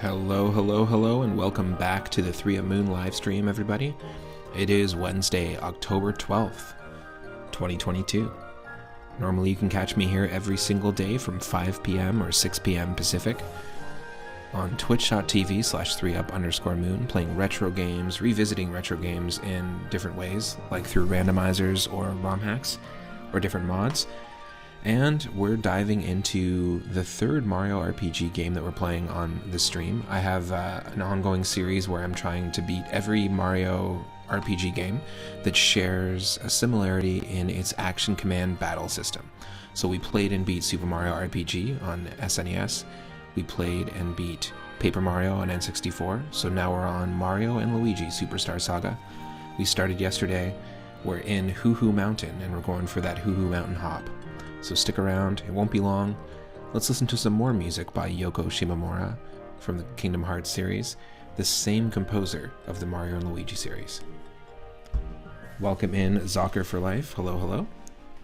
Hello, hello, hello, and welcome back to the 3 of Moon live stream, everybody. It is Wednesday, October 12th, 2022. Normally you can catch me here every single day from 5 p.m. or 6 p.m. Pacific on twitch.tv/3up_moon, playing retro games, revisiting retro games in different ways, like through randomizers or ROM hacks or different mods. And we're diving into the third Mario RPG game that we're playing on the stream. I have an ongoing series where I'm trying to beat every Mario RPG game that shares a similarity in its action command battle system. So we played and beat Super Mario RPG on SNES. We played and beat Paper Mario on N64. So now we're on Mario and Luigi Superstar Saga. We started yesterday. We're in Hoohoo Mountain, and we're going for that Hoohoo Mountain hop. So stick around, it won't be long. Let's listen to some more music by Yoko Shimomura from the Kingdom Hearts series, the same composer of the Mario and Luigi series. Welcome in Zocker for Life. Hello, hello.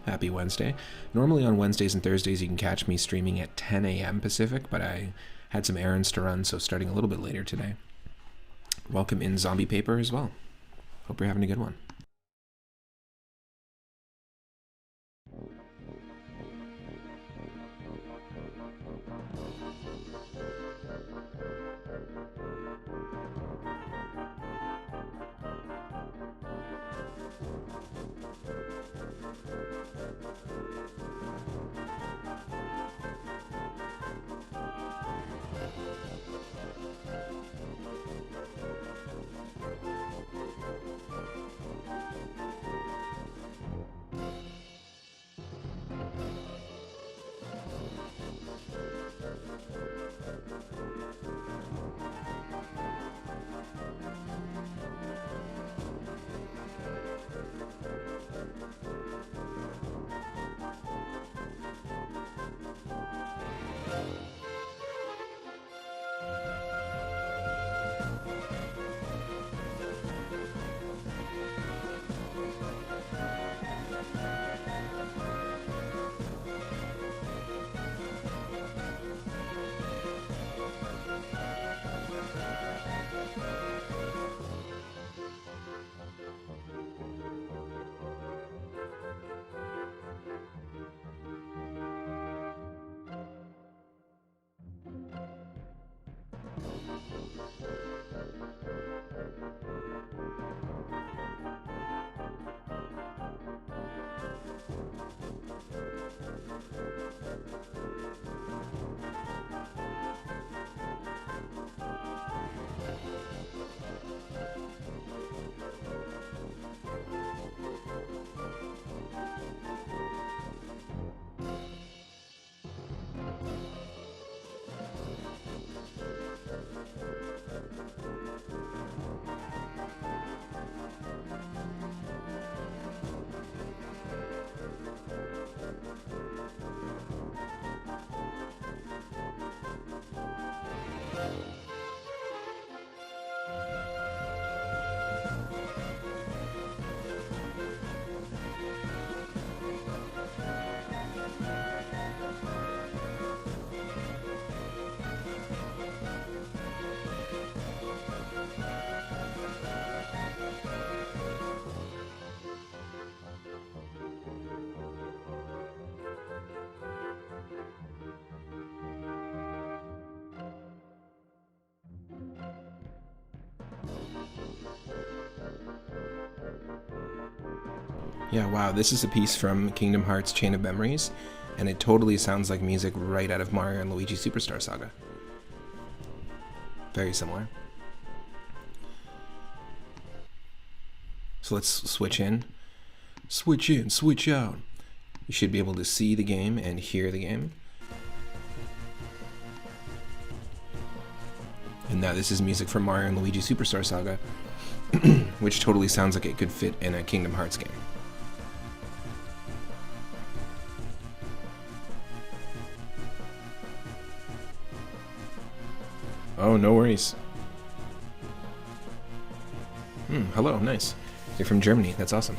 Happy Wednesday. Normally on Wednesdays and Thursdays you can catch me streaming at 10 a.m. Pacific, but I had some errands to run, so starting a little bit later today. Welcome in Zombie Paper as well. Hope you're having a good one. Yeah, wow, this is a piece from Kingdom Hearts Chain of Memories, and it totally sounds like music right out of Mario and Luigi Superstar Saga. Very similar. So let's switch in, switch out. You should be able to see the game and hear the game. And now this is music from Mario and Luigi Superstar Saga, which totally sounds like it could fit in a Kingdom Hearts game. Oh, no worries. Hello, nice. You're from Germany, that's awesome.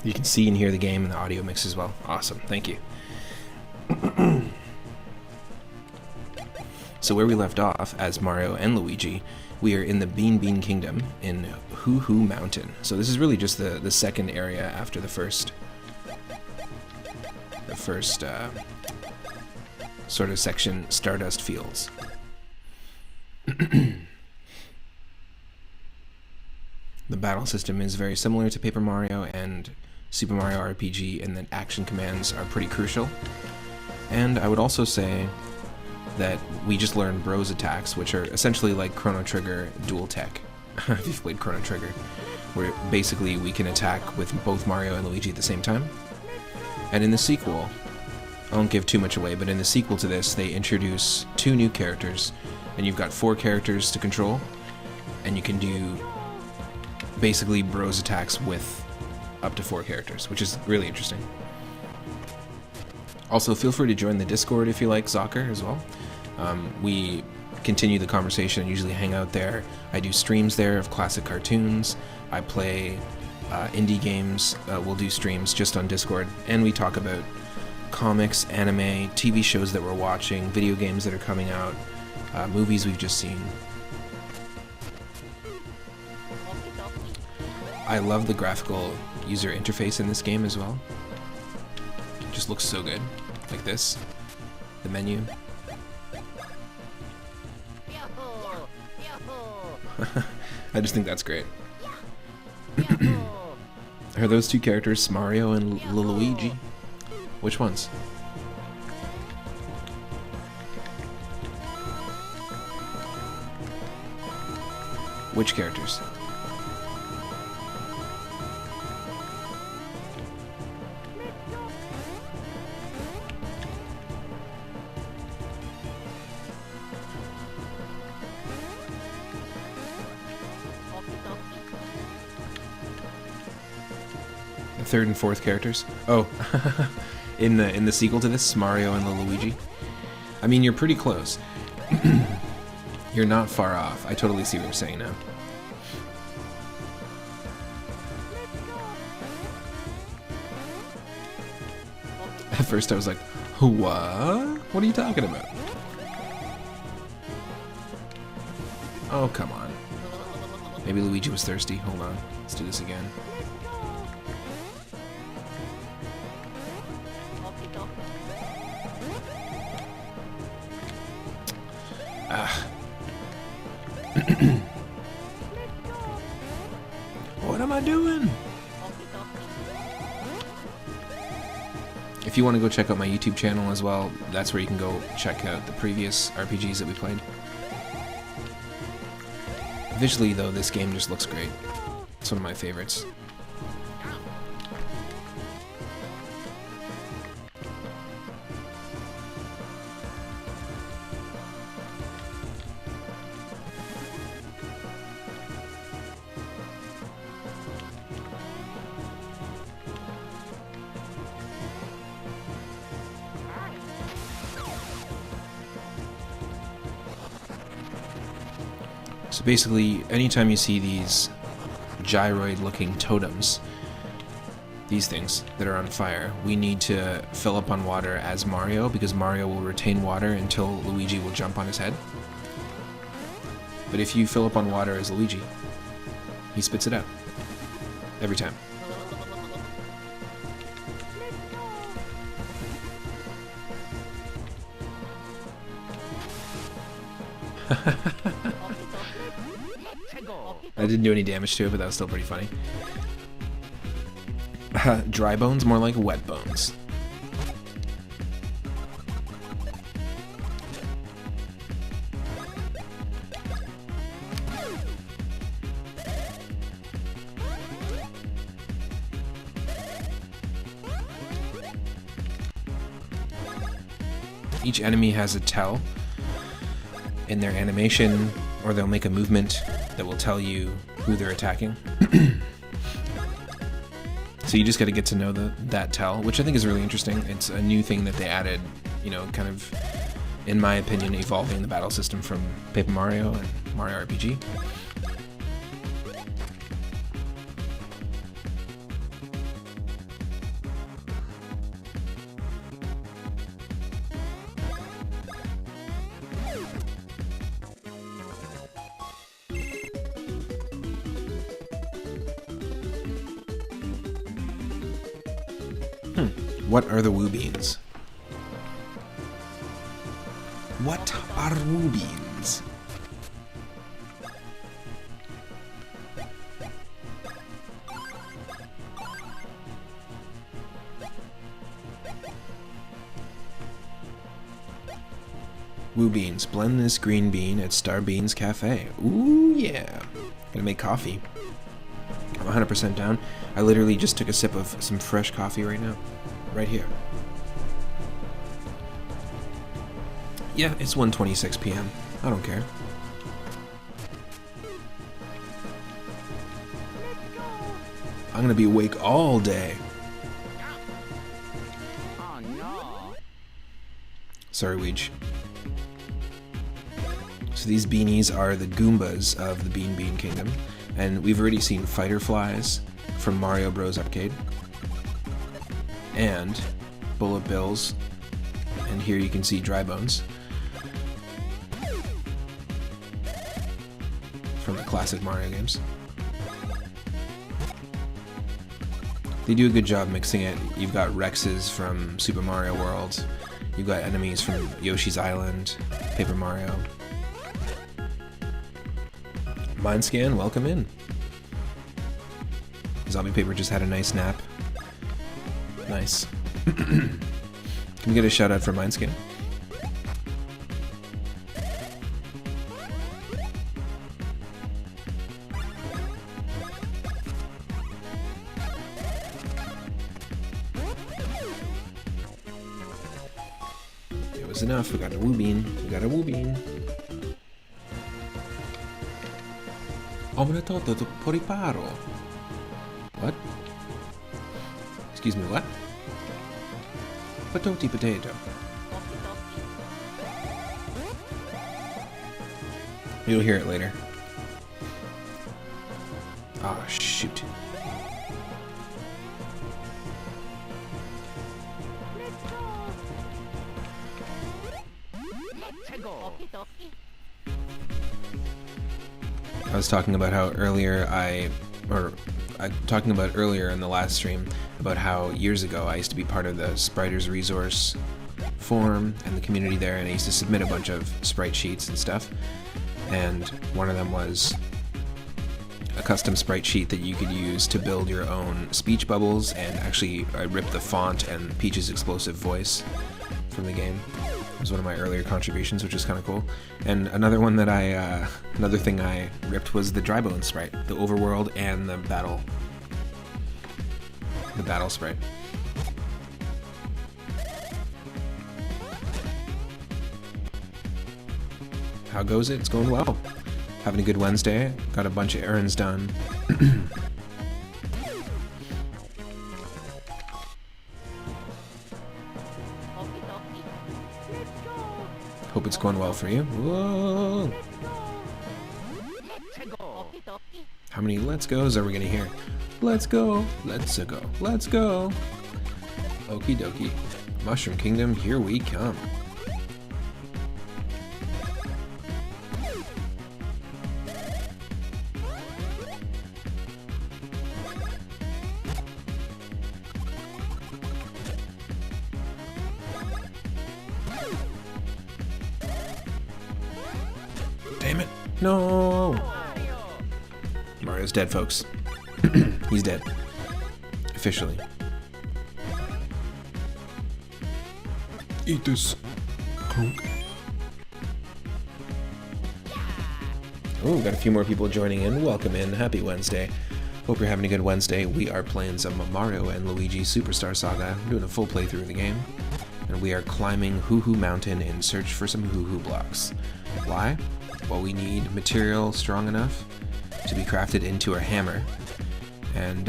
You can see and hear the game in the audio mix as well. Awesome, thank you. So where we left off as Mario and Luigi, we are in the Bean Bean Kingdom in Hoohoo Mountain. So this is really just the second area after the first sort of section, Stardust Fields. The battle system is very similar to Paper Mario and Super Mario RPG, and that action commands are pretty crucial. And I would also say that we just learned Bros attacks, which are essentially like Chrono Trigger dual tech. If you've played Chrono Trigger, where basically we can attack with both Mario and Luigi at the same time. And in the sequel, I won't give too much away, but in the sequel to this, they introduce 2 new characters, and you've got 4 characters to control, and you can do basically Bros attacks with up to 4 characters, which is really interesting. Also, feel free to join the Discord if you like soccer as well. We continue the conversation and usually hang out there. I do streams there of classic cartoons. I play indie games. We'll do streams just on Discord, and we talk about comics, anime, TV shows that we're watching, video games that are coming out, movies we've just seen. I love the graphical user interface in this game as well. It just looks so good. Like this. The menu. I just think that's great. Are those 2 characters Mario and Luigi? Which ones? Which characters? The 3rd and 4th characters? Oh, in the sequel to this, Mario and Luigi. I mean, you're pretty close. You're not far off. I totally see what you're saying now. At first I was like, what? What are you talking about? Oh, come on. Maybe Luigi was thirsty. Hold on. Let's do this again. What am I doing? If you want to go check out my YouTube channel as well, that's where you can go check out the previous RPGs that we played. Visually, though, this game just looks great. It's one of my favorites. So basically, anytime you see these gyroid-looking totems, these things that are on fire, we need to fill up on water as Mario, because Mario will retain water until Luigi will jump on his head. But if you fill up on water as Luigi, he spits it out. Every time. I didn't do any damage to it, but that was still pretty funny. Dry bones, more like wet bones. Each enemy has a tell in their animation, or they'll make a movement that will tell you who they're attacking. So you just got to get to know that tell, which I think is really interesting. It's a new thing that they added, you know, kind of, in my opinion, evolving the battle system from Paper Mario and Mario RPG. What are the woo beans? What are woo beans? Woo beans. Blend this green bean at Star Beans Cafe. Ooh, yeah. Gonna make coffee. I'm 100% down. I literally just took a sip of some fresh coffee right now. Right here. Yeah, it's 1:26 p.m. I don't care. I'm gonna be awake all day. Oh no. Sorry, Luigi. So these beanies are the Goombas of the Bean Kingdom, and we've already seen fighter flies from Mario Bros. Arcade, and bullet bills, and here you can see dry bones from the classic Mario games. They do a good job mixing it. You've got Rexes from Super Mario World, you've got enemies from Yoshi's Island, Paper Mario. Mindscan, welcome in. Zombie Paper just had a nice nap. Nice. Can we get a shout out for Mindscan? It was enough. We got a woo bean. We got a woo bean. What? Excuse me, what? Patoti potato. You'll hear it later. Ah, oh, shoot. I was talking about how earlier talking about earlier in the last stream about how years ago I used to be part of the Spriters Resource forum and the community there, and I used to submit a bunch of sprite sheets and stuff, and one of them was a custom sprite sheet that you could use to build your own speech bubbles, and actually I ripped the font and Peach's explosive voice from the game. It was one of my earlier contributions, which is kind of cool. And another one that another thing I ripped was the dry bone sprite, the overworld and the battle sprite. How goes it? It's going well. Having a good Wednesday. Got a bunch of errands done. Hope it's going well for you. Whoa! How many let's goes are we gonna hear? Let's go, let's go, let's go. Okie dokie. Mushroom Kingdom, here we come. Damn it. No! Mario's dead, folks. He's dead. Officially. Eat this. Clunk. Oh, got a few more people joining in. Welcome in. Happy Wednesday. Hope you're having a good Wednesday. We are playing some Mario and Luigi Superstar Saga. Doing a full playthrough of the game. And we are climbing Hoohoo Mountain in search for some Hoohoo blocks. Why? Well, we need material strong enough to be crafted into a hammer, and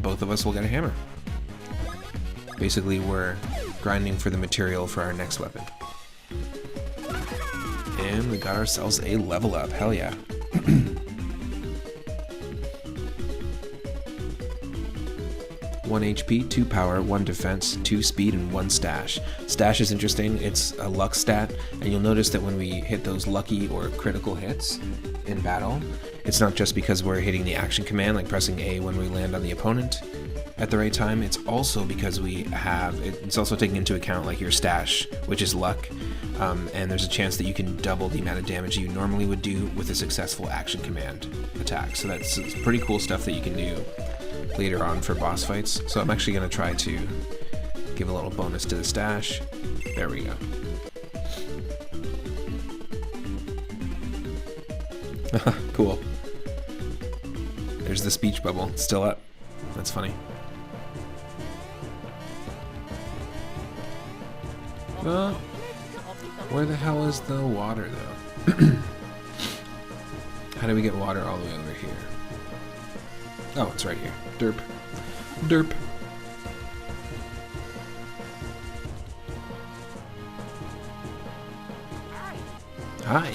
both of us will get a hammer. Basically, we're grinding for the material for our next weapon. And we got ourselves a level up, hell yeah. 1 HP, 2 power, 1 defense, 2 speed, and 1 stash. Stash is interesting. It's a luck stat, and you'll notice that when we hit those lucky or critical hits in battle, it's not just because we're hitting the action command, like pressing A when we land on the opponent, at the right time, it's also because it's also taking into account like your stash, which is luck, and there's a chance that you can double the amount of damage you normally would do with a successful action command attack. So that's pretty cool stuff that you can do later on for boss fights. So I'm actually going to try to give a little bonus to the stash. There we go. Cool. There's the speech bubble. It's still up. That's funny. Where the hell is the water, though? How do we get water all the way over here? Oh, it's right here. Derp. Derp. Hi.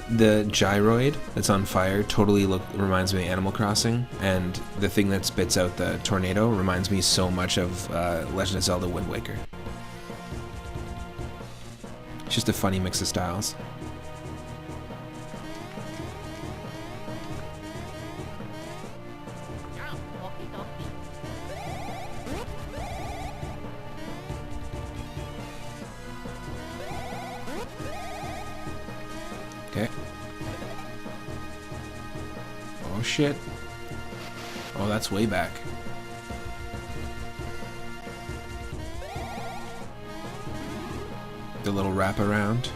The gyroid that's on fire totally reminds me of Animal Crossing, and the thing that spits out the tornado reminds me so much of Legend of Zelda Wind Waker. It's just a funny mix of styles. Okay. Oh shit. Oh, that's way back. The little wraparound.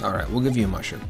Alright, we'll give you a mushroom.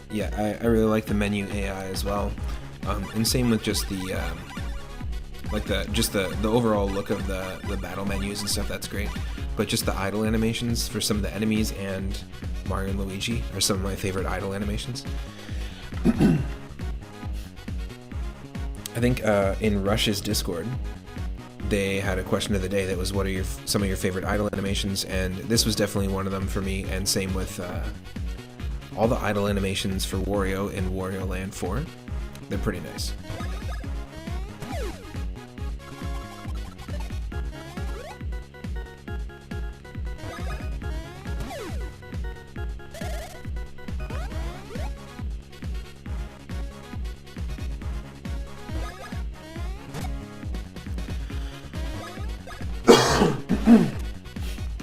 Yeah, I really like the menu AI as well, and same with just the the overall look of the battle menus and stuff. That's great, but just the idle animations for some of the enemies and Mario and Luigi are some of my favorite idle animations. I think in Rush's Discord, they had a question of the day that was, what are some of your favorite idle animations? And this was definitely one of them for me, and same with all the idle animations for Wario in Wario Land 4. They're pretty nice.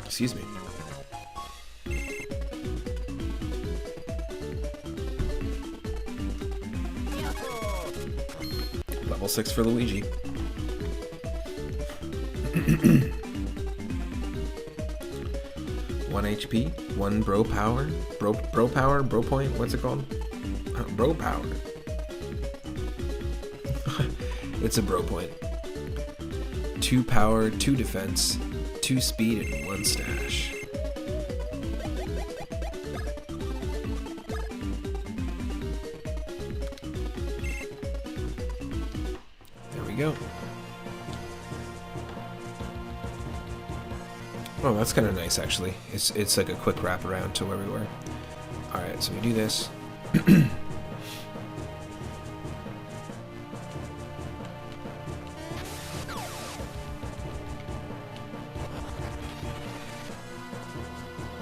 Excuse me. Level 6 for Luigi. 1 HP, 1 bro power, bro power, bro point, what's it called? Bro power. It's a bro point. 2 power, 2 defense, 2 speed, and 1 stash. There we go. Oh, that's kind of nice, actually. It's like a quick wrap around to where we were. Alright, so we do this.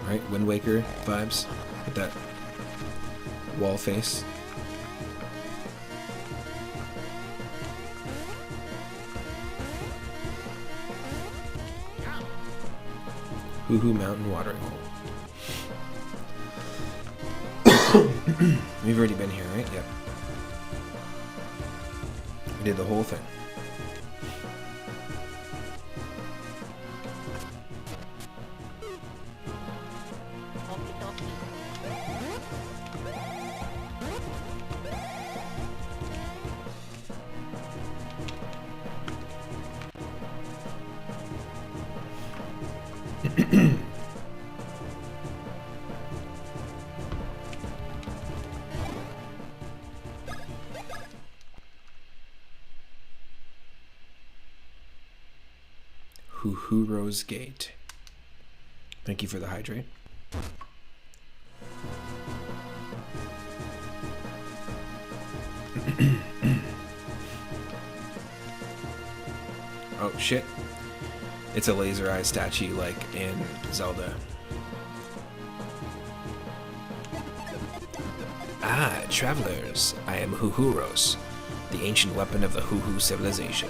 Right, Wind Waker vibes with that wall face. Hoohoo Mountain Watering Hole. We've already been here, right? Yep. We did the whole thing. Hoohoo's Gate. Thank you for the hydrate. Oh shit. It's a laser eye statue like in Zelda. Ah, travelers. I am Hoohooros, the ancient weapon of the Hoohoo civilization.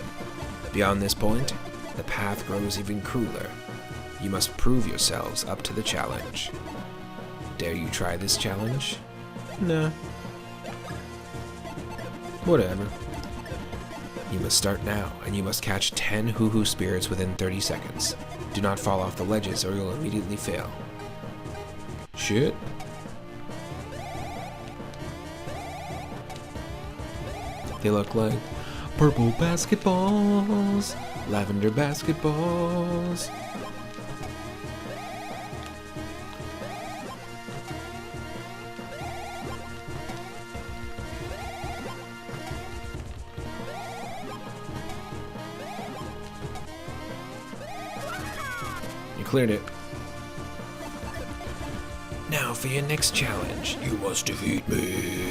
Beyond this point, the path grows even crueler. You must prove yourselves up to the challenge. Dare you try this challenge? Nah. Whatever. You must start now, and you must catch 10 Hoohoo spirits within 30 seconds. Do not fall off the ledges or you'll immediately fail. Shit. They look like purple basketballs, lavender basketballs. You cleared it. Now for your next challenge. You must defeat me.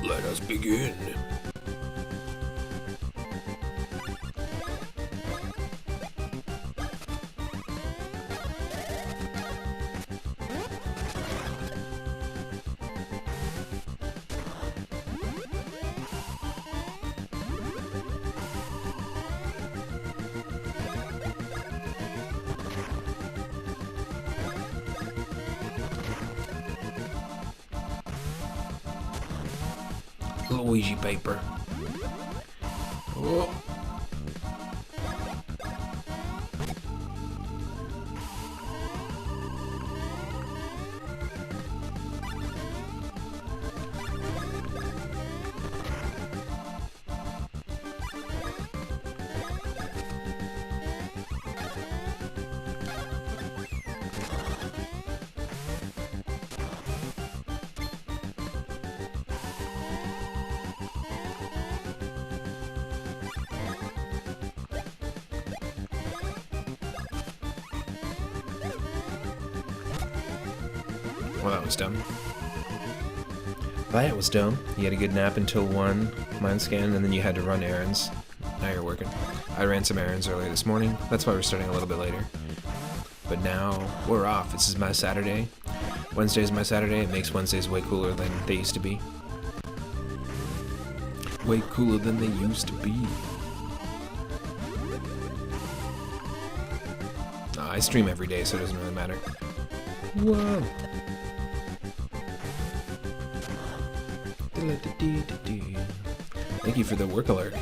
Let us begin. Luigi paper. Oh. Well, that was dumb. That was dumb. You had a good nap until 1, mind scan, and then you had to run errands. Now you're working. I ran some errands earlier this morning. That's why we're starting a little bit later. But now we're off. This is my Saturday. Wednesday's my Saturday. It makes Wednesdays way cooler than they used to be. Way cooler than they used to be. I stream every day, so it doesn't really matter. Whoa. Thank you for the work alert.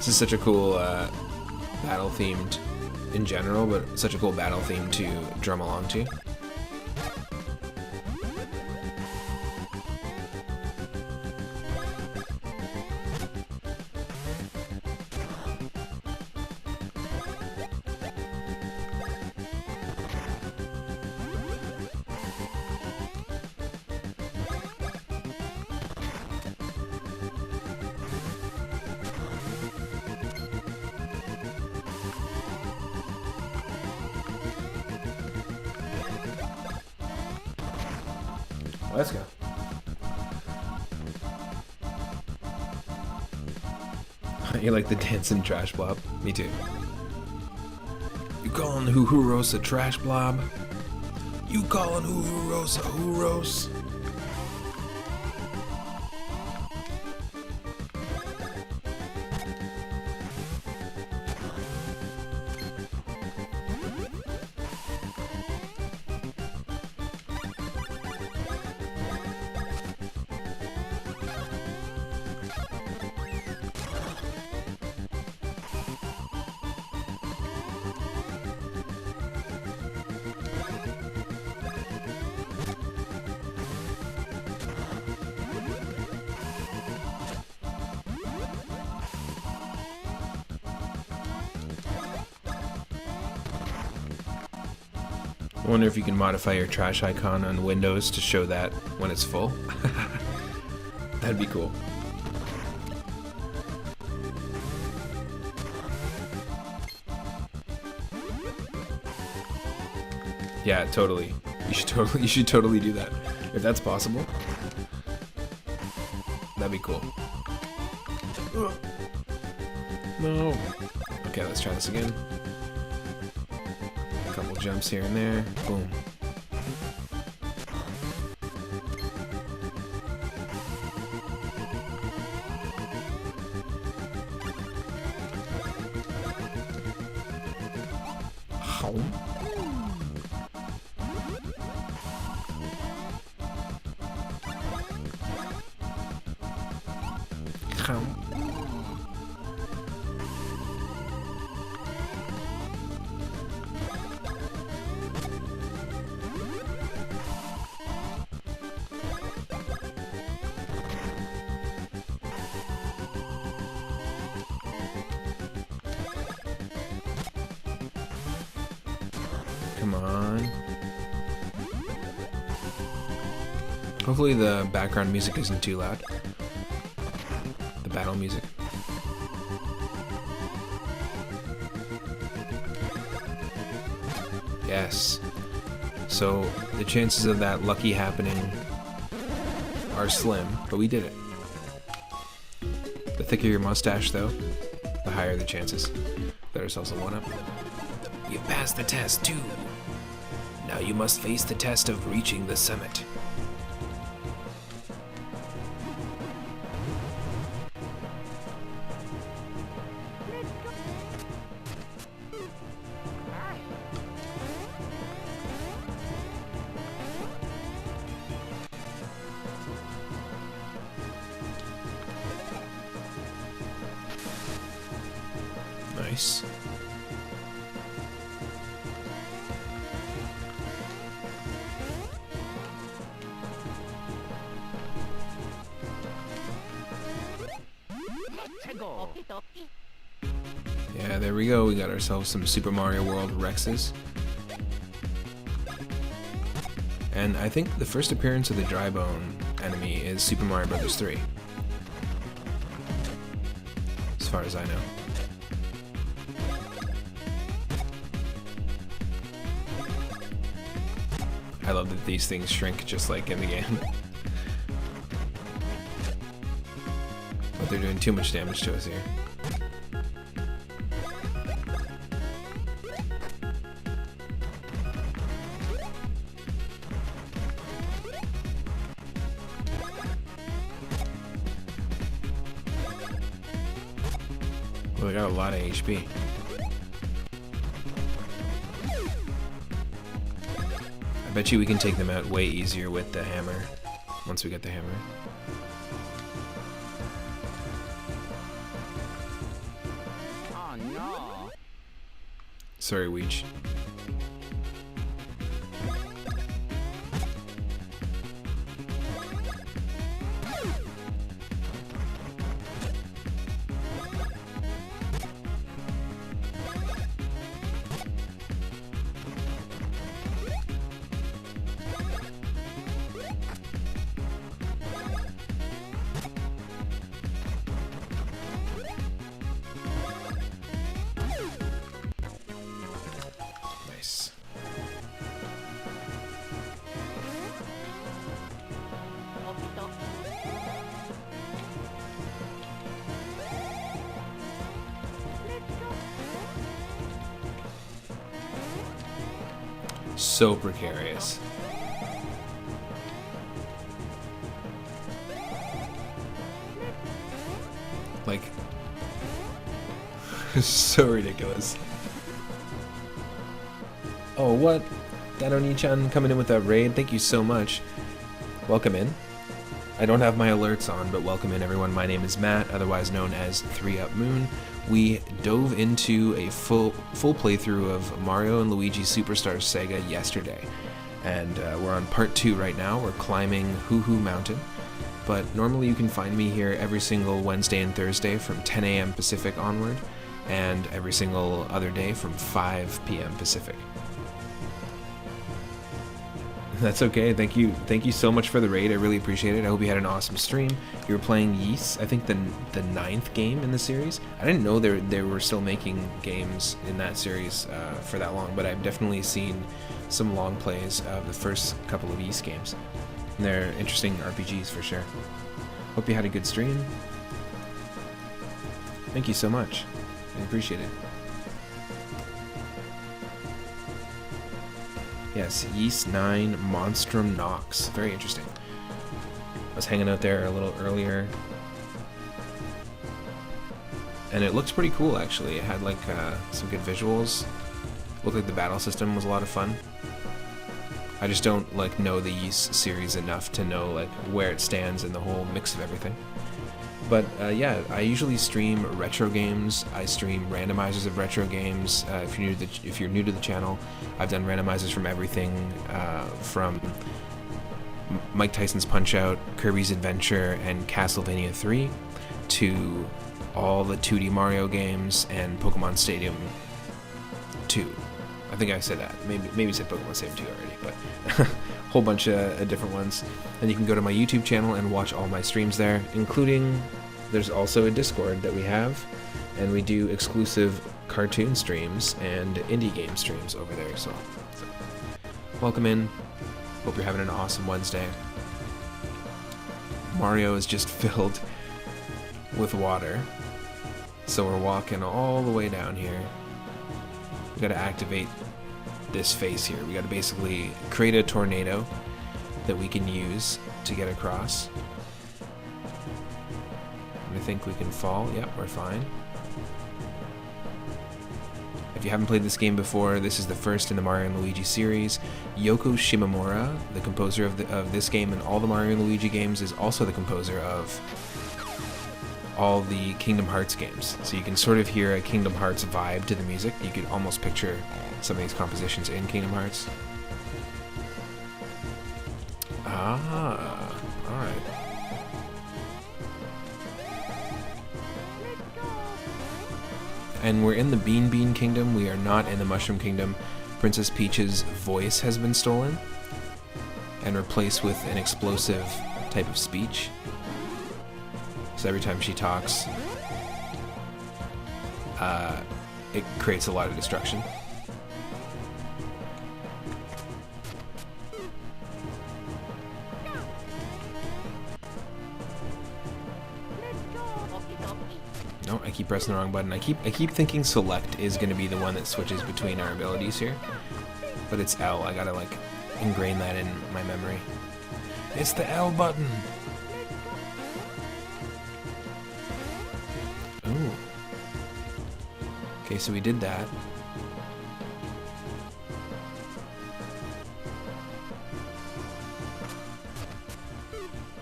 This is such a cool battle themed in general, but such a cool battle theme to drum along to. Let's go. You like the dancing trash blob? Me too. You calling Hoohoo a trash blob? You calling Hoohoo a Hooros? I wonder if you can modify your trash icon on Windows to show that when it's full. That'd be cool. Yeah, totally. You should totally do that. If that's possible. That'd be cool. No. Okay, let's try this again. Couple jumps here and there. Boom. Home. Home. Come on. Hopefully the background music isn't too loud. The battle music. Yes. So the chances of that lucky happening are slim, but we did it. The thicker your mustache, though, the higher the chances. Got ourselves a 1-up. You've passed the test, too. Now you must face the test of reaching the summit. Nice. Yeah, there we go. We got ourselves some Super Mario World Rexes. And I think the first appearance of the dry bone enemy is Super Mario Bros. 3. As far as I know. I love that these things shrink just like in the game. But they're doing too much damage to us here. Well, they got a lot of HP. I bet you we can take them out way easier with the hammer, once we get the hammer. Sorry, Weech. Nice. So precarious. Like, so ridiculous. Oh, what? Danoni-chan coming in with that raid. Thank you so much. Welcome in. I don't have my alerts on, but welcome in, everyone. My name is Matt, otherwise known as 3up Moon. We dove into a full playthrough of Mario and Luigi Superstar Saga yesterday, and we're on part 2 right now. We're climbing Hoohoo Mountain, but normally you can find me here every single Wednesday and Thursday from 10 a.m. Pacific onward, and every single other day from 5 p.m. Pacific. That's okay. Thank you so much for the raid. I really appreciate it. I hope you had an awesome stream. You were playing Ys, I think the 9th game in the series. I didn't know they were still making games in that series for that long, but I've definitely seen some long plays of the first couple of Ys games. And they're interesting RPGs for sure. Hope you had a good stream. Thank you so much. I appreciate it. Yes, Ys 9 Monstrum Nox. Very interesting. I was hanging out there a little earlier, and it looks pretty cool actually. It had like some good visuals. Looked like the battle system was a lot of fun. I just don't like know the Ys series enough to know like where it stands in the whole mix of everything. But yeah, I usually stream retro games. I stream randomizers of retro games. If you're new to the channel, I've done randomizers from everything from Mike Tyson's Punch-Out, Kirby's Adventure, and Castlevania 3 to all the 2D Mario games and Pokemon Stadium 2. I think I said that. Maybe said Pokemon Stadium 2 already, but a whole bunch of different ones. And you can go to my YouTube channel and watch all my streams there, including there's also a Discord that we have, and we do exclusive cartoon streams and indie game streams over there. So welcome in. Hope you're having an awesome Wednesday. Mario is just filled with water, so we're walking all the way down here. We gotta activate this face here. We gotta basically create a tornado that we can use to get across. And I think we can fall. Yep, we're fine. If you haven't played this game before, this is the first in the Mario and Luigi series. Yoko Shimomura, the composer of this game and all the Mario and Luigi games, is also the composer of all the Kingdom Hearts games. So you can sort of hear a Kingdom Hearts vibe to the music. You could almost picture some of these compositions in Kingdom Hearts. Ah, alright. And we're in the Bean Kingdom. We are not in the Mushroom Kingdom. Princess Peach's voice has been stolen and replaced with an explosive type of speech. So every time she talks, it creates a lot of destruction. No, I keep pressing the wrong button. I keep thinking select is going to be the one that switches between our abilities here, but it's L. I gotta like ingrain that in my memory. It's the L button. Ooh. Okay, so we did that.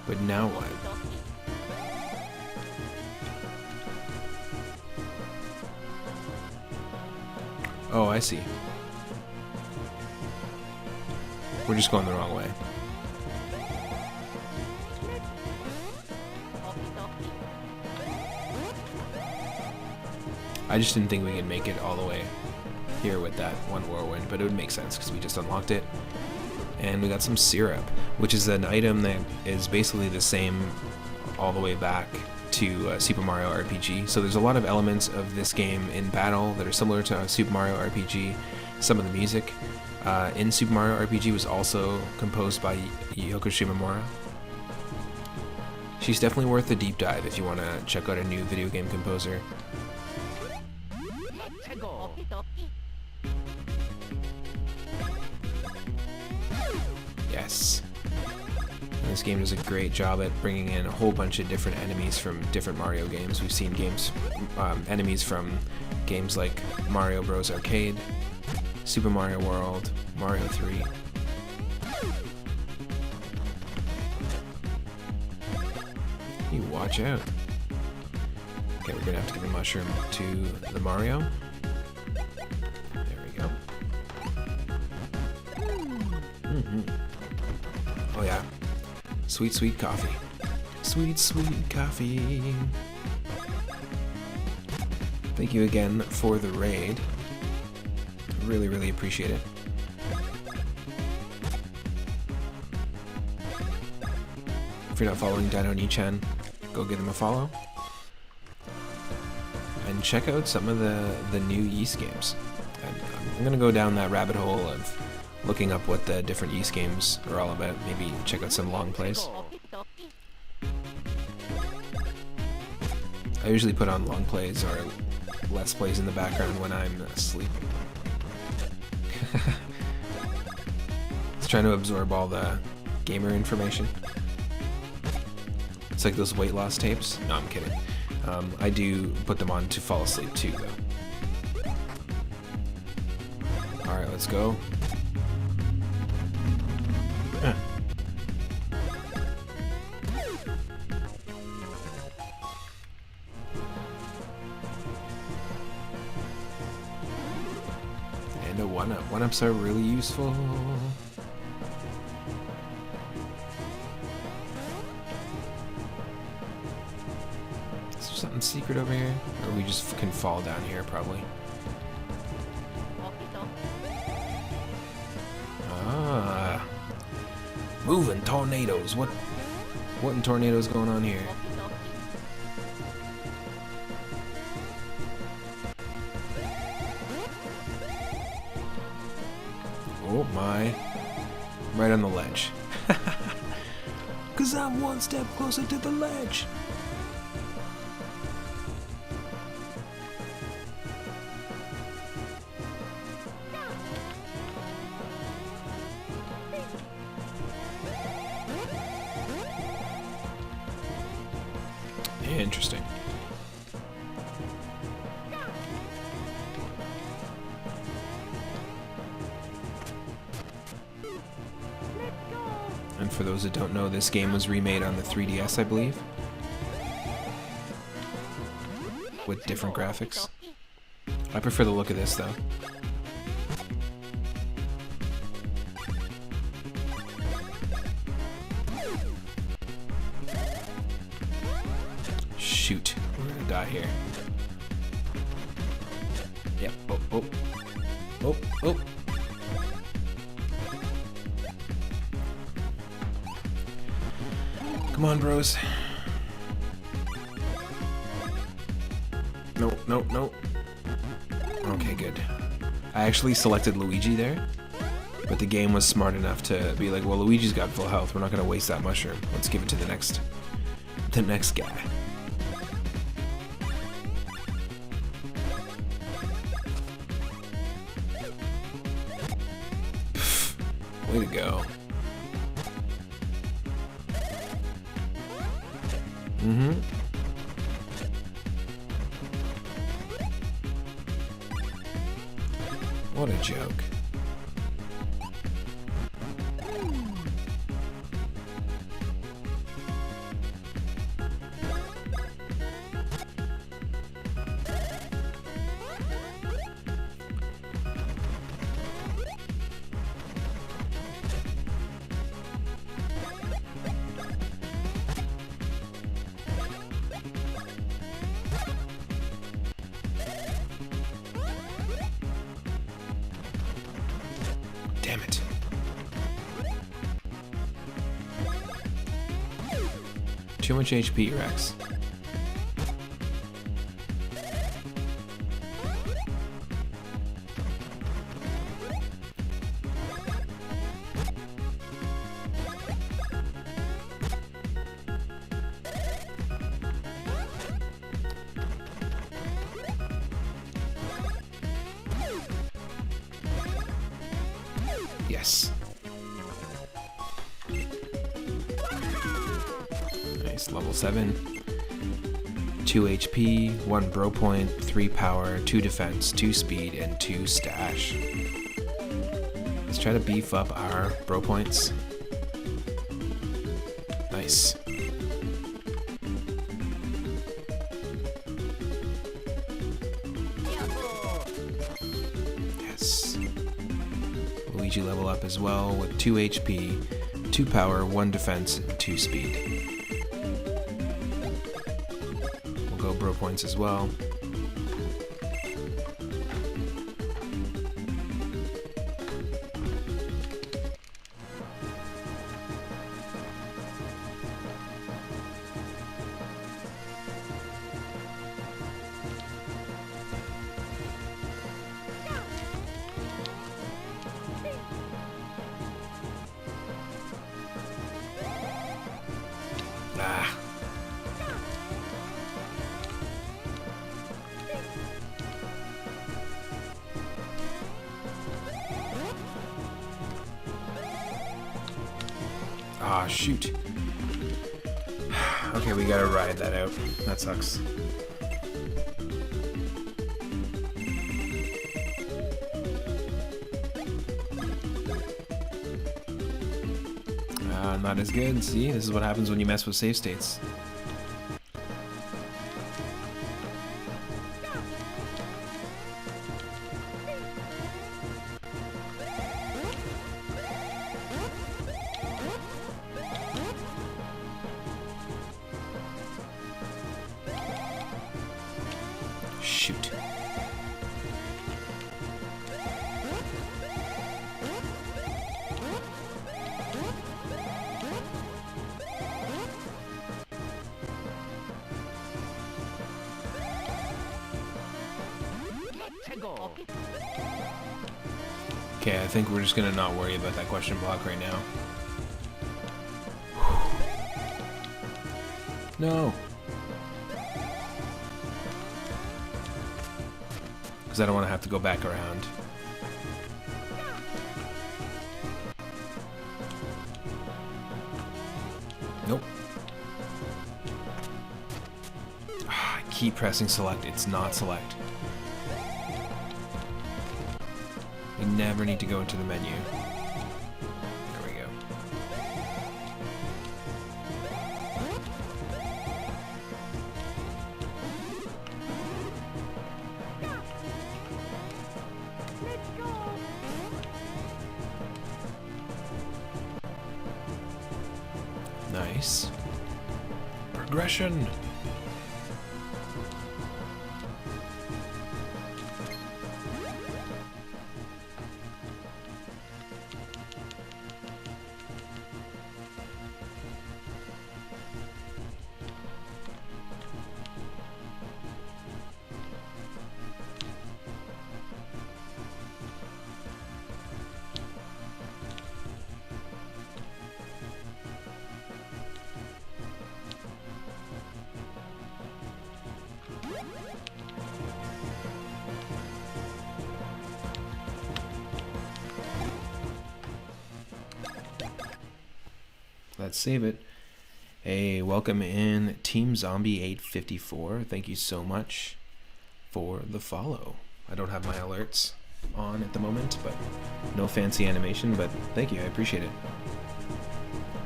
But now what? Oh, I see. We're just going the wrong way. I just didn't think we could make it all the way here with that one whirlwind, but it would make sense because we just unlocked it. And we got some syrup, which is an item that is basically the same all the way back to Super Mario RPG. So there's a lot of elements of this game in battle that are similar to Super Mario RPG. Some of the music in Super Mario RPG was also composed by Yoko Shimomura. She's definitely worth a deep dive if you want to check out a new video game composer. Yes. And this game does a great job at bringing in a whole bunch of different enemies from different Mario games. We've seen enemies from games like Mario Bros. Arcade, Super Mario World, Mario 3. You watch out. Okay, we're gonna have to give a mushroom to the Mario. There we go. Oh yeah. Sweet, sweet coffee. Sweet, sweet coffee. Thank you again for the raid. Really, really appreciate it. If you're not following Dino Nichan, go give him a follow. And check out some of the new Ys games. I'm gonna go down that rabbit hole of looking up what the different Ys games are all about. Maybe check out some long plays. I usually put on long plays or let's plays in the background when I'm asleep. It's trying to absorb all the gamer information. It's like those weight loss tapes. No, I'm kidding. I do put them on to fall asleep too, though. Alright, let's go. And a one-up. One-ups are really useful. Is there something secret over here? Or we just can fall down here, probably. Ah. Moving tornadoes. What in tornadoes going on here? Oh my. Right on the ledge. 'Cause I'm one step closer to the ledge. Interesting. And for those that don't know, this game was remade on the 3DS, I believe, with different graphics. I prefer the look of this, though. Shoot, we're gonna die here. Yep. Oh. Come on, bros. No. Okay, good. I actually selected Luigi there, but the game was smart enough to be like, well, Luigi's got full health. We're not gonna waste that mushroom. Let's give it to the next guy. Way to go. What a joke. Too much HP, Rex. Yes. Nice, level 7. 2 HP, 1 bro point, 3 power, 2 defense, 2 speed, and 2 stash. Let's try to beef up our bro points. Nice. Yes. Luigi level up as well with 2 HP, 2 power, 1 defense, and 2 speed. We'll go bro points as well. Ah. Ah, shoot. Okay, we gotta ride that out. That sucks. Not as good. See, this is what happens when you mess with save states. Shoot. Okay, I think we're just gonna not worry about that question block right now. No! Because I don't want to have to go back around. Nope. I keep pressing select, it's not select. We never need to go into the menu. There we go. Nice. Progression. Let's save it. Hey, welcome in Team Zombie 854. Thank you so much for the follow. I don't have my alerts on at the moment, but no fancy animation, but thank you, I appreciate it.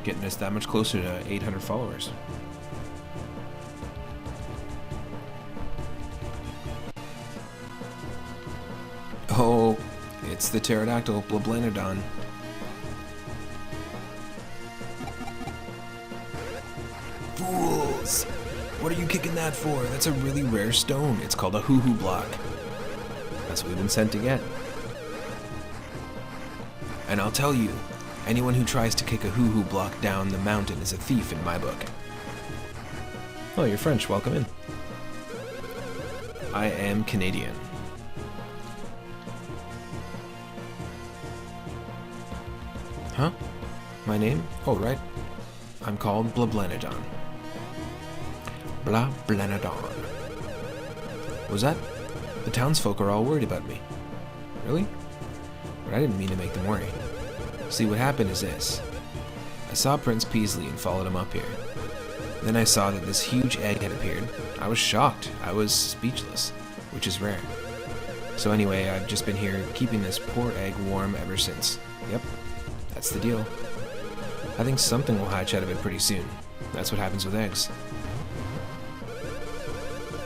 Getting us that much closer to 800 followers. Oh, it's the pterodactyl, Blablanodon. Fools! What are you kicking that for? That's a really rare stone. It's called a Hoohoo block. That's what we've been sent to get. And I'll tell you, anyone who tries to kick a Hoohoo block down the mountain is a thief in my book. Oh, you're French. Welcome in. I am Canadian. Huh? My name? Oh, right. I'm called Blablanadon. Blablanadon. Was that? The townsfolk are all worried about me. Really? But I didn't mean to make them worry. See, what happened is this. I saw Prince Peasley and followed him up here. Then I saw that this huge egg had appeared. I was shocked. I was speechless, which is rare. So anyway, I've just been here keeping this poor egg warm ever since. Yep, that's the deal. I think something will hatch out of it pretty soon. That's what happens with eggs.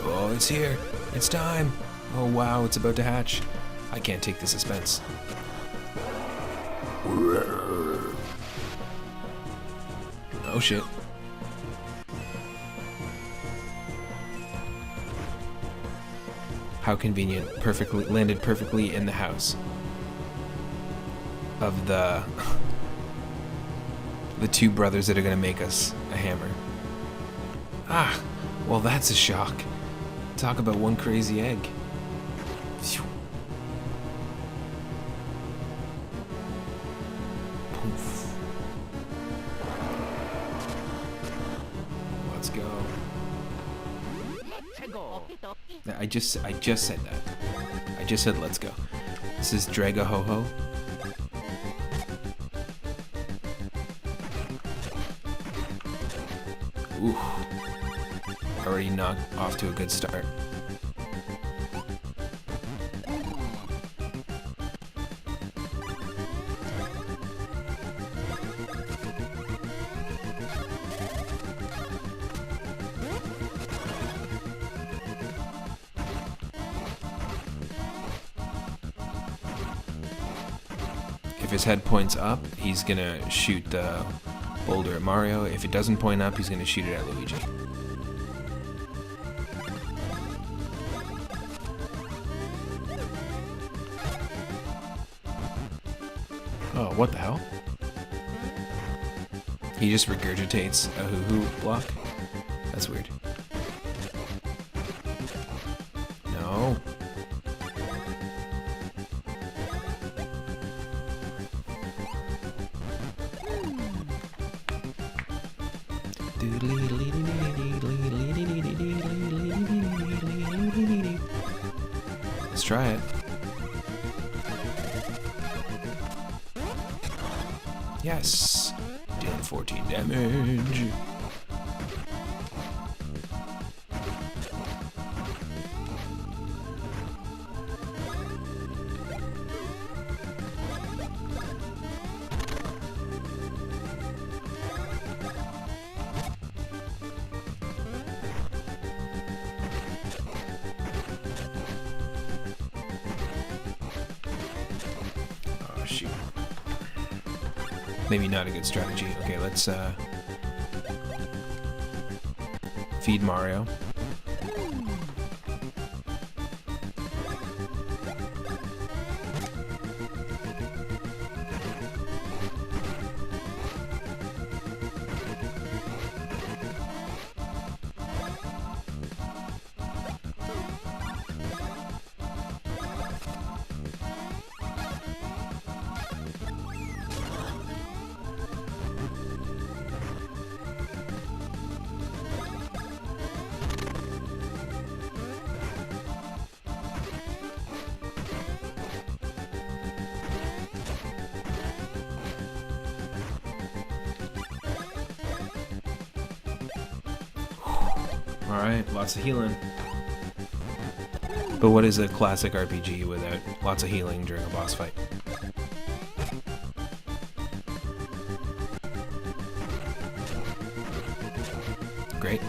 Oh, it's here. It's time. Oh wow, it's about to hatch. I can't take the suspense. Oh shit. How convenient. Landed perfectly in the house of the two brothers that are gonna make us a hammer. Ah, well that's a shock. Talk about one crazy egg. Phew. Poof. Let's go. I just said that. I just said let's go. This is Draga Hoohoo. Ooh. Already knocked off to a good start. If his head points up, he's gonna shoot the boulder at Mario. If it doesn't point up, he's gonna shoot it at Luigi. Oh, what the hell? He just regurgitates a Hoohoo block? That's weird. No. Let's try it. Yes! Dealing 14 damage. Oh, shoot. Maybe not a good strategy. Okay, let's feed Mario. Alright, lots of healing. But what is a classic RPG without lots of healing during a boss fight? Great.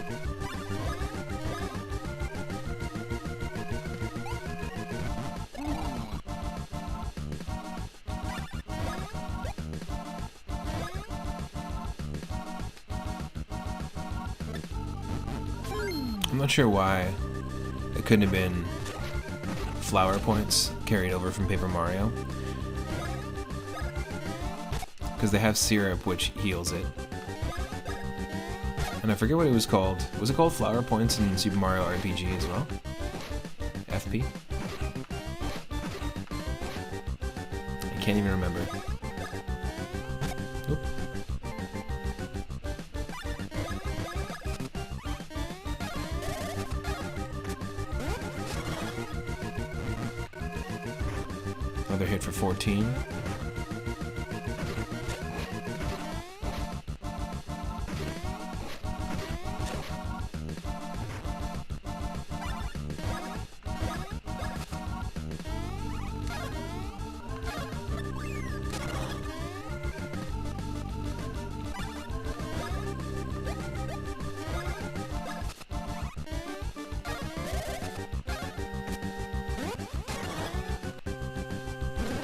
I'm not sure why it couldn't have been flower points carried over from Paper Mario. Because they have syrup which heals it. And I forget what it was called. Was it called Flower Points in Super Mario RPG as well? FP? I can't even remember. Oop. Another hit for 14.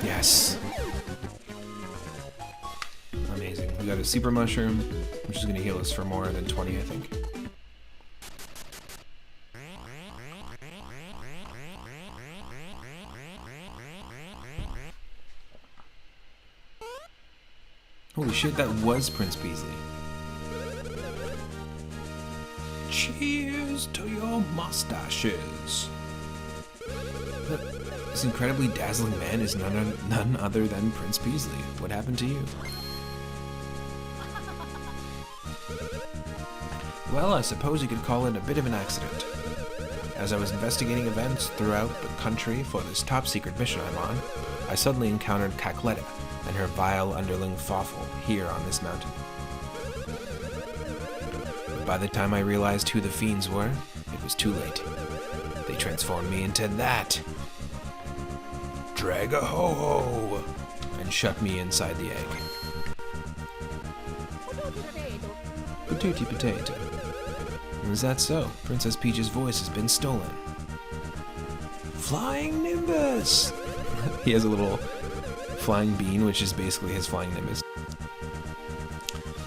Yes. Amazing. We got a super mushroom, which is going to heal us for more than 20, I think. Holy shit, that was Prince Beasley. Cheers to your mustaches. This incredibly dazzling man is none other than Prince Beasley. What happened to you? Well, I suppose you could call it a bit of an accident. As I was investigating events throughout the country for this top-secret mission I'm on, I suddenly encountered Cacletta and her vile underling Fawful here on this mountain. But by the time I realized who the fiends were, it was too late. They transformed me into that! Drag-a-ho-ho! And shut me inside the egg. Potato. Is that so? Princess Peach's voice has been stolen. Flying Nimbus! He has a little flying bean, which is basically his flying Nimbus.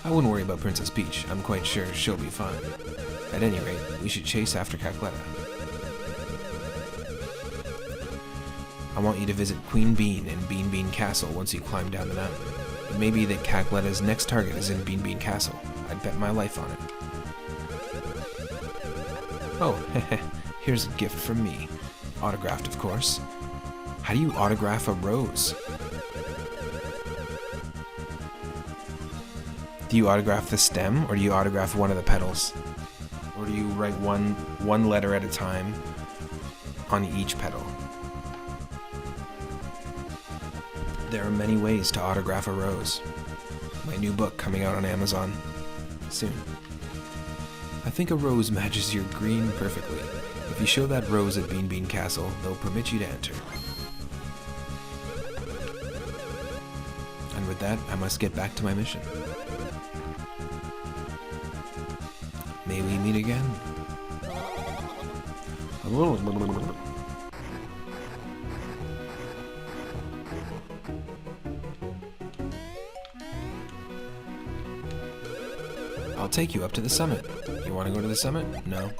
I wouldn't worry about Princess Peach. I'm quite sure she'll be fine. At any rate, we should chase after Cacletta. I want you to visit Queen Bean in Bean Bean Castle once you climb down the mountain. It may be that Cacletta's next target is in Bean Bean Castle. I'd bet my life on it. Oh, here's a gift from me. Autographed, of course. How do you autograph a rose? Do you autograph the stem, or do you autograph one of the petals? Or do you write one letter at a time on each petal? There are many ways to autograph a rose. My new book coming out on Amazon soon. I think a rose matches your green perfectly. If you show that rose at Bean Bean Castle, they'll permit you to enter. And with that, I must get back to my mission. May we meet again? I'll take you up to the summit. You want to go to the summit? No?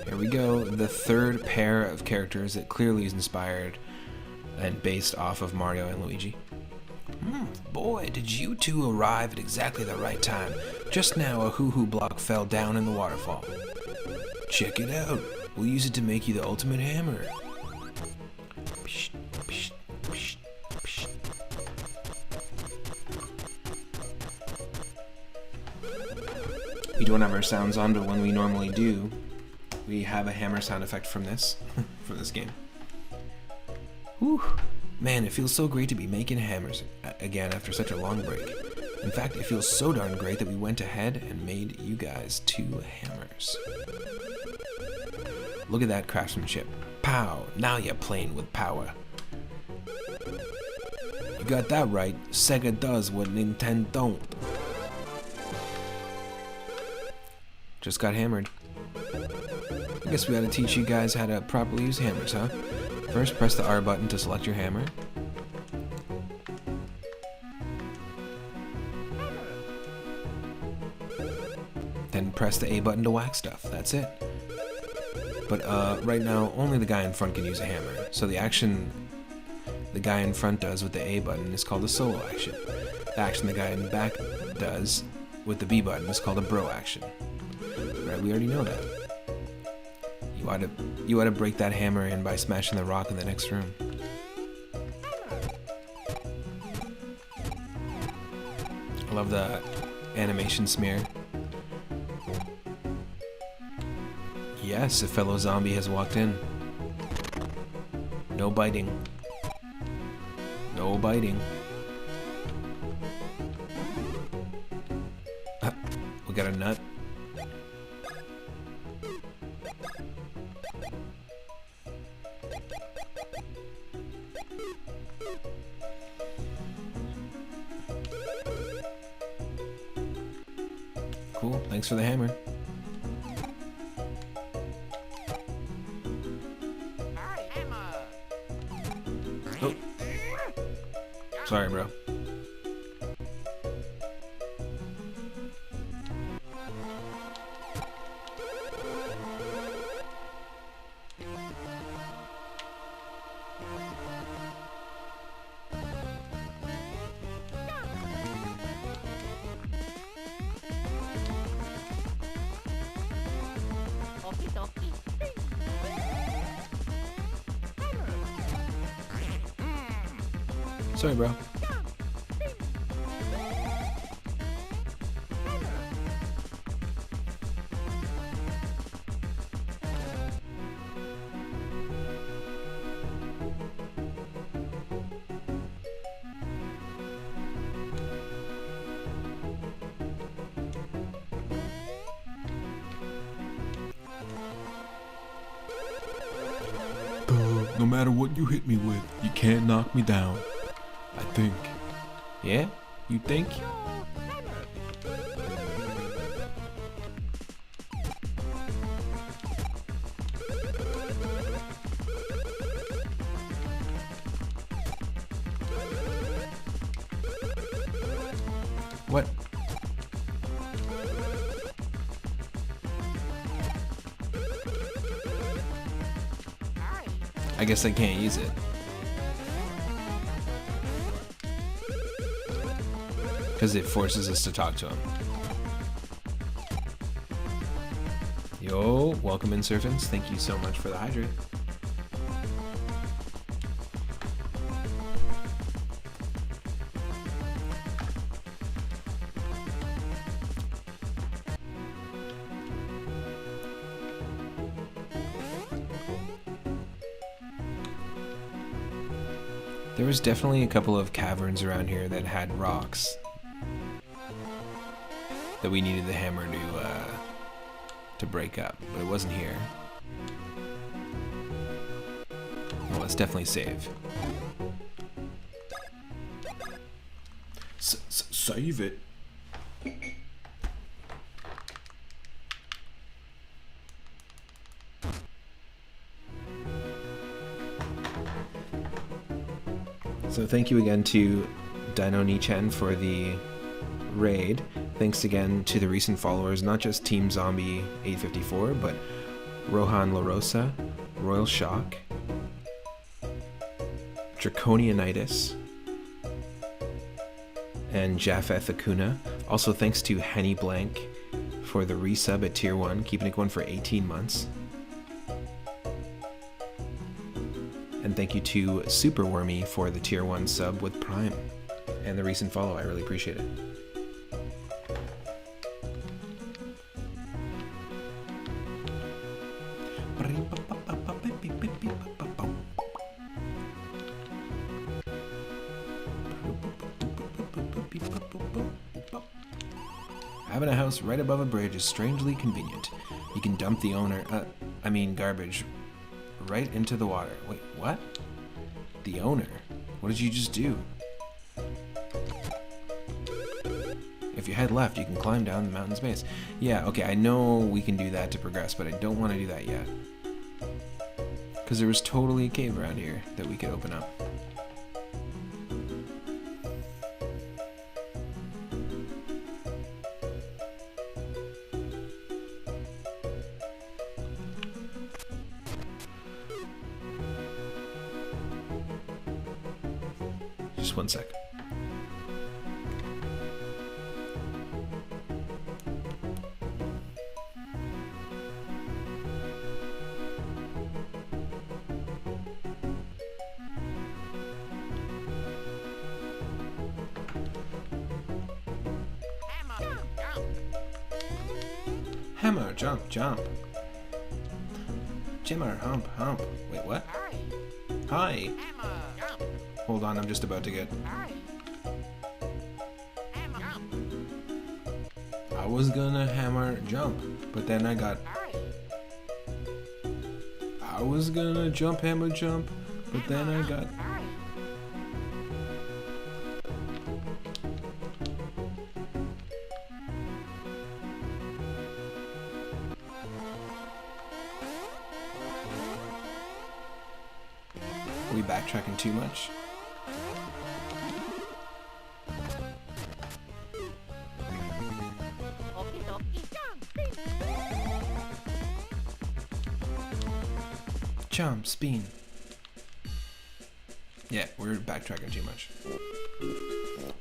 Here we go, the third pair of characters that clearly is inspired and based off of Mario and Luigi. Boy, did you two arrive at exactly the right time. Just now a Hoohoo block fell down in the waterfall. Check it out. We'll use it to make you the ultimate hammer. Psh, psh, psh, psh. We don't have our sounds on, but when we normally do, we have a hammer sound effect from this, for this game. Whew. Man, it feels so great to be making hammers back again after such a long break. In fact, it feels so darn great that we went ahead and made you guys 2 hammers. Look at that craftsmanship. Pow! Now you're playing with power. You got that right. Sega does what Nintendo don't. Just got hammered. I guess we gotta teach you guys how to properly use hammers, huh? First, press the R button to select your hammer. Then press the A button to whack stuff. That's it. But right now, only the guy in front can use a hammer. So the action the guy in front does with the A button is called a solo action. The action the guy in the back does with the B button is called a bro action. Right, we already know that. You ought to break that hammer in by smashing the rock in the next room. I love the animation smear. Yes, a fellow zombie has walked in. No biting. No biting. We got a nut. Cool, thanks for the hammer. Oh. Sorry, bro. Sorry, bro. No matter what you hit me with, you can't knock me down. I think. Yeah? You think? What? I guess I can't use it. Because it forces us to talk to him. Yo, welcome in, Surfins. Thank you so much for the hydrate. There was definitely a couple of caverns around here that had rocks that we needed the hammer to break up, but it wasn't here. Well, let's definitely save. Save it. So thank you again to Dino Nichen for the raid. Thanks again to the recent followers, not just Team Zombie 854, but Rohan LaRosa, Royal Shock, Draconianitis, and Japheth Acuna. Also thanks to Henny Blank for the resub at Tier 1, keeping it going for 18 months. And thank you to Super Wormy for the Tier 1 sub with Prime and the recent follow. I really appreciate it. Having a house right above a bridge is strangely convenient. You can dump the garbage, right into the water. Wait, what? The owner? What did you just do? If you head left, you can climb down the mountain's base. Yeah, okay, I know we can do that to progress, but I don't want to do that yet. Because there was totally a cave around here that we could open up. Just one sec. Hammer, jump, jump. Jimmer, hump, hump. Wait, what? Hi. Hold on, I'm just about to get... I was gonna hammer jump, but then I got... I was gonna jump, hammer jump, but then I got... Are we backtracking too much? Jump, spin. Yeah, we're backtracking too much.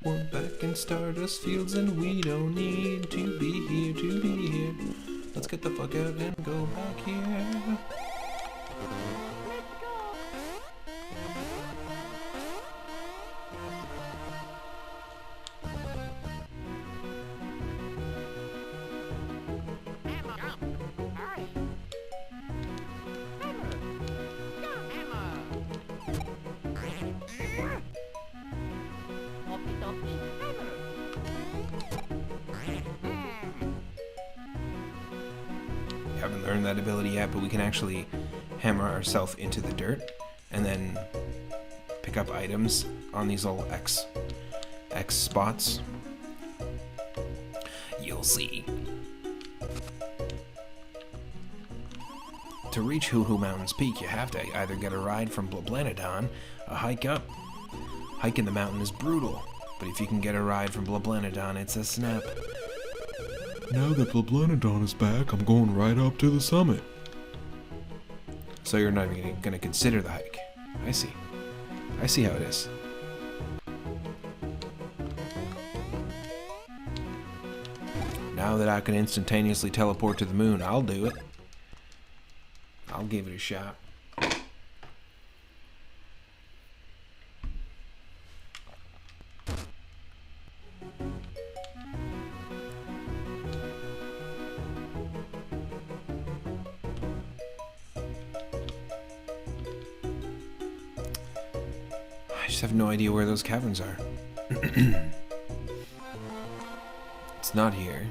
We're back in Stardust Fields and we don't need to be here to be here. Let's get the fuck out and go back here. Haven't learned that ability yet, but we can actually hammer ourselves into the dirt and then pick up items on these little X spots. You'll see. To reach Hoohoo Mountain's peak, you have to either get a ride from Blablanadon, a hike up. Hiking the mountain is brutal, but if you can get a ride from Blablanadon, it's a snap. Now that Blablanadon is back, I'm going right up to the summit. So you're not even going to consider the hike. I see. I see how it is. Now that I can instantaneously teleport to the moon, I'll do it. I'll give it a shot. I just have no idea where those caverns are. It's not here.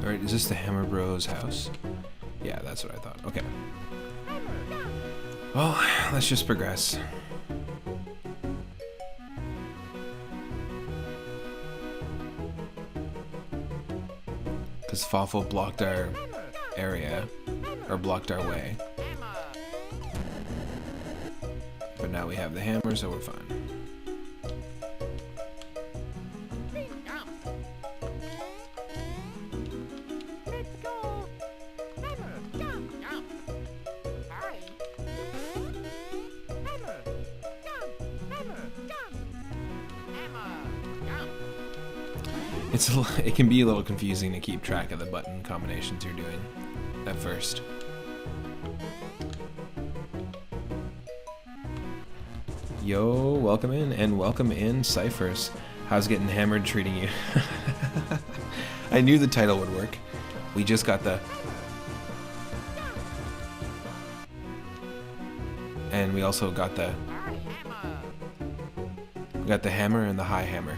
Alright, is this the Hammer Bros house? Yeah, that's what I thought. Okay. Well, let's just progress. Because Fawful blocked our area, or blocked our way. But now we have the hammer, so we're fine. It can be a little confusing to keep track of the button combinations you're doing at first. Yo, welcome in, and welcome in, Cyphers. How's getting hammered treating you? I knew the title would work. We just got the... And we also got the... We got the hammer and the high hammer.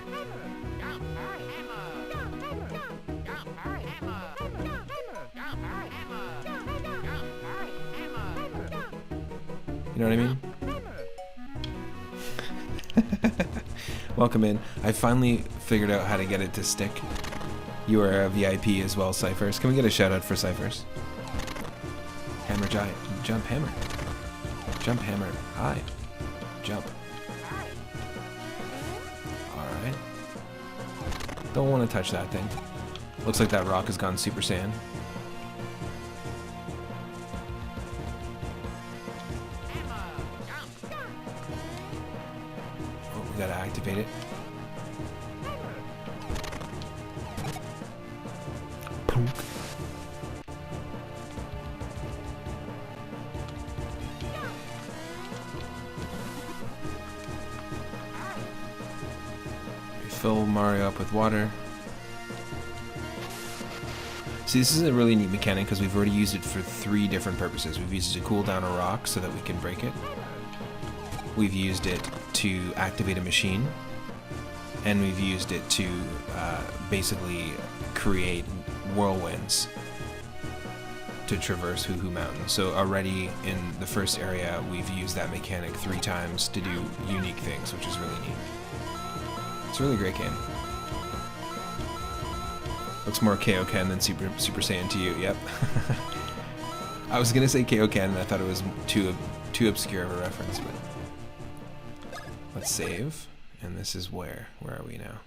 You know what I mean? Welcome in. I finally figured out how to get it to stick. You are a VIP as well, Cyphers. Can we get a shout out for Cyphers? Hammer giant. Jump hammer. Jump hammer. High. Jump. Alright. Don't want to touch that thing. Looks like that rock has gone Super Saiyan. We gotta activate it. Punk. We fill Mario up with water. See, this is a really neat mechanic because we've already used it for 3 different purposes. We've used it to cool down a rock so that we can break it. We've used it to activate a machine, and we've used it to basically create whirlwinds to traverse Hoohoo Mountain. So already in the first area, we've used that mechanic 3 times to do unique things, which is really neat. It's a really great game. Looks more Kaioken than Super Saiyan to you, yep. I was gonna say Kaioken, and I thought it was too obscure of a reference, but... Let's save, and this is where are we now?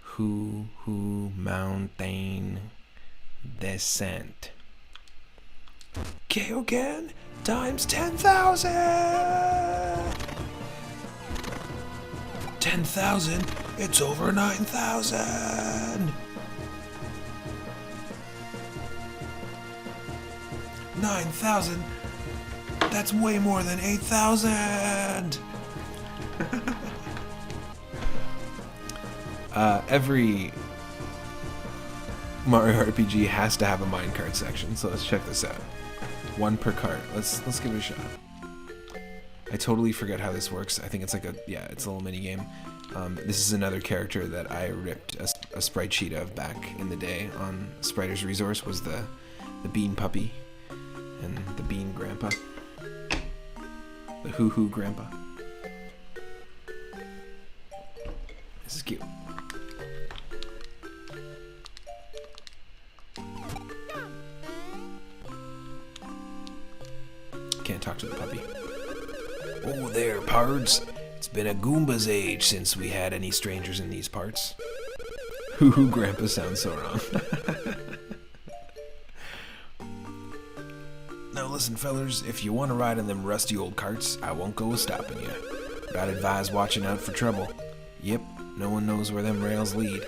Hoohoo Mountain Descent. Kaioken times 10,000! 10,000? It's over 9,000! 9,000? That's way more than 8,000! Every Mario RPG has to have a minecart section, so let's check this out. 1 per cart. Let's give it a shot. I totally forget how this works. I think it's like it's a little mini game. This is another character that I ripped a sprite sheet of back in the day on Spriter's Resource. Was the Bean Puppy and the Bean Grandpa, the Hoohoo Grandpa. This is cute. Can't talk to the puppy. Oh there, pards. It's been a Goomba's age since we had any strangers in these parts. Hoohoo Grandpa sounds so wrong. Now listen, fellers, if you want to ride in them rusty old carts, I won't go stopping you. But I'd advise watching out for trouble. Yep, no one knows where them rails lead.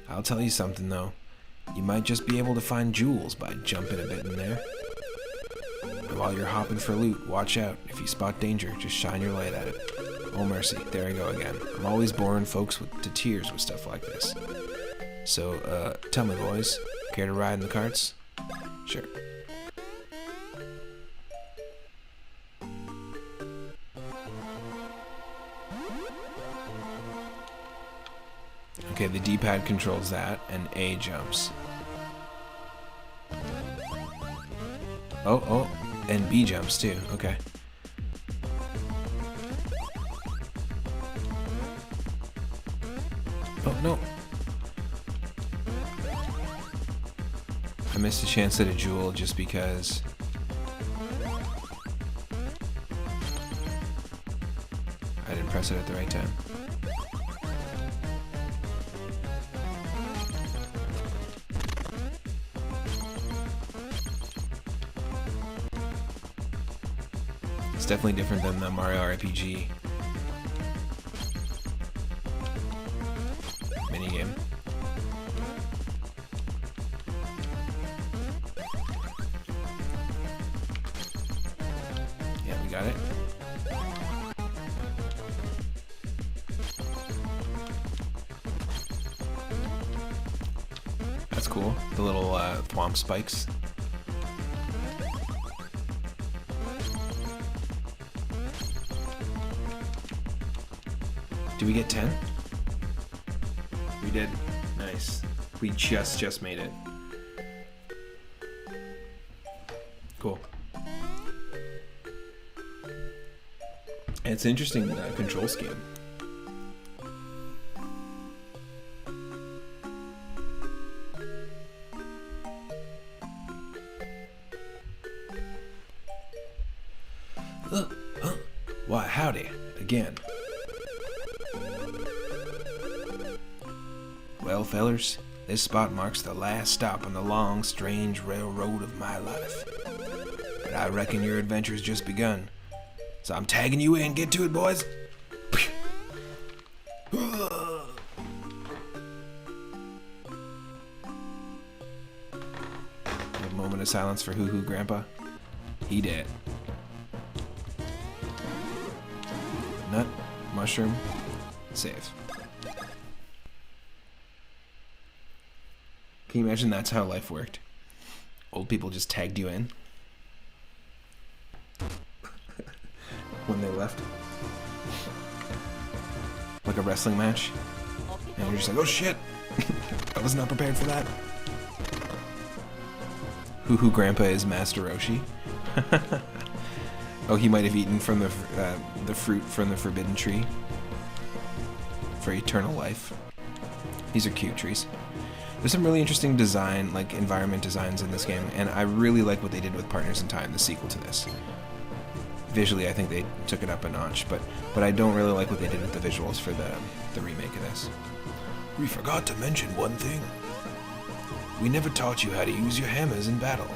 I'll tell you something, though. You might just be able to find jewels by jumping a bit in there. And while you're hopping for loot, watch out. If you spot danger, just shine your light at it. Oh mercy, there I go again. I'm always boring folks to tears with stuff like this. So, tell me boys, care to ride in the carts? Sure. Okay, the D-pad controls that, and A jumps. Oh, and B jumps too, okay. Oh, no. I missed a chance at a jewel just because... press it at the right time. It's definitely different than the Mario RPG minigame. Yeah, we got it. That's cool. The little thwomp spikes. Did we get 10? We did. Nice. We just made it. Cool. It's an interesting control scheme. Why, howdy, again. Well, fellers, this spot marks the last stop on the long, strange railroad of my life. But I reckon your adventure's just begun. So I'm tagging you in. Get to it, boys! A moment of silence for Hoohoo Grandpa. He dead. Nut, mushroom, save. Can you imagine that's how life worked? Old people just tagged you in when they left. Like a wrestling match. And you're just like, oh shit! I was not prepared for that. Hoohoo Grandpa is Master Roshi. Oh, he might have eaten from the fruit from the forbidden tree for eternal life. These are cute trees. There's some really interesting design, like environment designs in this game, and I really like what they did with Partners in Time, the sequel to this. Visually, I think they took it up a notch, but I don't really like what they did with the visuals for the remake of this. We forgot to mention one thing. We never taught you how to use your hammers in battle.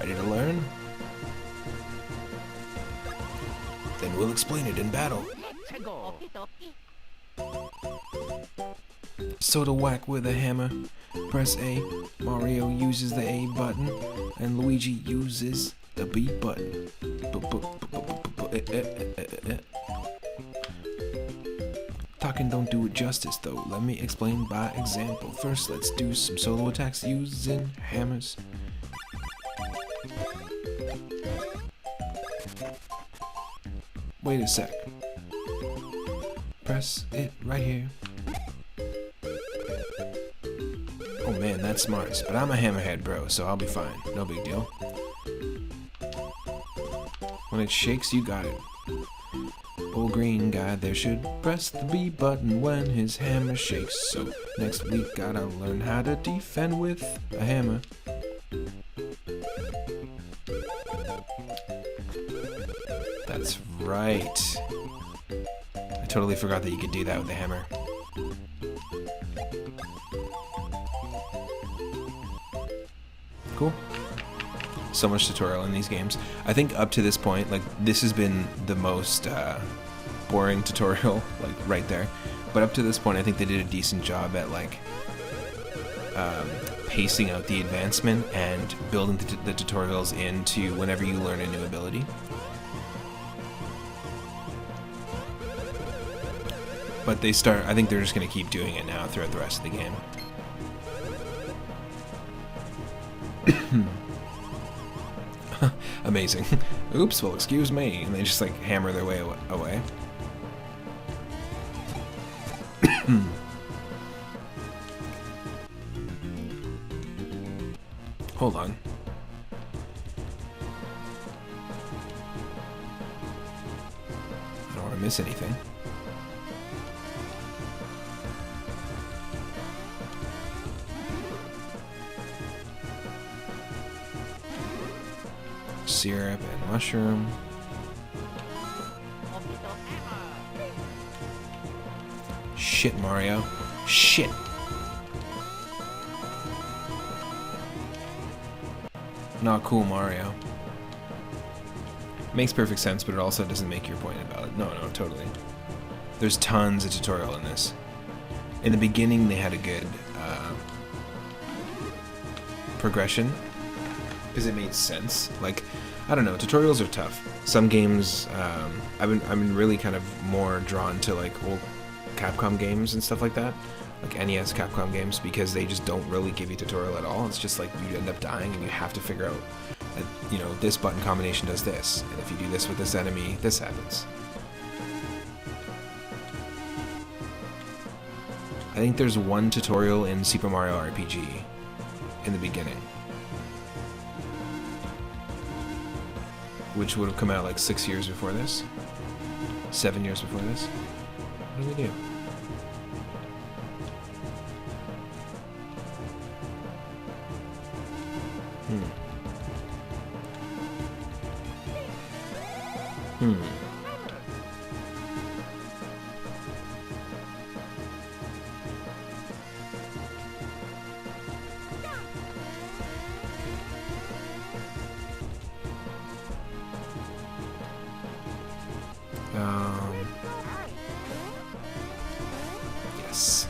Ready to learn? Then we'll explain it in battle. So to whack with a hammer, press A. Mario uses the A button, and Luigi uses the B button. Talking don't do it justice though, let me explain by example. First let's do some solo attacks using hammers. Wait a sec. Press it right here. Oh man, that's smart, but I'm a hammerhead bro, so I'll be fine. No big deal. When it shakes, you got it. Old green guy there should press the B button when his hammer shakes. So next week gotta learn how to defend with a hammer. That's right. I totally forgot that you could do that with a hammer. Cool. So much tutorial in these games. I think up to this point, like, this has been the most boring tutorial, like, right there. But up to this point, I think they did a decent job at, like, pacing out the advancement and building the tutorials into whenever you learn a new ability. But I think they're just going to keep doing it now throughout the rest of the game. Amazing. Oops, well, excuse me. And they just, like, hammer their way away. Hold on. I don't want to miss anything. Syrup and mushroom. Shit, Mario. Shit. Not cool, Mario. Makes perfect sense, but it also doesn't make your point invalid. No, totally. There's tons of tutorial in this. In the beginning, they had a good progression, because it made sense. Like, I don't know, tutorials are tough. Some games, I've been really kind of more drawn to like old Capcom games and stuff like that, like NES Capcom games, because they just don't really give you tutorial at all. It's just like you end up dying and you have to figure out that, you know, this button combination does this, and if you do this with this enemy, this happens. I think there's one tutorial in Super Mario RPG in the beginning, which would have come out like 6 years before this, 7 years before this. What do we do? Yes.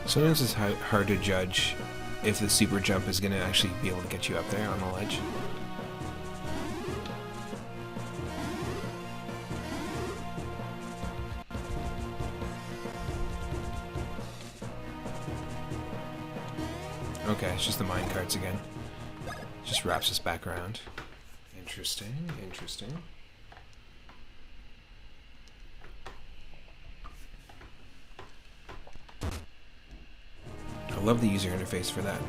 Sometimes it's hard to judge if the super jump is going to actually be able to get you up there on the ledge. Okay, it's just the mine carts again. Just wraps us back around. Interesting, interesting. I love the user interface for that.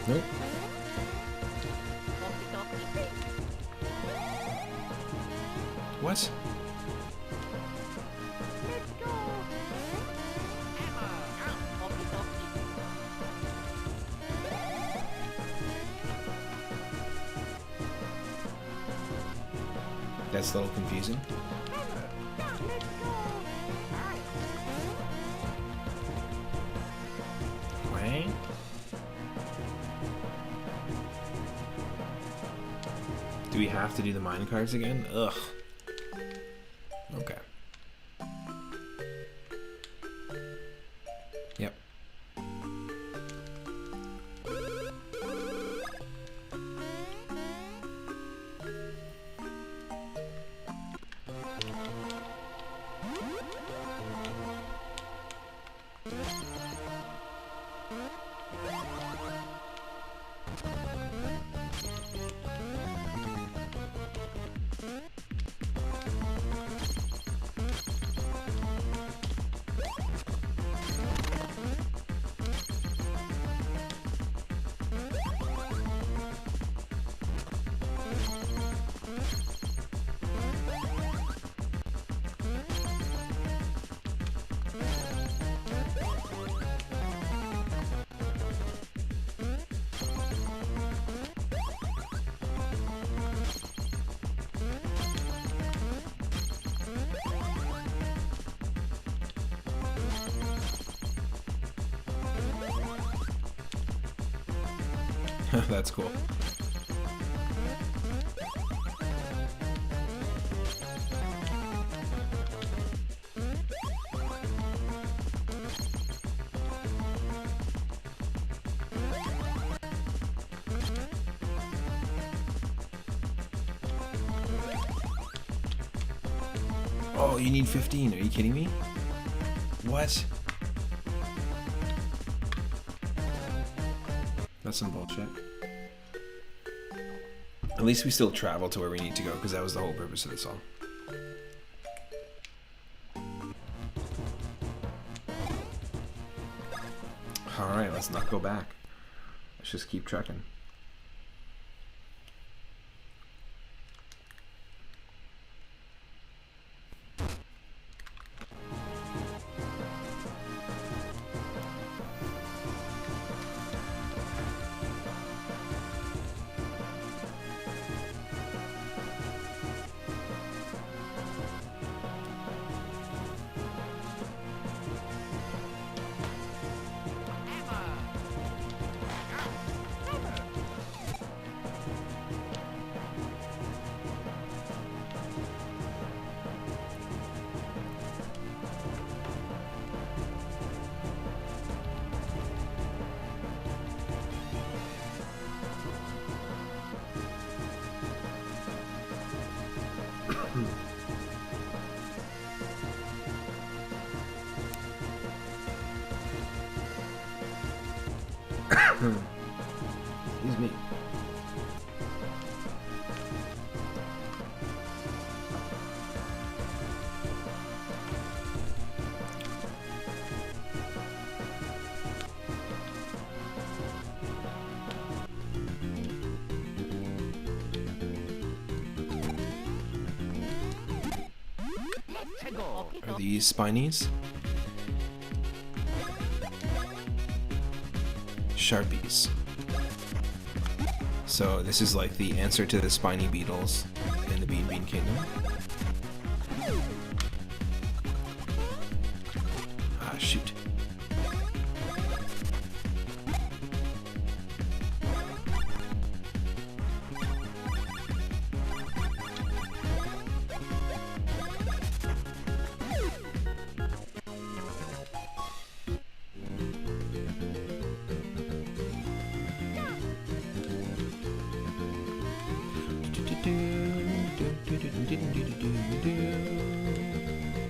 Nope. What? That's a little confusing. What? Do we have to do the mine cards again? Ugh. Okay. Yep. That's cool. Oh, you need 15. Are you kidding me? What? That's some bullshit. At least we still travel to where we need to go, because that was the whole purpose of this all. Alright, let's not go back. Let's just keep trekking. Excuse me. Are these spinies? Sharpies. So this is like the answer to the spiny beetles in the Bean Bean Kingdom. Ah, shoot.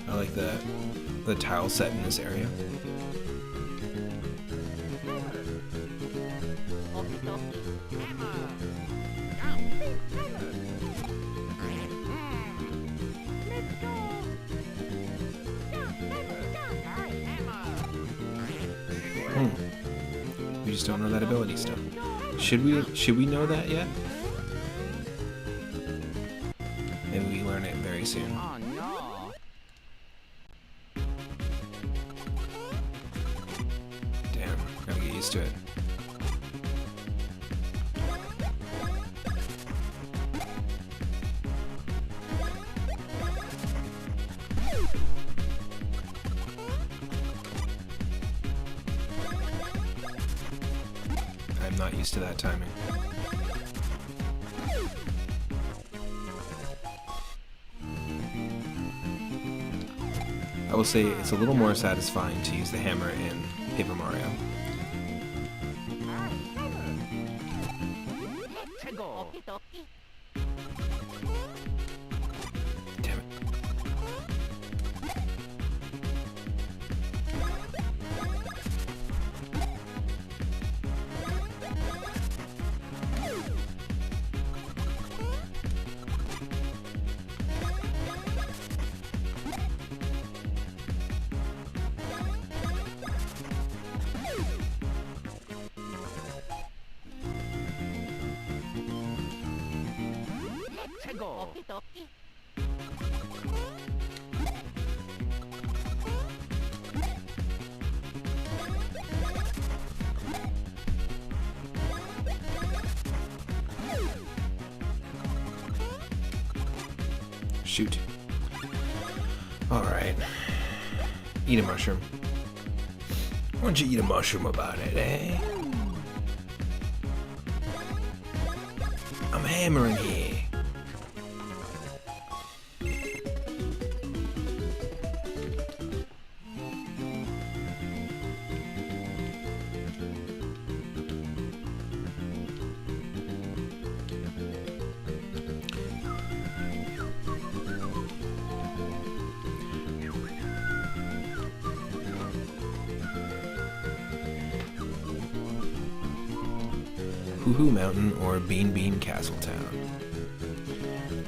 I like the tile set in this area. We just don't know that ability still. Should we know that yet? Maybe we learn it very soon. Oh no! Damn, gotta get used to it. I'm not used to that timing. I will say it's a little more satisfying to use the hammer in Paper Mario. Damn it. Shoot. Alright. Eat a mushroom. Why don't you eat a mushroom about it, eh? I'm hammering here. Hoohoo Mountain or Bean Bean Castle Town.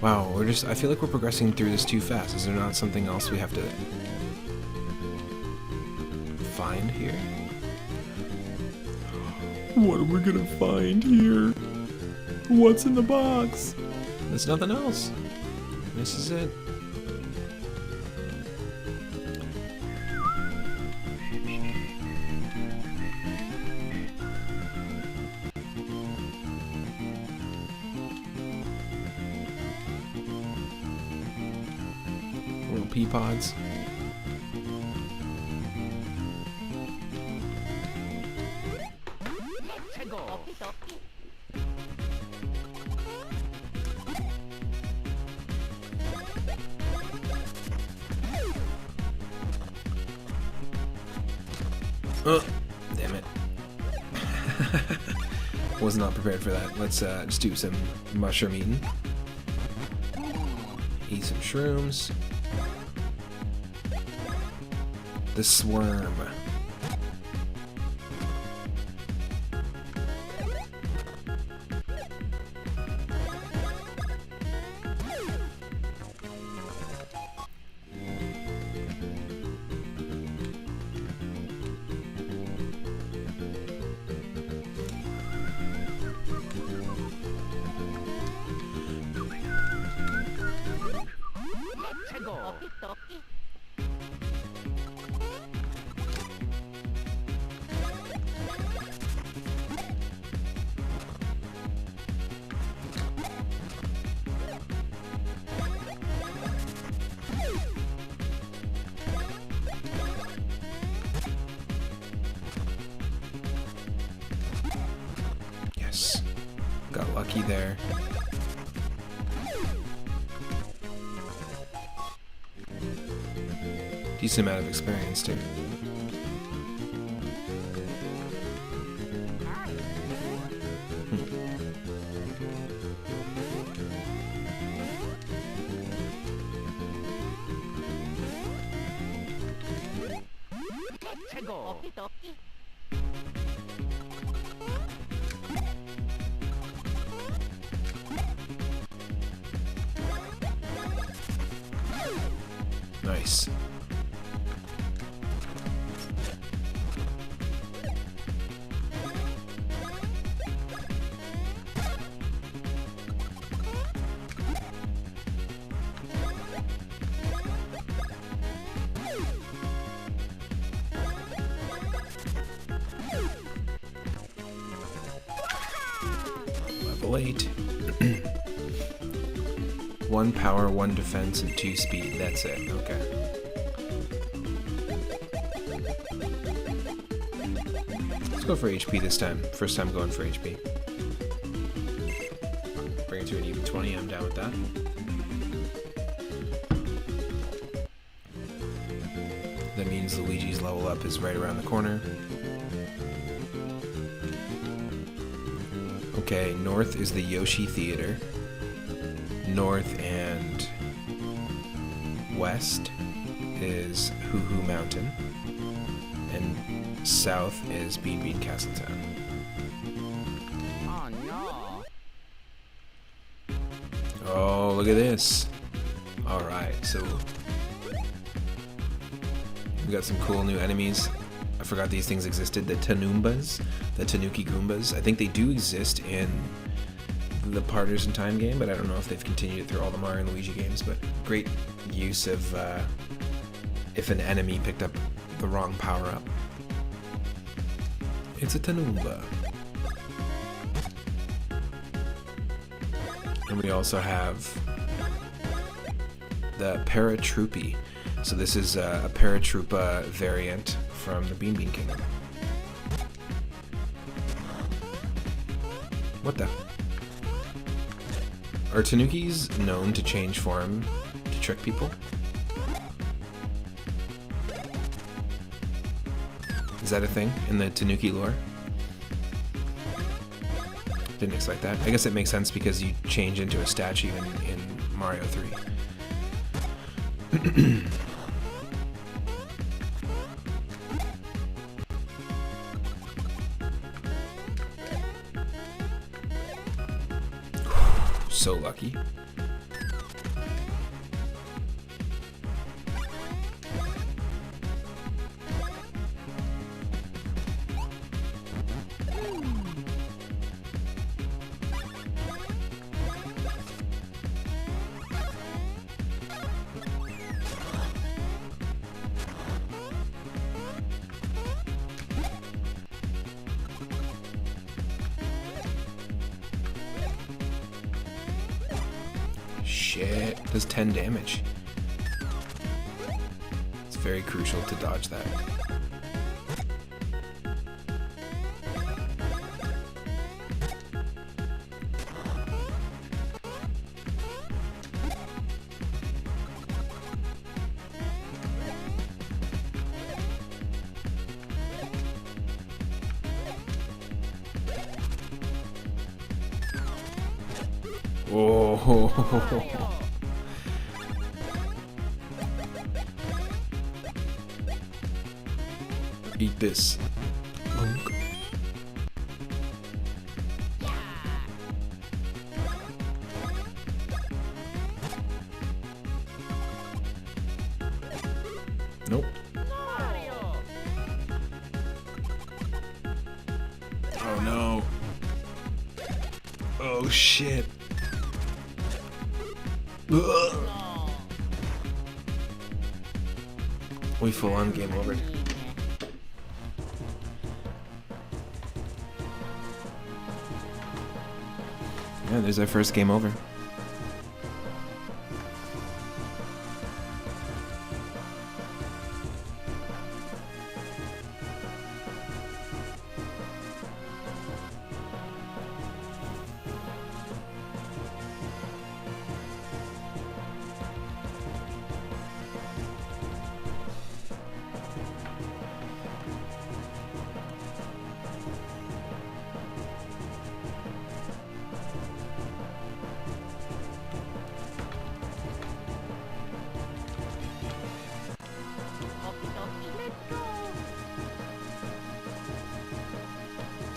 Wow, I feel like we're progressing through this too fast. Is there not something else we have to find here? What are we gonna find here? What's in the box? There's nothing else. This is it. Little pea pods. Oh, damn it. Was not prepared for that. Let's just do some mushroom eating. Eat some shrooms. The swarm. Got lucky there. Decent amount of experience too. Nice. Level 8. 1 power, 1 defense, and 2 speed. That's it. Okay. Let's go for HP this time. First time going for HP. Bring it to an even 20. I'm down with that. That means Luigi's level up is right around the corner. Okay, north is the Yoshi Theater. North and west is Hoohoo Mountain. And south is Bean Bean Castletown. Oh no. Oh, look at this. Alright, so we got some cool new enemies. I forgot these things existed. The Tanoombas, the Tanuki Goombas. I think they do exist in the Partners in Time game, but I don't know if they've continued it through all the Mario and Luigi games. But great use of if an enemy picked up the wrong power-up. It's a Tanoomba. And we also have the Paratroopi. So this is a Paratroopa variant from the Bean Bean Kingdom. What the? Are Tanukis known to change form to trick people? Is that a thing in the Tanuki lore? Didn't expect that. I guess it makes sense because you change into a statue in Mario 3. So lucky. Shit, does 10 damage. It's very crucial to dodge that. Oh, eat this. Nope. Oh no. Oh shit. Ugh. We full on game over. Yeah, there's our first game over.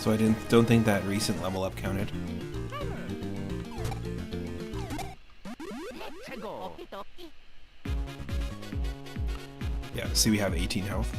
So I don't think that recent level up counted. Yeah, see we have 18 health.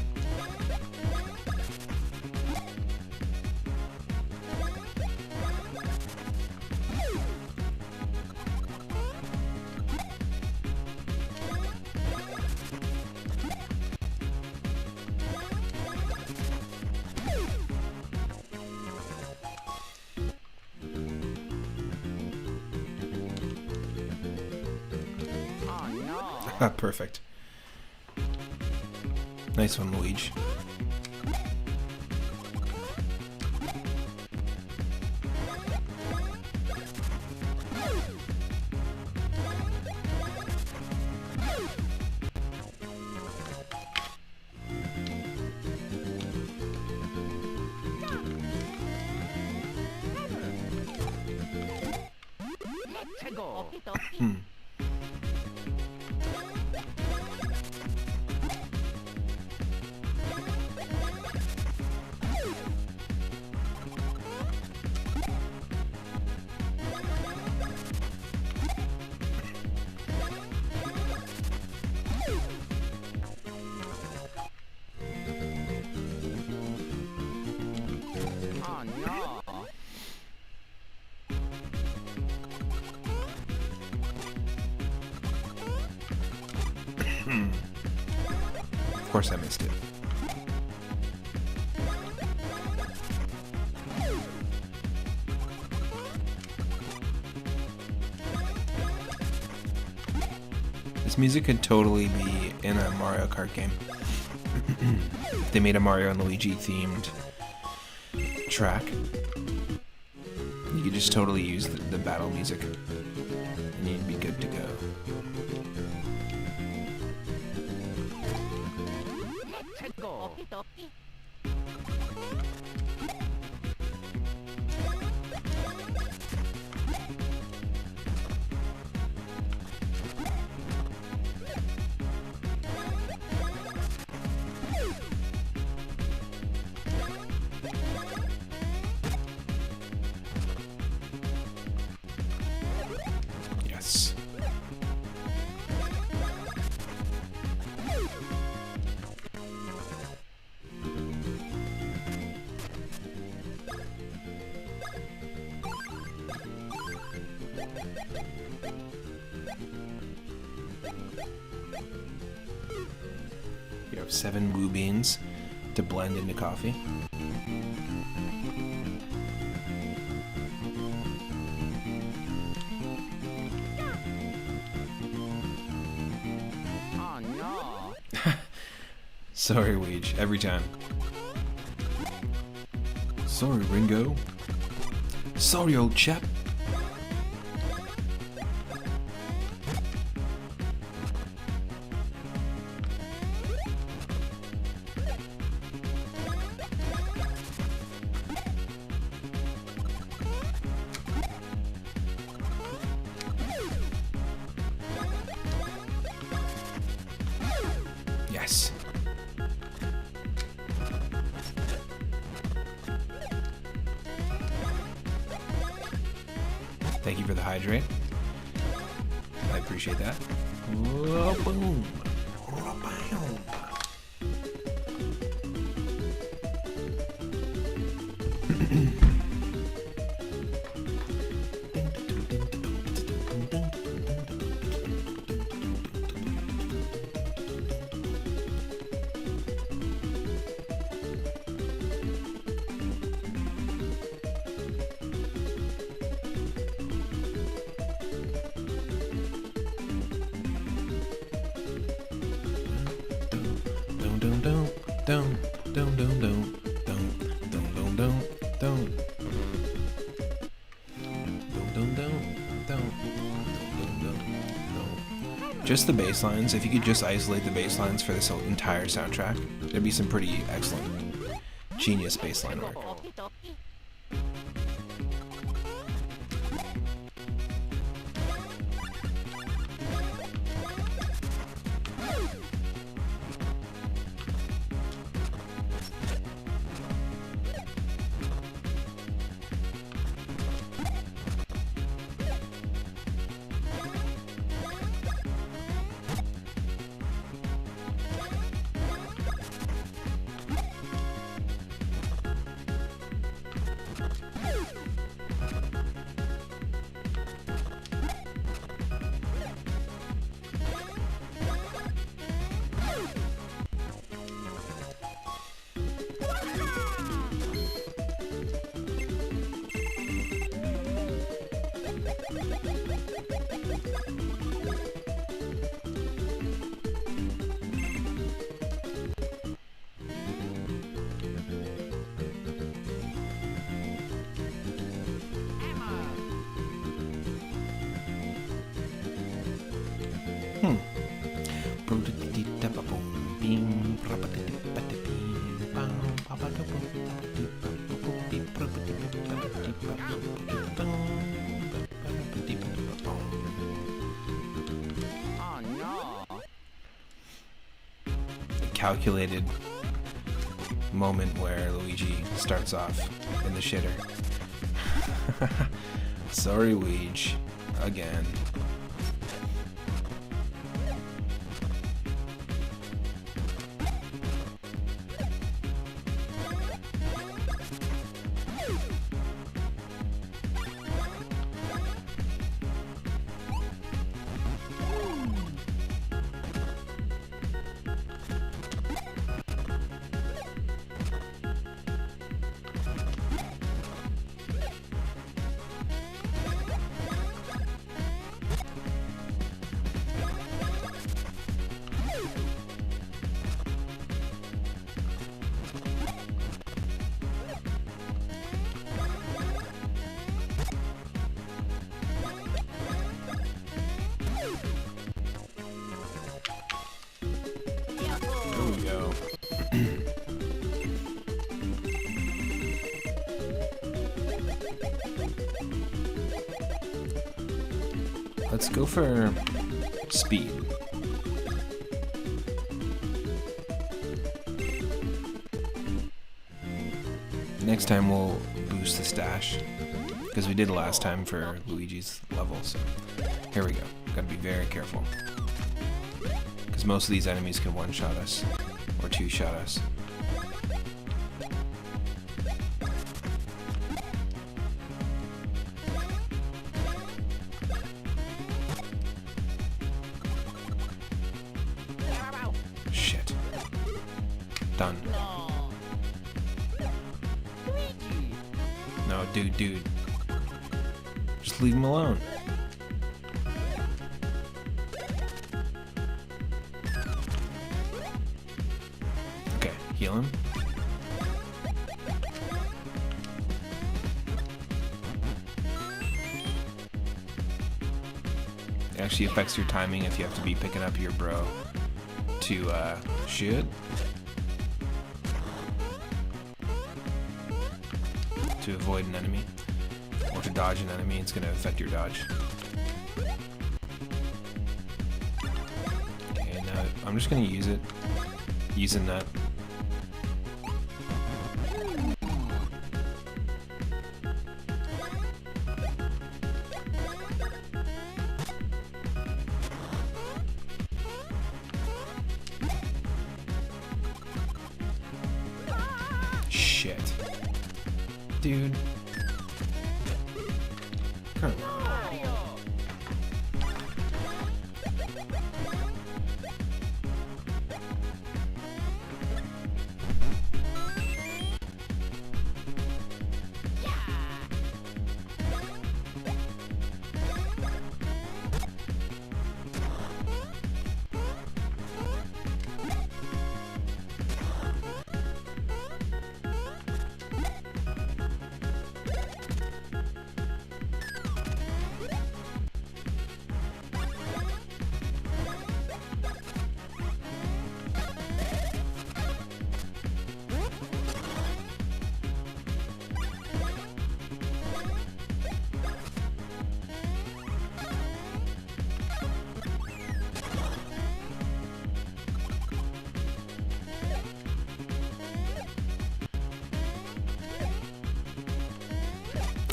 Perfect. Nice one, Luigi. Of course I missed it. This music could totally be in a Mario Kart game. They made a Mario and Luigi themed track. You could just totally use the battle music and you'd be good to go. Yes. You have 7 woo beans to blend into coffee. Oh no! Sorry, Luigi, every time. Sorry, Ringo. Sorry, old chap. Yes. Thank you for the hydrate. I appreciate that. Whoa, boom. Whoa, boom. Just the bass lines, if you could just isolate the bass lines for this entire soundtrack, there'd be some pretty excellent, genius bass line work. Calculated moment where Luigi starts off in the shitter. Sorry, Luigi. Again. Let's go for speed. Next time we'll boost the stash, because we did last time for Luigi's level, so here we go. Gotta be very careful, because most of these enemies can one-shot us, or two-shot us. Shit. Done. No, dude. Just leave him alone. Okay, heal him. It actually affects your timing if you have to be picking up your bro to shoot. To avoid an enemy, or to dodge an enemy. It's going to affect your dodge. Okay, now I'm just going to use it. Use a nut. Shit. Dude. Come on.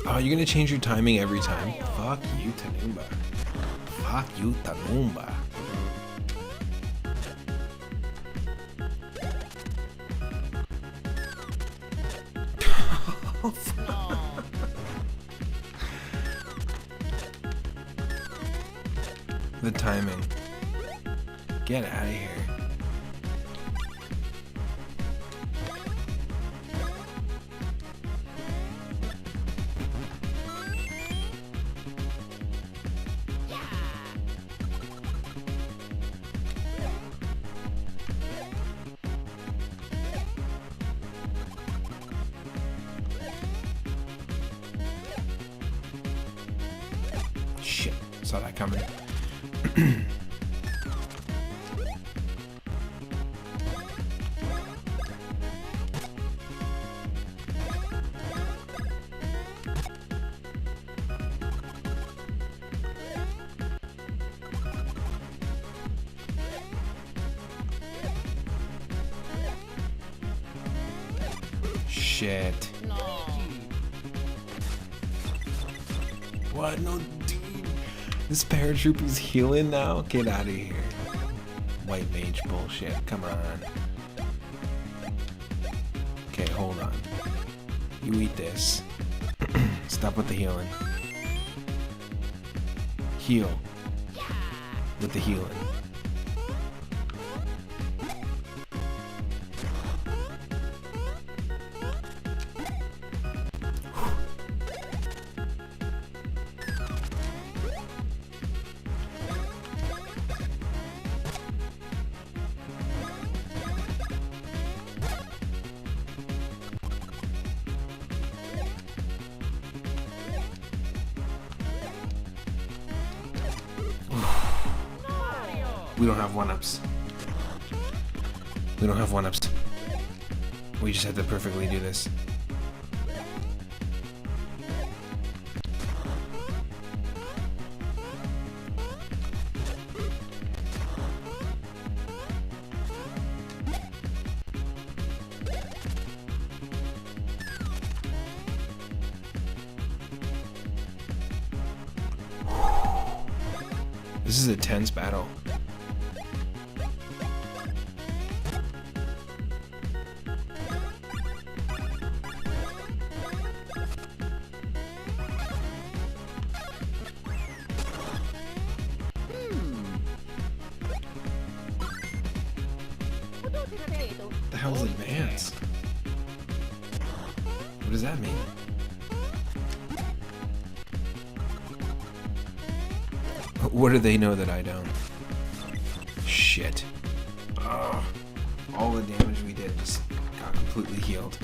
Oh, you're gonna change your timing every time? Fuck you, Tanumba. Fuck you, Tanumba. The timing. Get out of here. Shit, saw that coming. shit. What? No, dude. This paratrooper's healing now? Get out of here. White mage bullshit. Come on. Okay, hold on. You eat this. Stop with the healing. Heal. With the healing. We don't have one-ups. We don't have one-ups. We just have to perfectly do this. This is a tense battle. What the hell is advance? What does that mean? What do they know that I don't? Shit. Ugh. All the damage we did just got completely healed.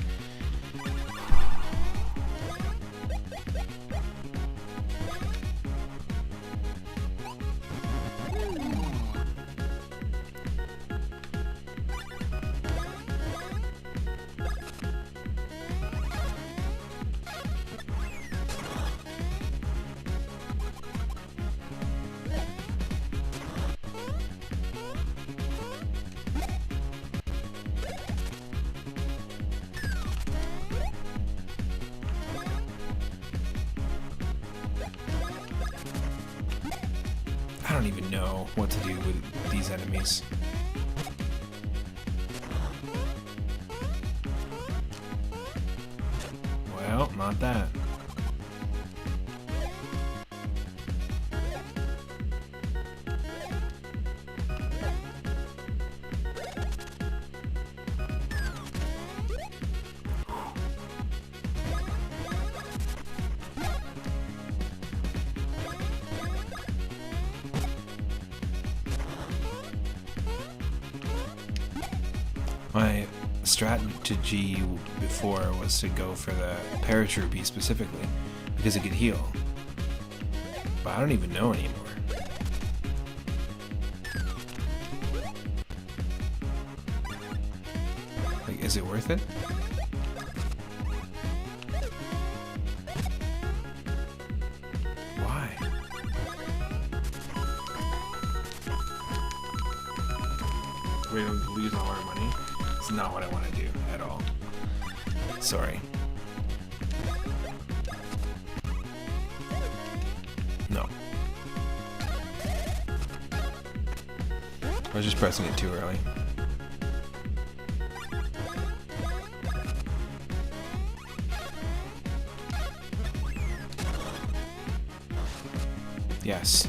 I don't even know what to do with these enemies. Well, not that. My strategy before was to go for the paratroopy specifically because it could heal. But I don't even know anymore. Like, is it worth it? Why? We're going to lose all our money? It's not what I want to do at all. Sorry. No. I was just pressing it too early. Yes.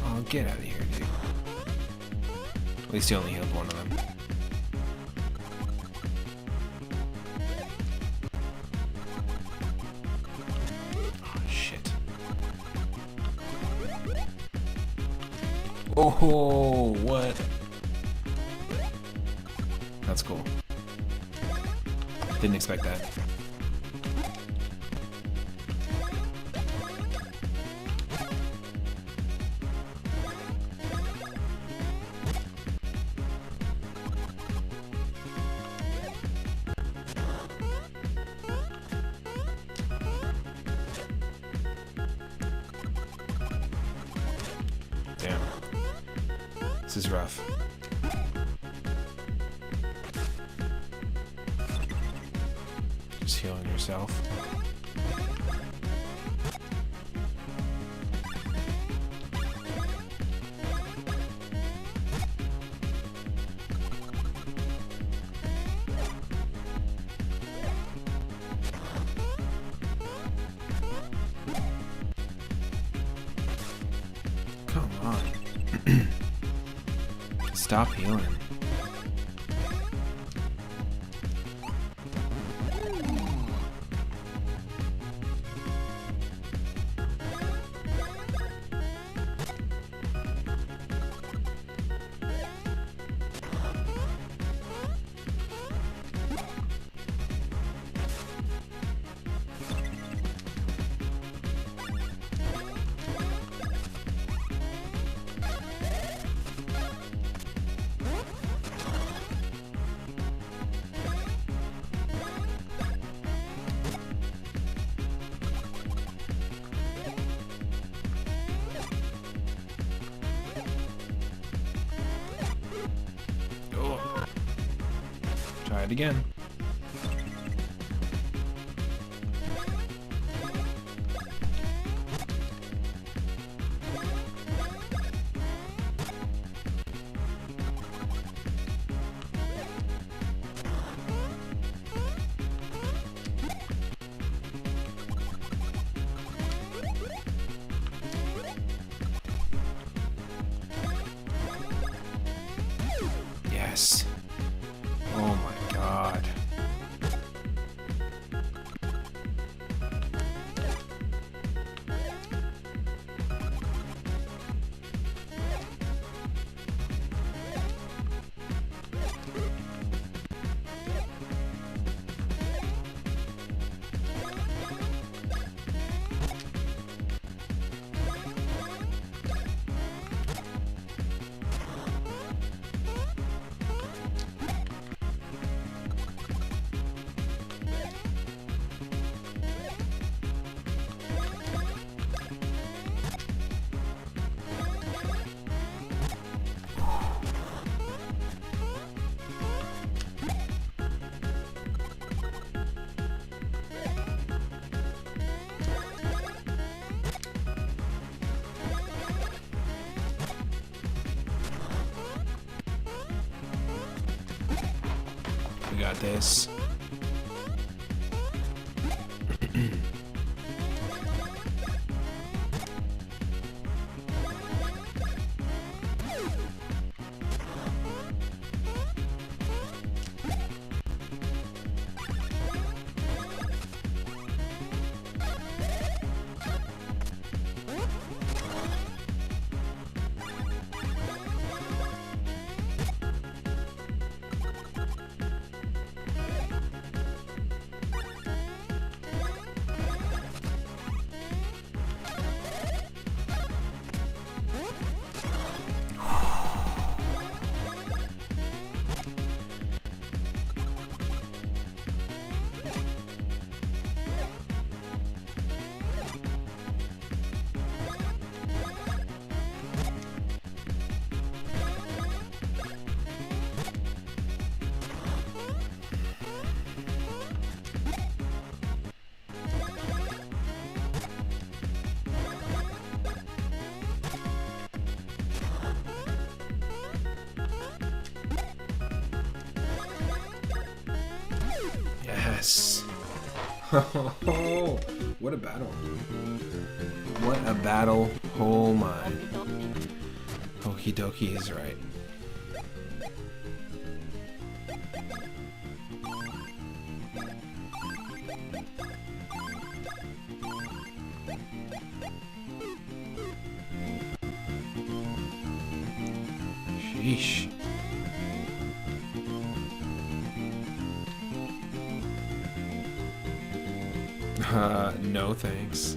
Oh, get out of here, dude. At least he only healed one of them. Oh, shit. Oh, what? That's cool. Didn't expect that. Damn. This is rough. yourself. Come on. Stop healing. Try it again. Yes. Oh my god. We got this. Yes. What a battle. What a battle. Oh my. Okie dokie is right. Sheesh. No thanks.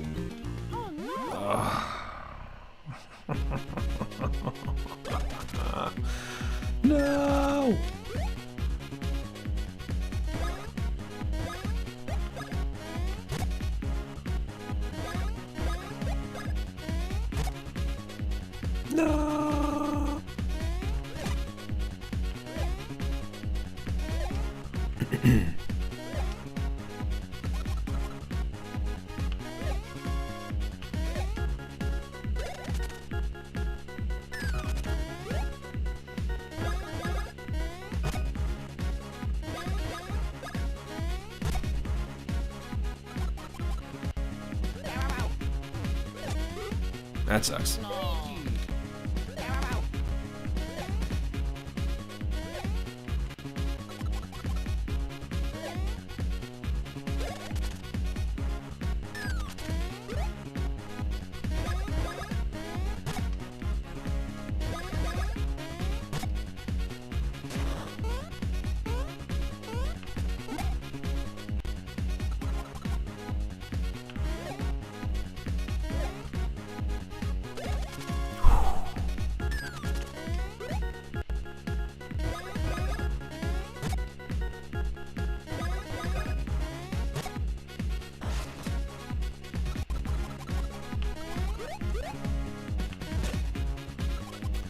No! No! That sucks.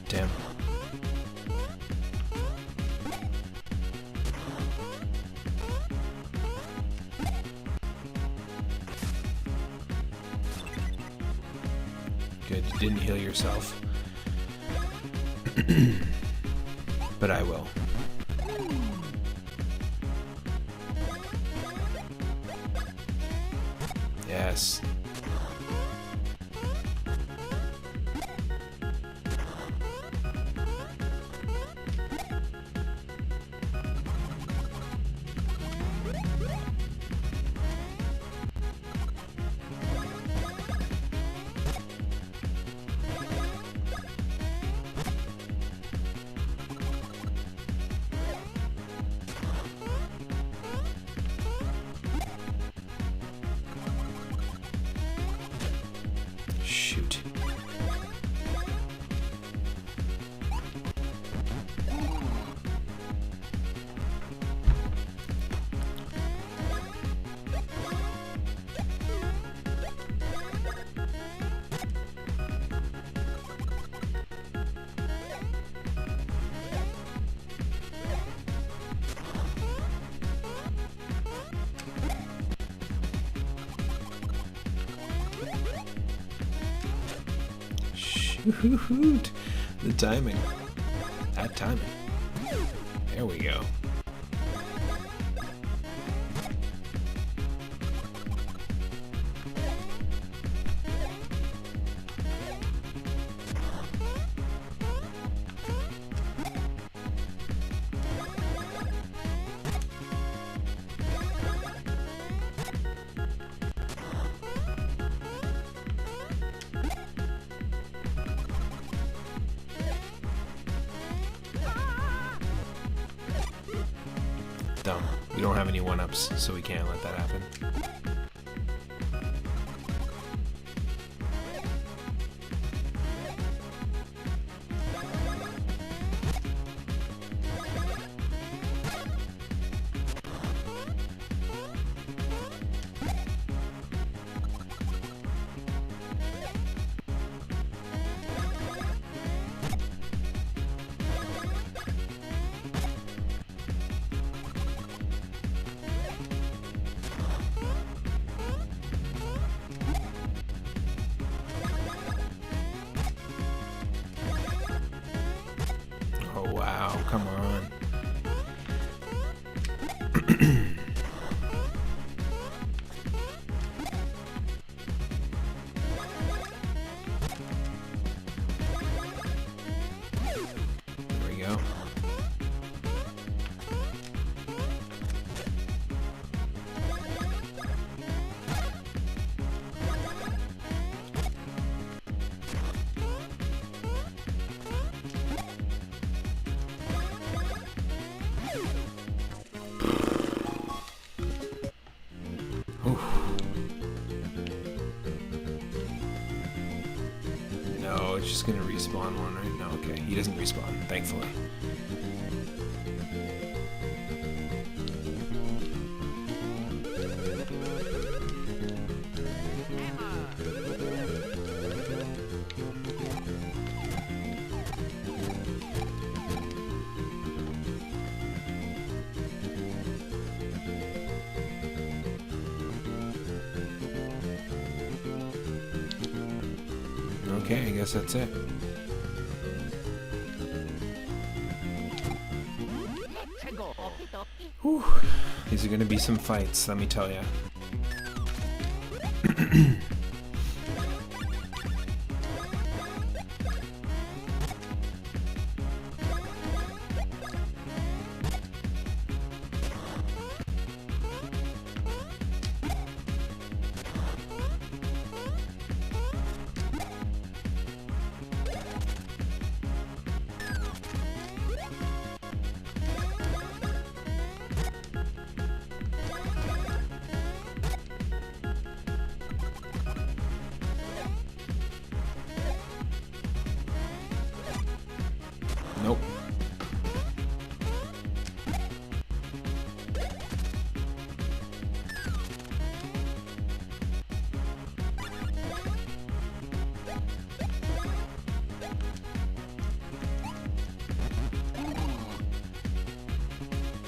Damn. Good, you didn't heal yourself. But I will. Yes. Shoot. Shoot. The timing. That timing. There we go. Dumb. We don't have any 1-ups, so we can't let that happen. Oh wow, come on. There we go. No, it's just gonna respawn one right now. Okay, he doesn't respawn, thankfully. Okay, I guess that's it. Whew. These are gonna be some fights, let me tell ya.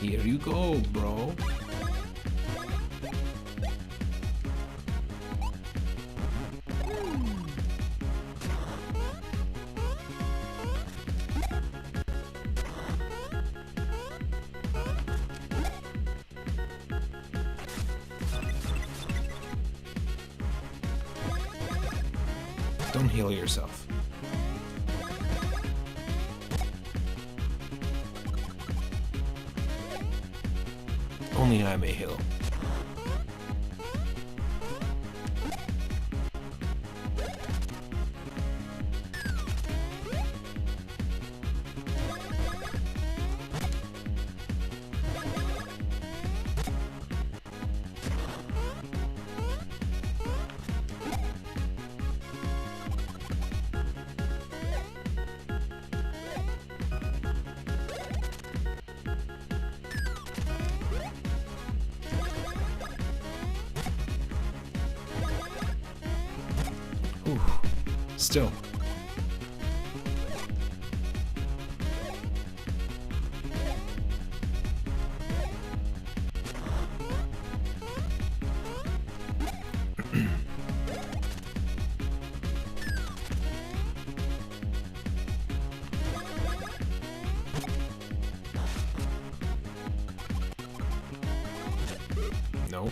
Here you go, bro. Don't heal yourself. Only I may heal. Ooh, still. No.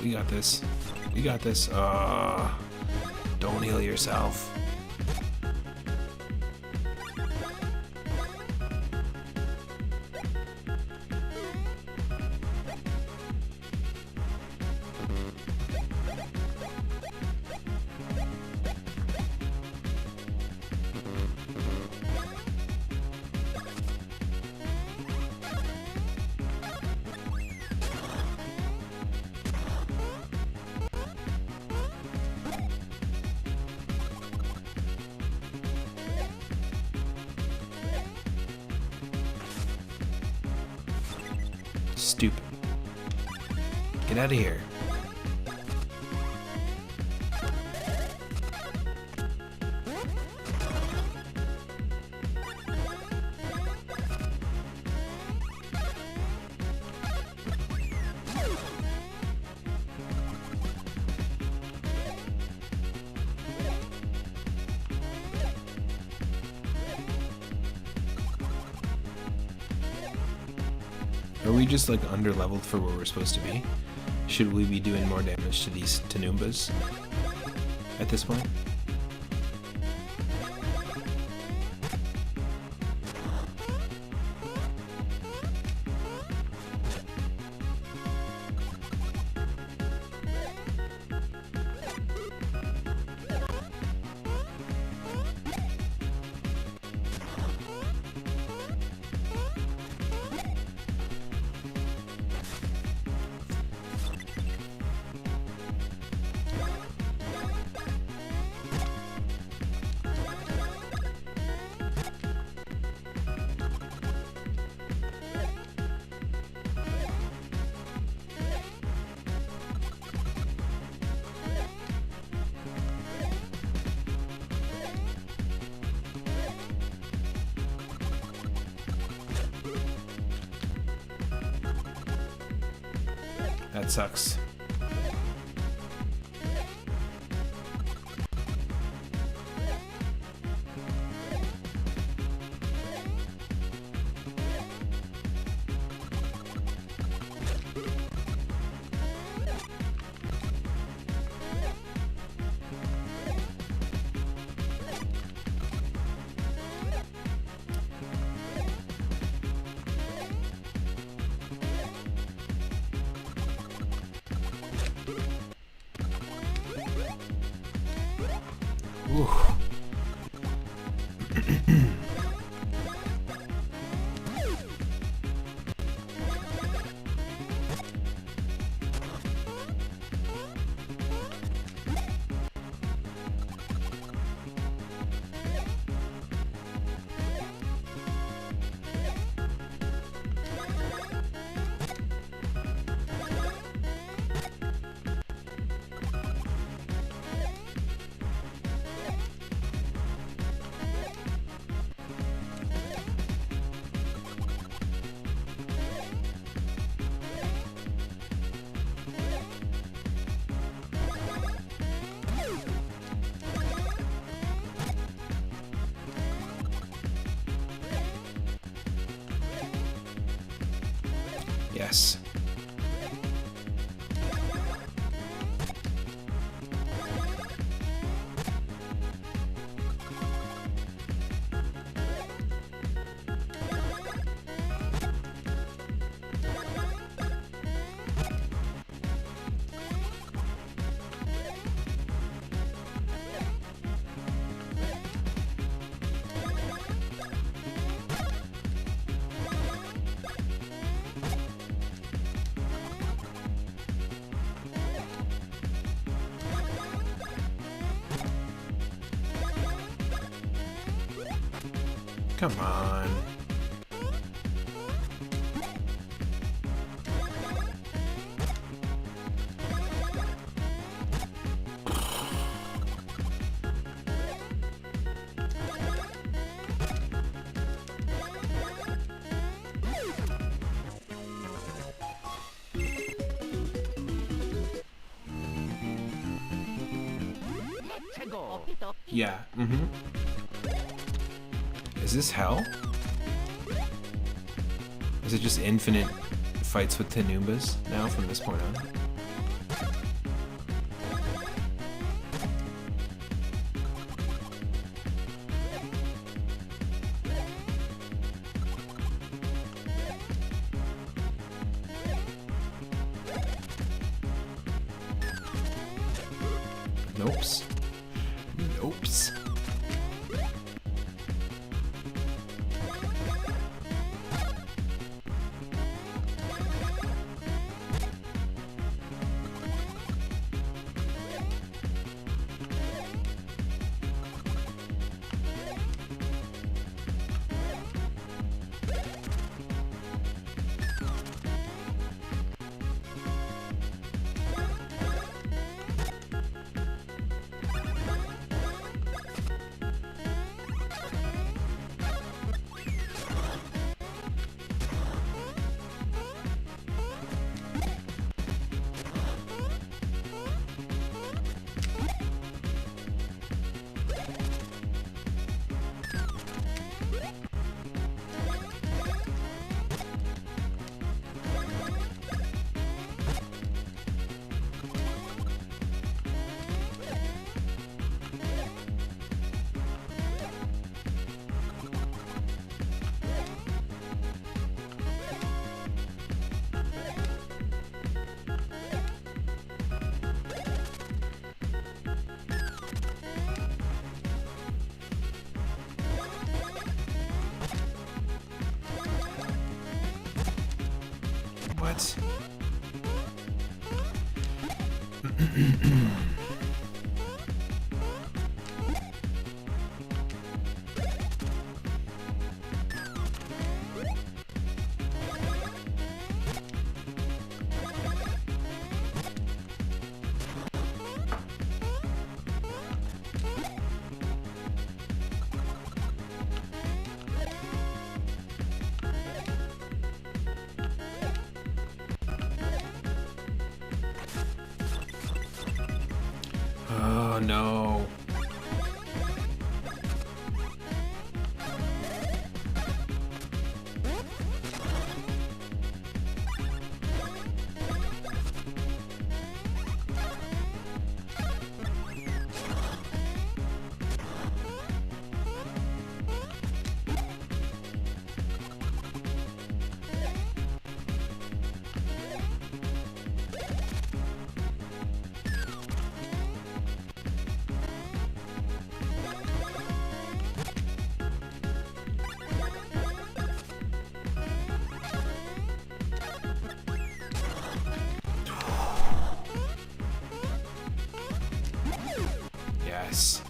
We got this. We got this. Don't heal yourself. Stupid. Get out of here. Are we just like under leveled for where we're supposed to be? Should we be doing more damage to these Tanoombas at this point? That sucks. Ooh. Yes. Come on. Yeah, Is this hell? Is it just infinite fights with Tanoombas now from this point on? Nopes. Nopes. What? Oh no. Yes.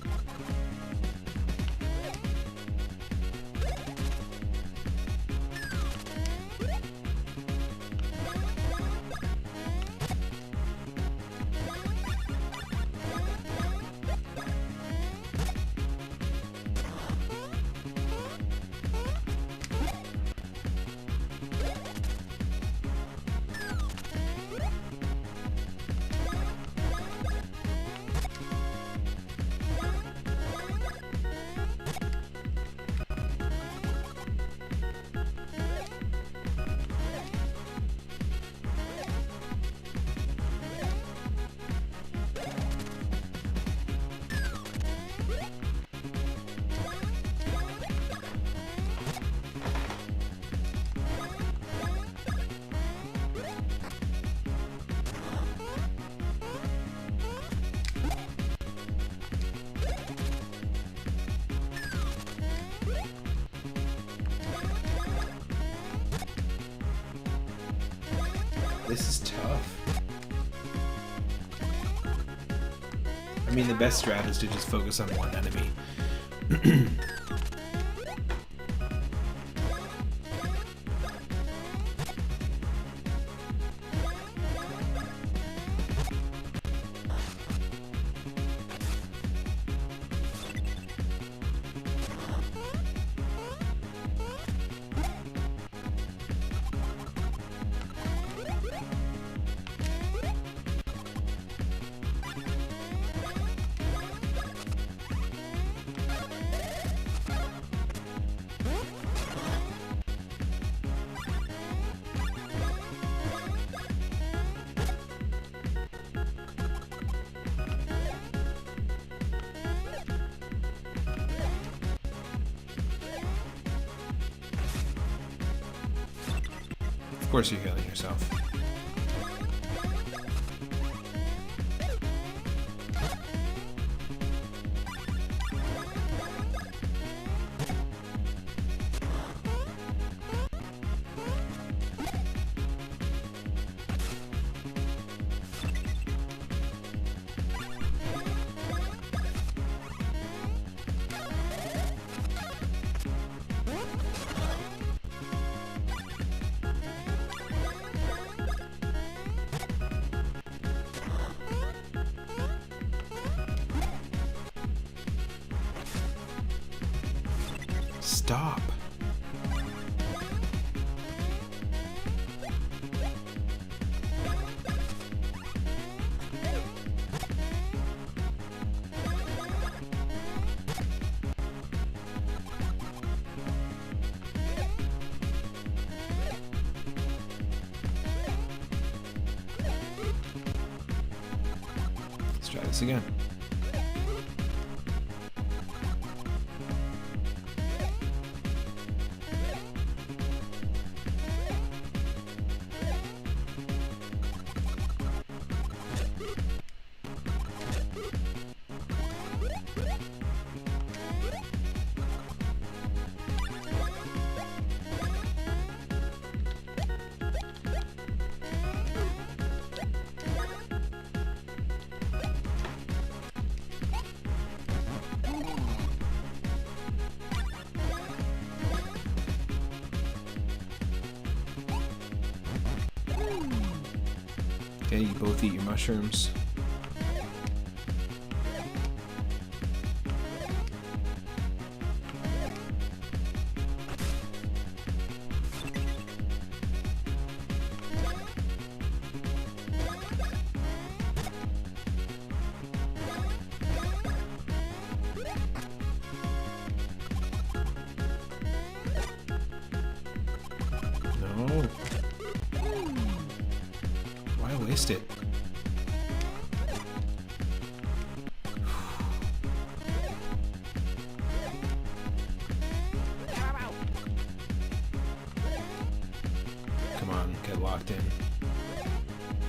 This is tough. I mean, the best strat is to just focus on one enemy. Of course you're healing yourself. Stop. Let's try this again. Okay, you both eat your mushrooms. No. Why waste it? Come on, get locked in.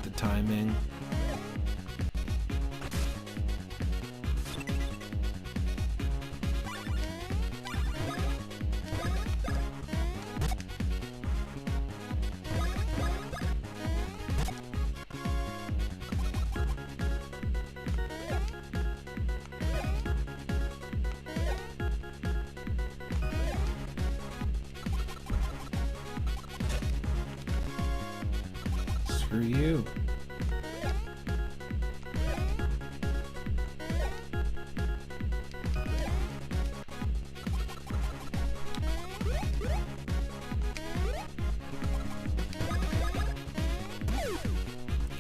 The timing. Screw you.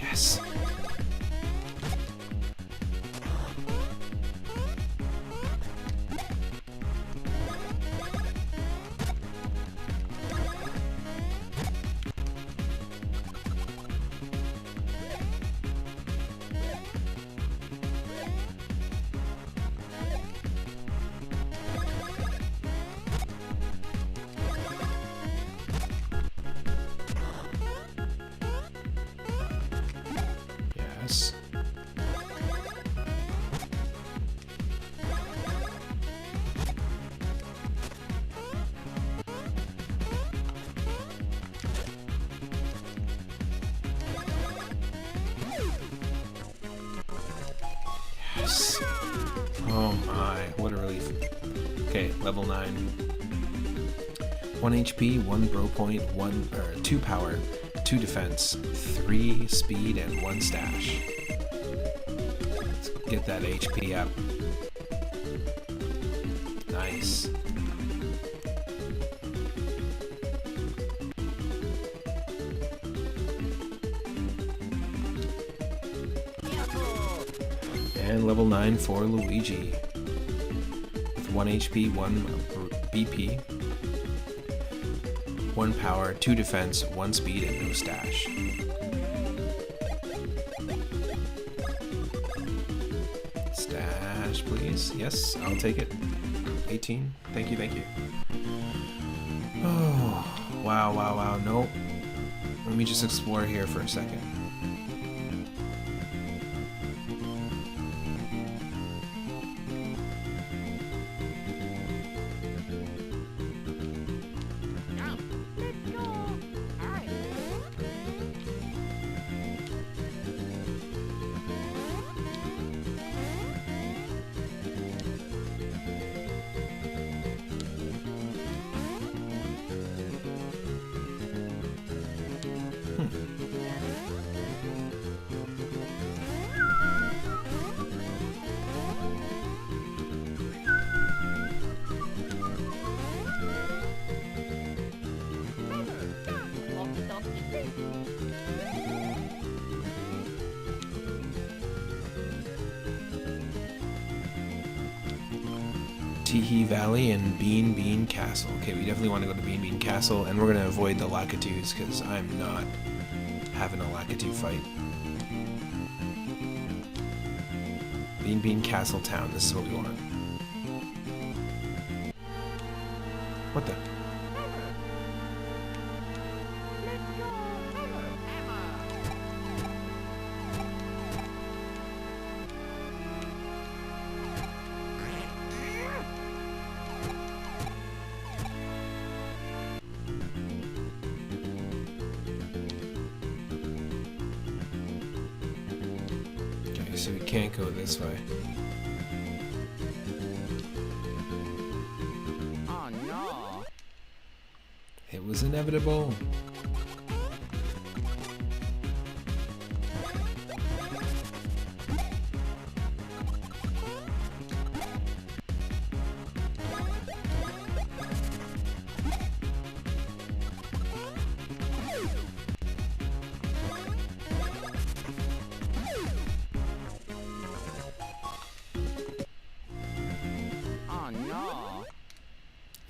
Yes. Yes. Yes. Oh my, what a relief. Okay, level 9. 1 HP, 1 bro point, 2 power, 2 defense, 3 speed, and 1 stash. Let's get that HP up. Nice. And level 9 for Luigi. With 1 HP, 1 BP, 1 power, 2 defense, 1 speed, and no stash. Stash, please. Yes, I'll take it. 18. Thank you, thank you. Oh, wow, wow, wow. Nope. Let me just explore here for a second. Teehee Valley and Bean Castle. Okay, we definitely want to go to Bean Castle, and we're going to avoid the Lakitus because I'm not having a Lakitu fight. Bean Castle Town, this is what we want. What the? So we can't go this way. Oh no! It was inevitable.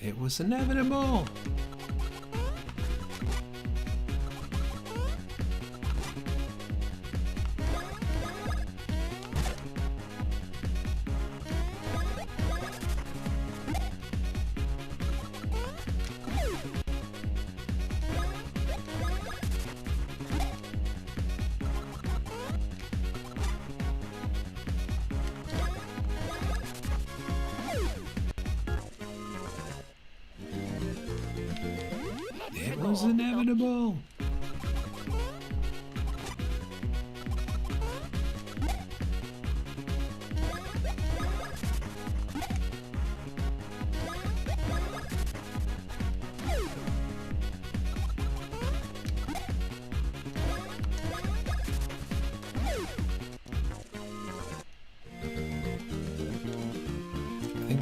It was inevitable. It was inevitable.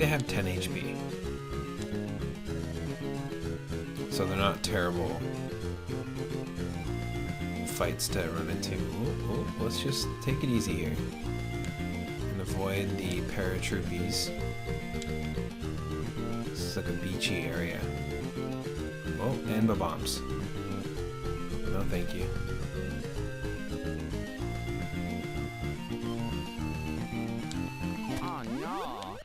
they have 10 HP. So they're not terrible fights to run into. Let's just take it easy here. And avoid the paratroopies. This is like a beachy area. Oh, and the bombs. No, thank you. Oh no!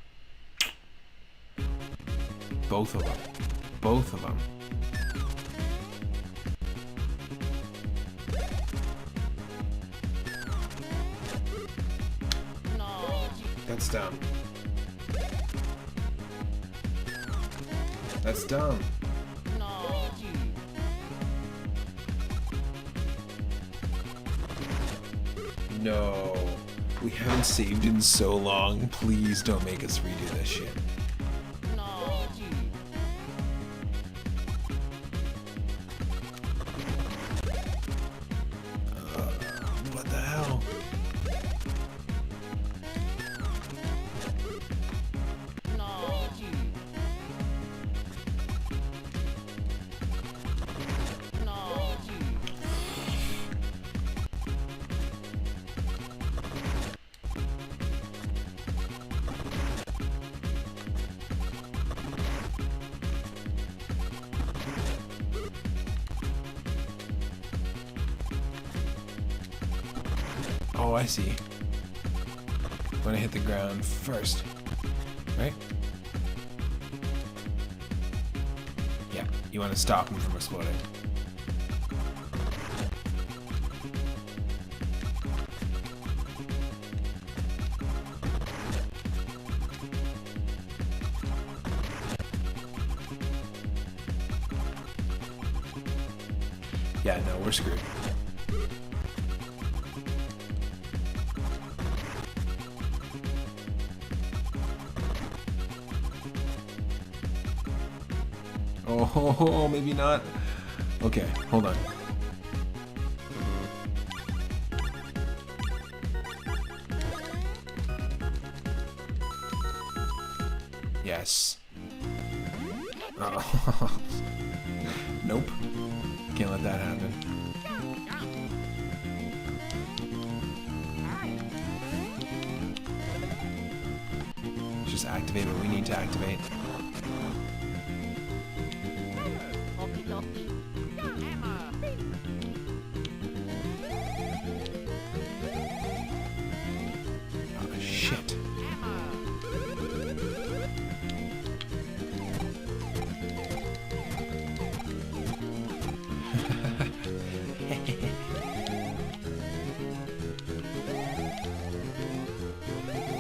Both of them. Both of them. No! That's dumb. That's dumb. No! No. We haven't saved in so long. Please don't make us redo this shit. No! What the hell? No! No! Oh, I see. When I hit the ground first, right? Yeah, you want to stop him from exploding. Yeah, no, we're screwed. Oh, maybe not. Okay, hold on. Yes. Oh. Nope. Can't let that happen. Let's just activate what we need to activate. Oh, shit.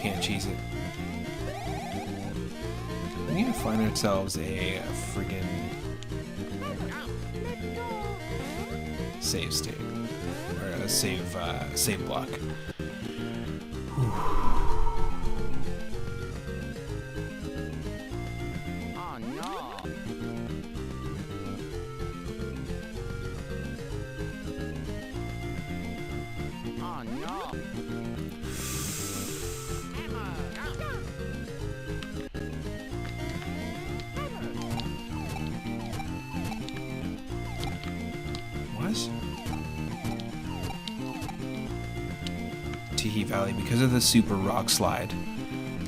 Can't cheese it. We need to find ourselves a friggin' save state. Or a save block. Oh no! Oh no! What? Teehee Valley, because of the super rock slide,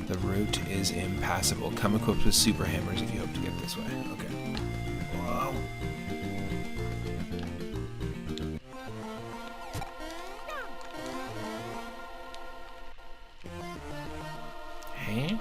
the route is impassable. Come equipped with super hammers if you hope to get this way. Okay. Wow. Hey?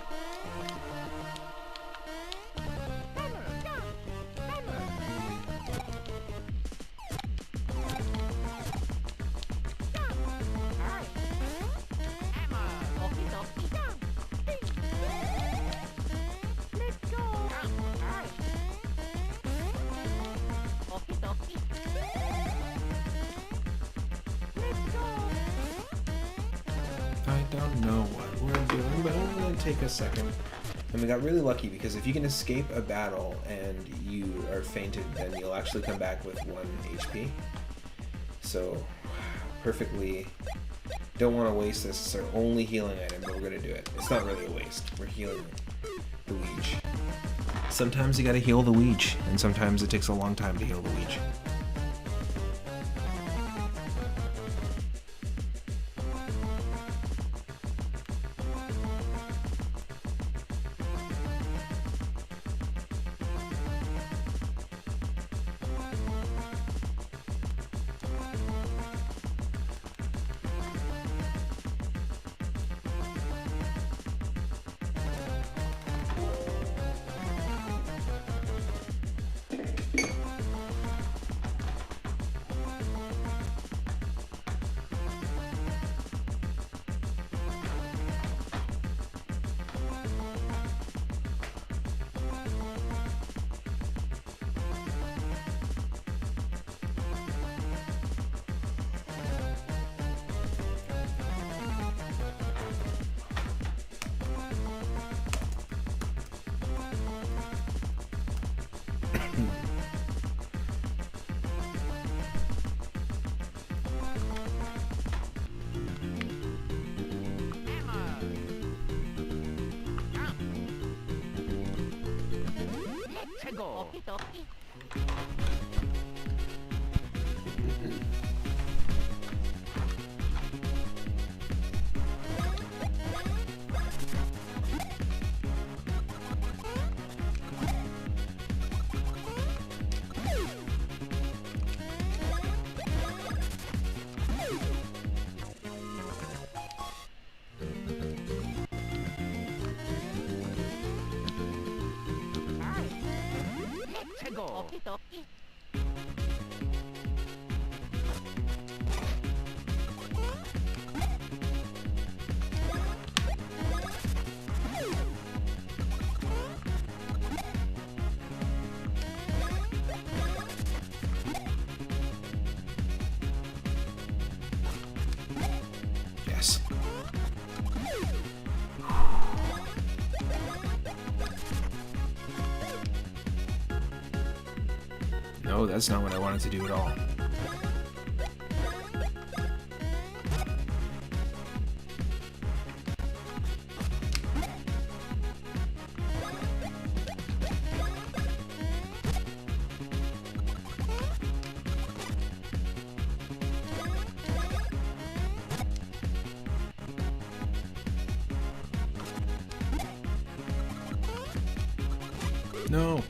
I don't know what we're doing, but I'm gonna take a second. And we got really lucky because if you can escape a battle and you are fainted, then you'll actually come back with 1 HP. So, perfectly. Don't want to waste this. It's our only healing item, but we're gonna do it. It's not really a waste. We're healing Luigi. Sometimes you gotta heal the Luigi, and sometimes it takes a long time to heal the Luigi. Go. Yes. No, that's not what I wanted to do at all. No.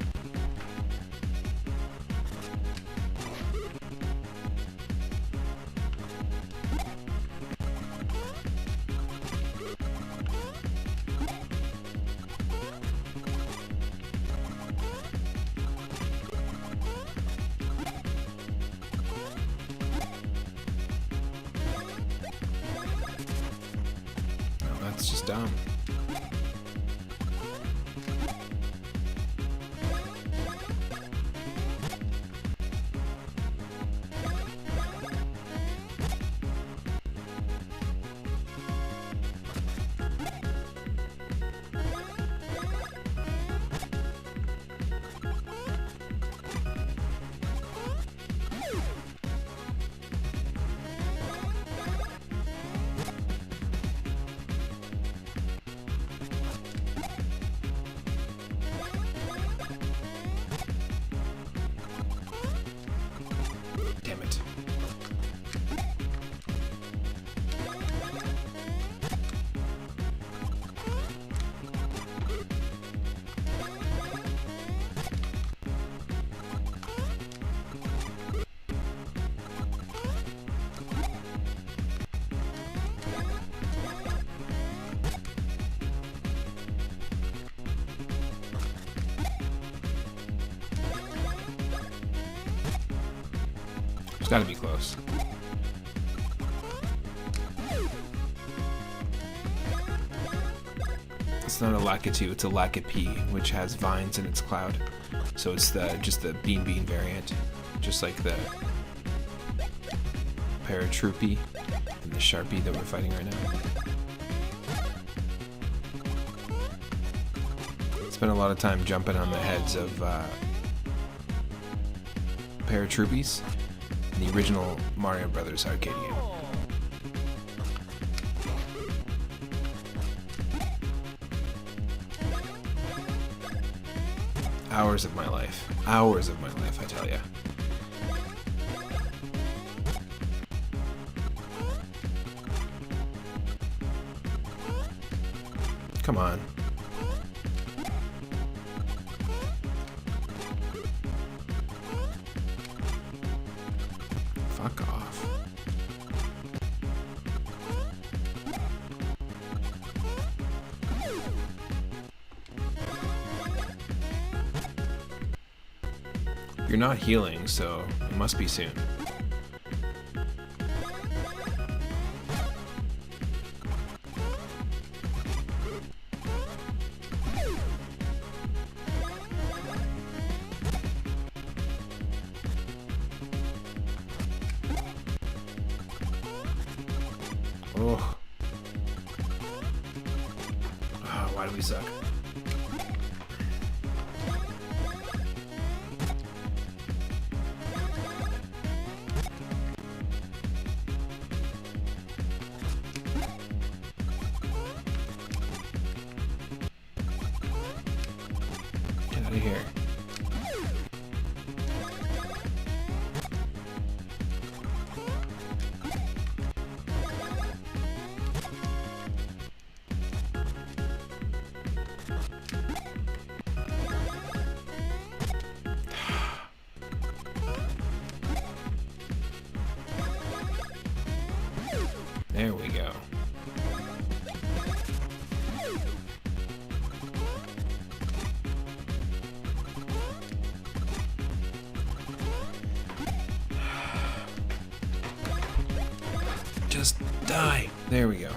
No, that's just dumb. Damn it. It's gotta be close. It's not a Lakitu, it's a Lakipi, which has vines in its cloud. So it's just the Bean variant, just like the Paratroopy and the Sharpie that we're fighting right now. Spent a lot of time jumping on the heads of Paratroopies in the original Mario Brothers arcade game. Hours of my life. Hours of my life, I tell ya. Come on. Fuck off. You're not healing, so it must be soon. Oh. Oh, why do we suck? Get out of here. There we go. Just die. There we go.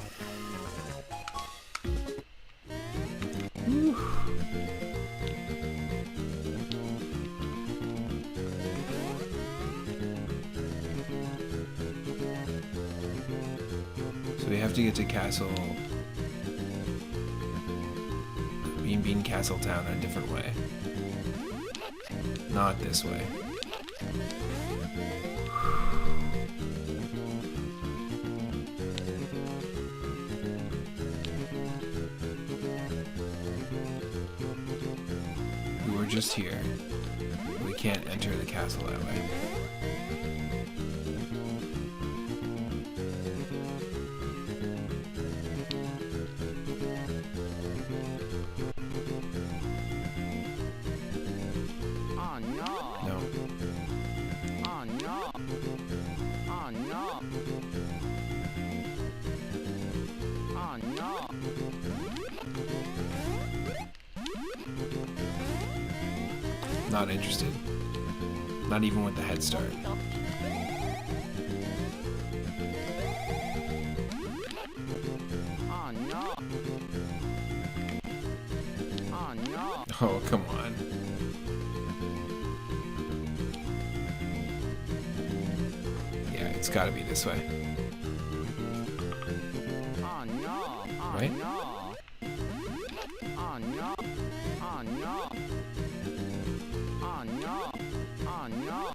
Whew. So we have to get to Castle... Bean Castle Town in a different way. Not this way. We were just here. We can't enter the castle that way. Oh no. No. Oh no. Oh no. Oh no. Not interested. Not even with the head start. Oh no. Oh no. Oh, come on. Yeah, it's gotta be this way. Oh no. Oh Right? no. Oh no. Oh no. Oh no. Oh no.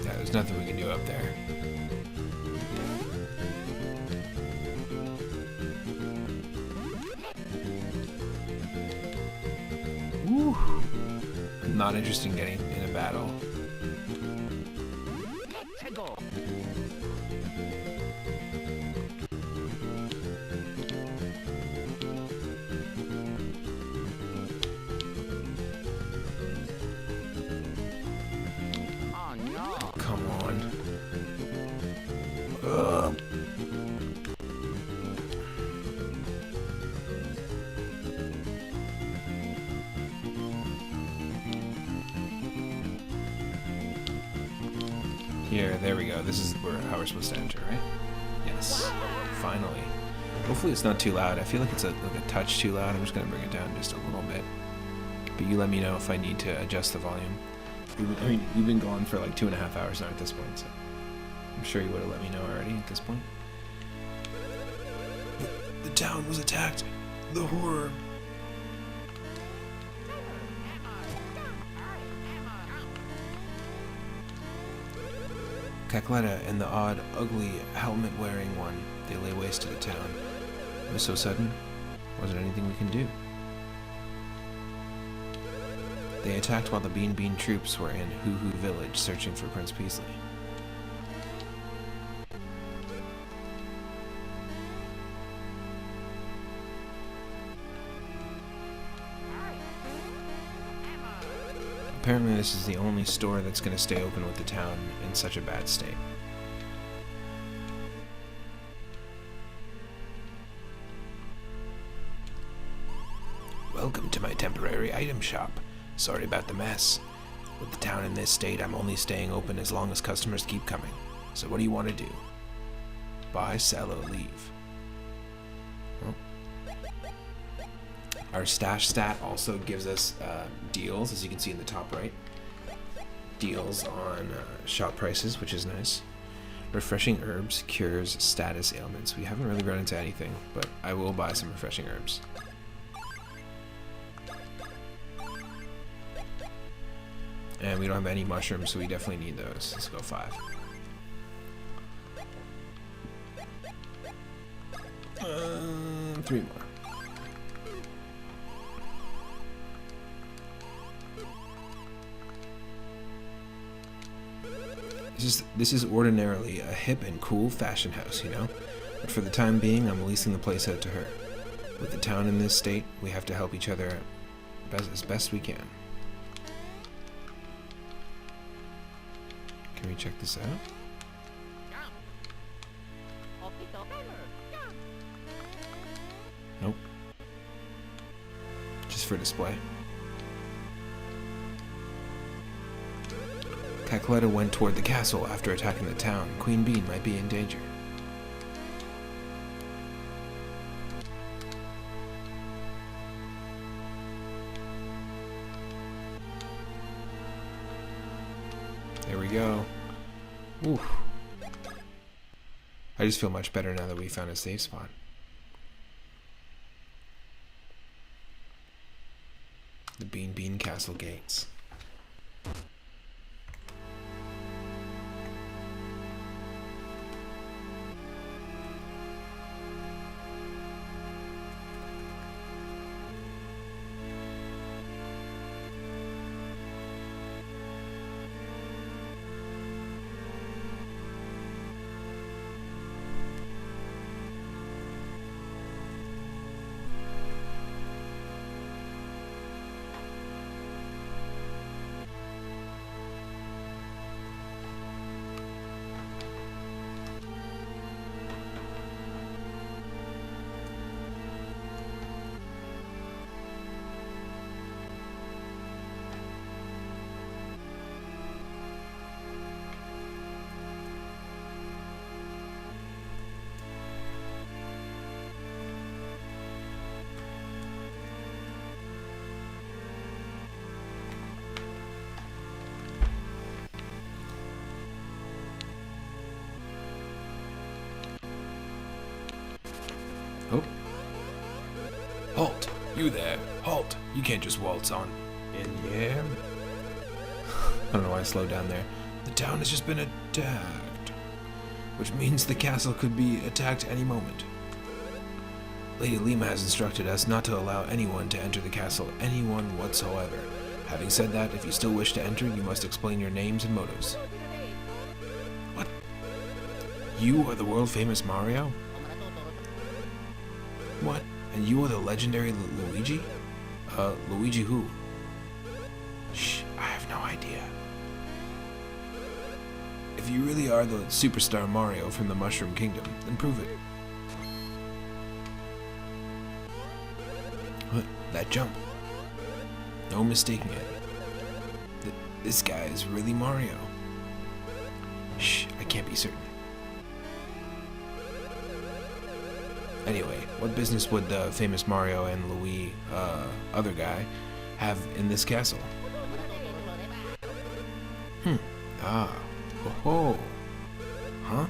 Yeah, there's nothing we can do up there. Woo. Not interested in getting in a battle. Go. Oh no. Come on. Ugh. Here, there we go. This is how we're supposed to enter, right? Yes. Finally. Hopefully it's not too loud. I feel like it's like a touch too loud. I'm just gonna bring it down just a little bit. But you let me know if I need to adjust the volume. I mean, you've been gone for like 2.5 hours now at this point, so I'm sure you would have let me know already at this point. The town was attacked. The horror. Cacletta and the odd, ugly, helmet-wearing one, they lay waste to the town. It was so sudden, wasn't anything we can do. They attacked while the Bean Bean troops were in Hoohoo village searching for Prince Peasley. Apparently this is the only store that's going to stay open with the town in such a bad state. Welcome to my temporary item shop. Sorry about the mess. With the town in this state, I'm only staying open as long as customers keep coming. So what do you want to do? Buy, sell, or leave? Well, our stash stat also gives us deals, as you can see in the top right. Deals on shop prices, which is nice. Refreshing herbs, cures, status ailments. We haven't really run into anything, but I will buy some refreshing herbs. And we don't have any mushrooms, so we definitely need those. Let's go 5. 3 more. This is ordinarily a hip and cool fashion house, you know? But for the time being, I'm leasing the place out to her. With the town in this state, we have to help each other as best we can. Can we check this out? Nope. Just for display. Cacletta went toward the castle after attacking the town. Queen Bean might be in danger. There we go. Oof. I just feel much better now that we found a safe spot. The Bean Bean Castle gates. Oh. Halt! You there! Halt! You can't just waltz on in here. I don't know why I slowed down there. The town has just been attacked, which means the castle could be attacked any moment. Lady Lima has instructed us not to allow anyone to enter the castle, anyone whatsoever. Having said that, if you still wish to enter, you must explain your names and motives. What? You are the world-famous Mario? What? And you are the legendary Luigi? Luigi who? Shh, I have no idea. If you really are the superstar Mario from the Mushroom Kingdom, then prove it. What? That jump. No mistaking it. This guy is really Mario. Shh, I can't be certain. Anyway, what business would the famous Mario and Louis, other guy, have in this castle? Ah. Oh. Huh?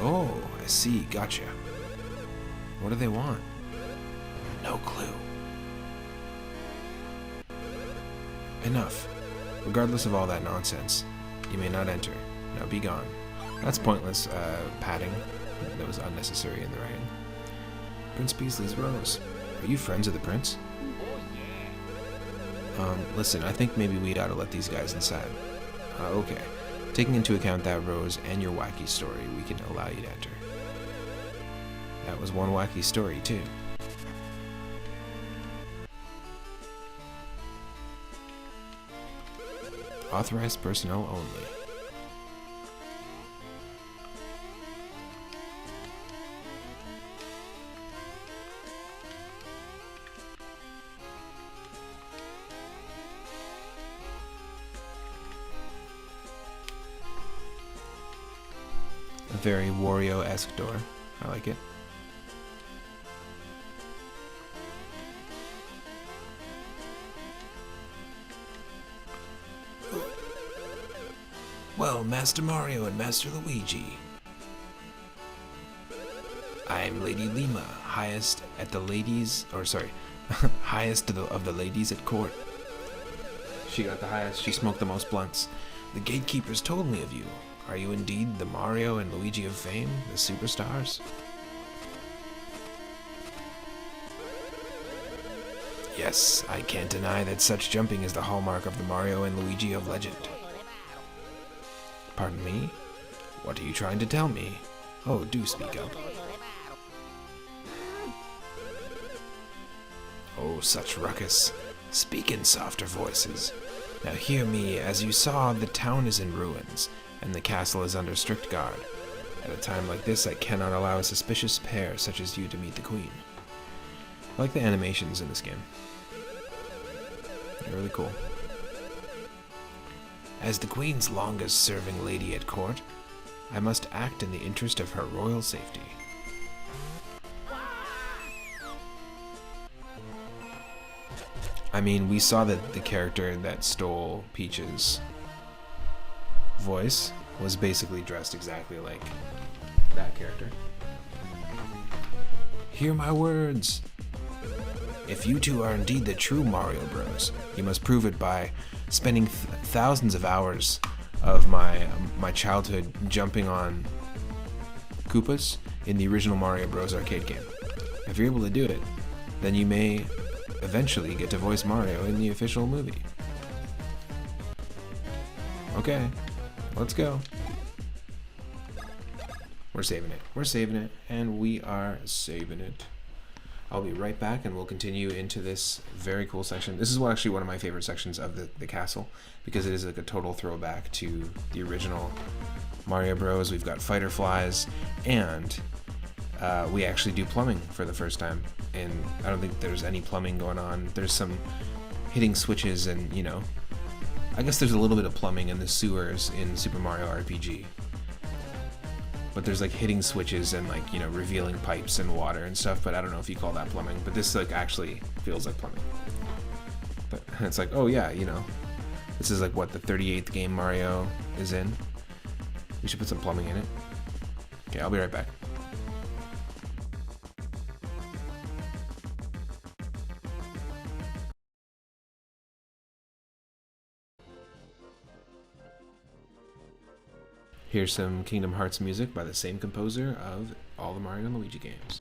Oh, I see. Gotcha. What do they want? No clue. Enough. Regardless of all that nonsense, you may not enter. Now be gone. That's pointless padding. That was unnecessary in the writing. Prince Beasley's rose. Are you friends of the prince? Listen, I think maybe we ought to let these guys inside. Okay. Taking into account that rose and your wacky story, we can allow you to enter. That was one wacky story, too. Authorized personnel only. A very Wario-esque door. I like it. Well, Master Mario and Master Luigi. I'm Lady Lima, highest at the ladies, or sorry, highest of the ladies at court. She got the highest, she smoked the most blunts. The gatekeepers told me of you. Are you indeed the Mario and Luigi of fame, the superstars? Yes, I can't deny that such jumping is the hallmark of the Mario and Luigi of legend. Pardon me? What are you trying to tell me? Oh, do speak up. Oh, such ruckus. Speak in softer voices. Now hear me, as you saw, the town is in ruins, and the castle is under strict guard. At a time like this, I cannot allow a suspicious pair such as you to meet the queen. I like the animations in this game. They're really cool. As the queen's longest-serving lady at court, I must act in the interest of her royal safety. I mean, we saw that the character that stole Peach's voice was basically dressed exactly like that character. Hear my words! If you two are indeed the true Mario Bros, you must prove it by spending thousands of hours of my childhood jumping on Koopas in the original Mario Bros arcade game. If you're able to do it, then you may eventually get to voice Mario in the official movie. Okay, let's go. We're saving it. We're saving it, and we are saving it. I'll be right back, and we'll continue into this very cool section. This is actually one of my favorite sections of the castle, because it is like a total throwback to the original Mario Bros. We've got fighter flies, and we actually do plumbing for the first time. And I don't think there's any plumbing going on. There's some hitting switches and, you know, I guess there's a little bit of plumbing in the sewers in Super Mario RPG. But there's like hitting switches and like, you know, revealing pipes and water and stuff, but I don't know if you call that plumbing. But this like actually feels like plumbing. But it's like, oh yeah, you know, this is like what, the 38th game Mario is in. We should put some plumbing in it. Okay, I'll be right back. Here's some Kingdom Hearts music by the same composer of all the Mario and Luigi games.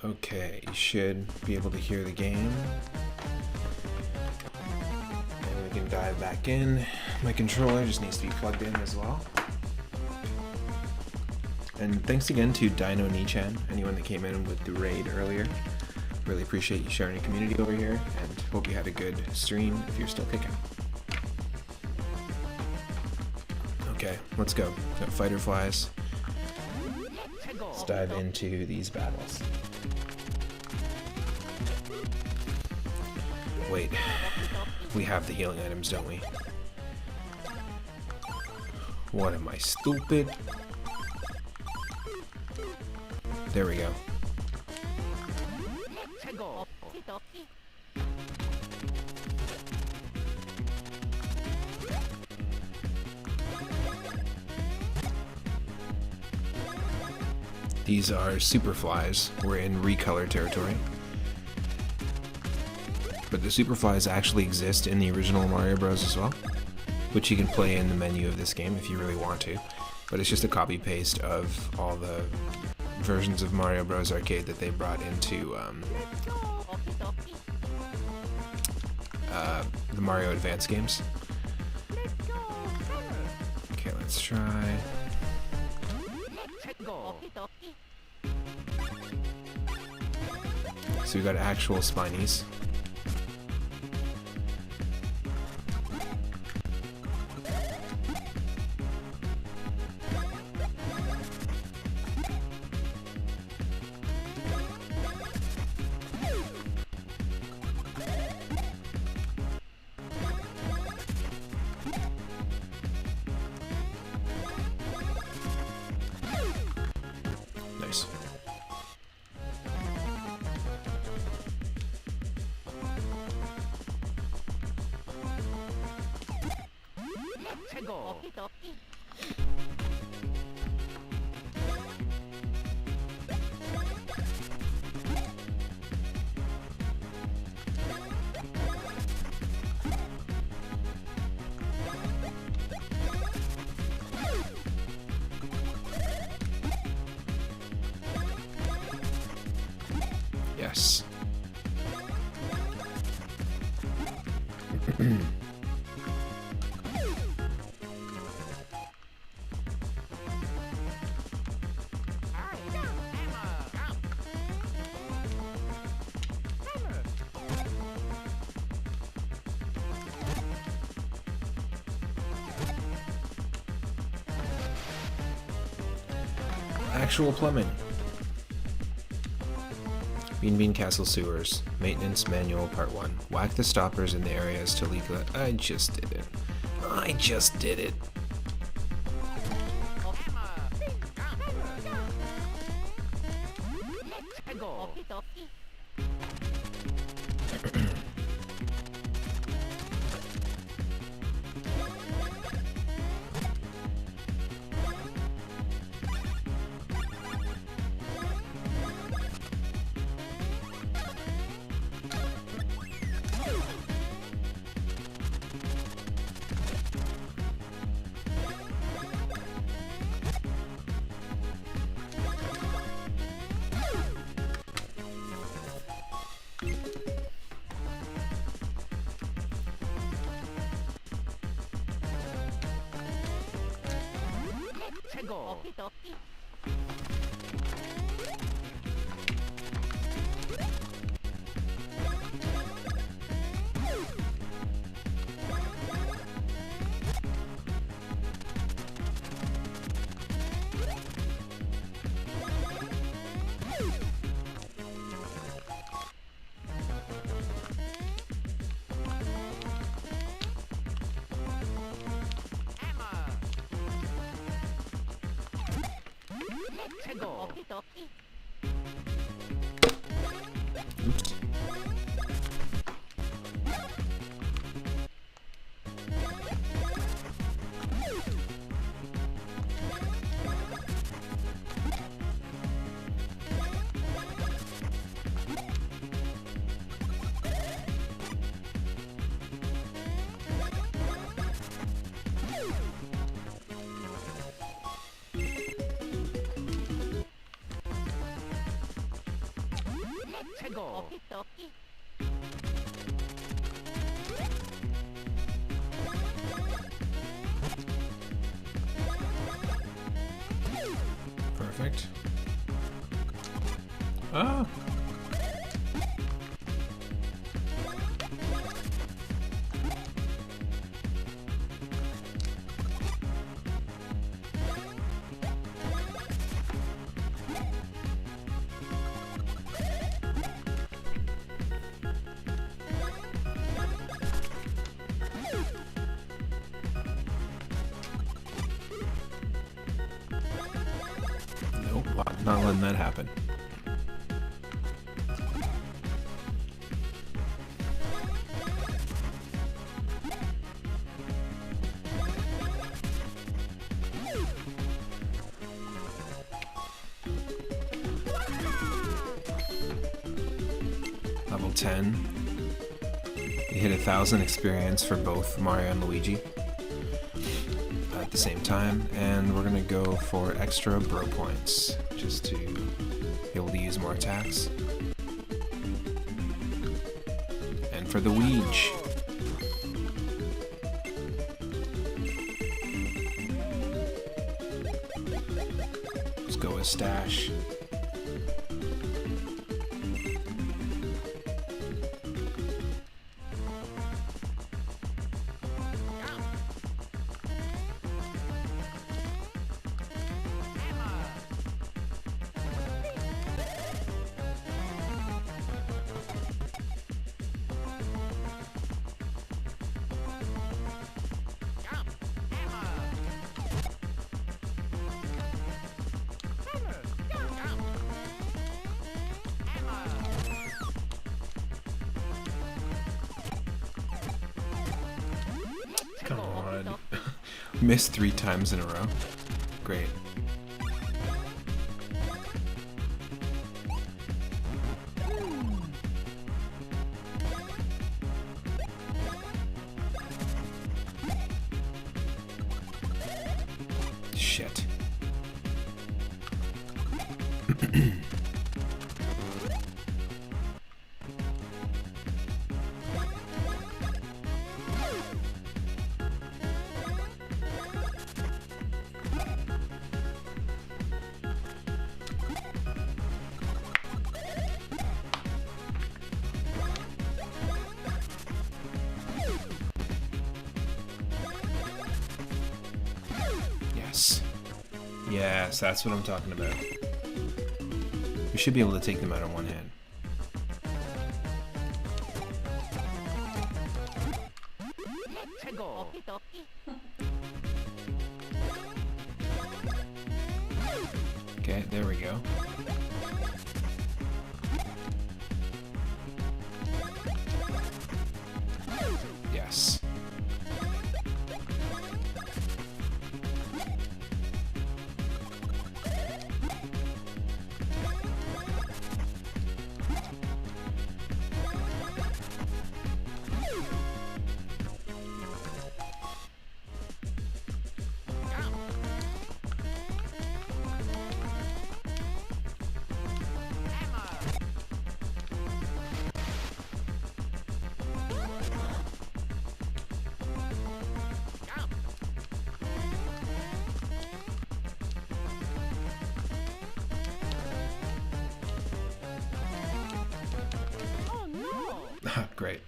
Okay, you should be able to hear the game. And we can dive back in. My controller just needs to be plugged in as well. And thanks again to Dino Nichan, anyone that came in with the raid earlier. Really appreciate you sharing your community over here, and hope you had a good stream if you're still kicking. Okay, let's go. Got fighter flies. Let's dive into these battles. Wait, we have the healing items, don't we? What am I, stupid? There we go. These are super flies. We're in recolor territory. But the super flies actually exist in the original Mario Bros. As well, which you can play in the menu of this game if you really want to. But it's just a copy paste of all the versions of Mario Bros. Arcade that they brought into the Mario Advance games. Okay, let's try. So we got actual Spinies. Nice. Yes. Actual plumbing. Bean Bean Castle Sewers. Maintenance Manual Part 1. Whack the stoppers in the areas to leak the... I just did it. I just did it. Oops. Perfect. Ah. Nope, not letting that happen. Level 10. You hit 1,000 experience for both Mario and Luigi at the same time, and we're gonna go for extra bro points just to be able to use more attacks. And for the Luigi. Let's go with Stash. Come on. Missed 3 times in a row. Great. Shit. Yes. Yes, that's what I'm talking about. We should be able to take them out in one hand. 최고. Okay, there we go. Yes. Oh no. Great.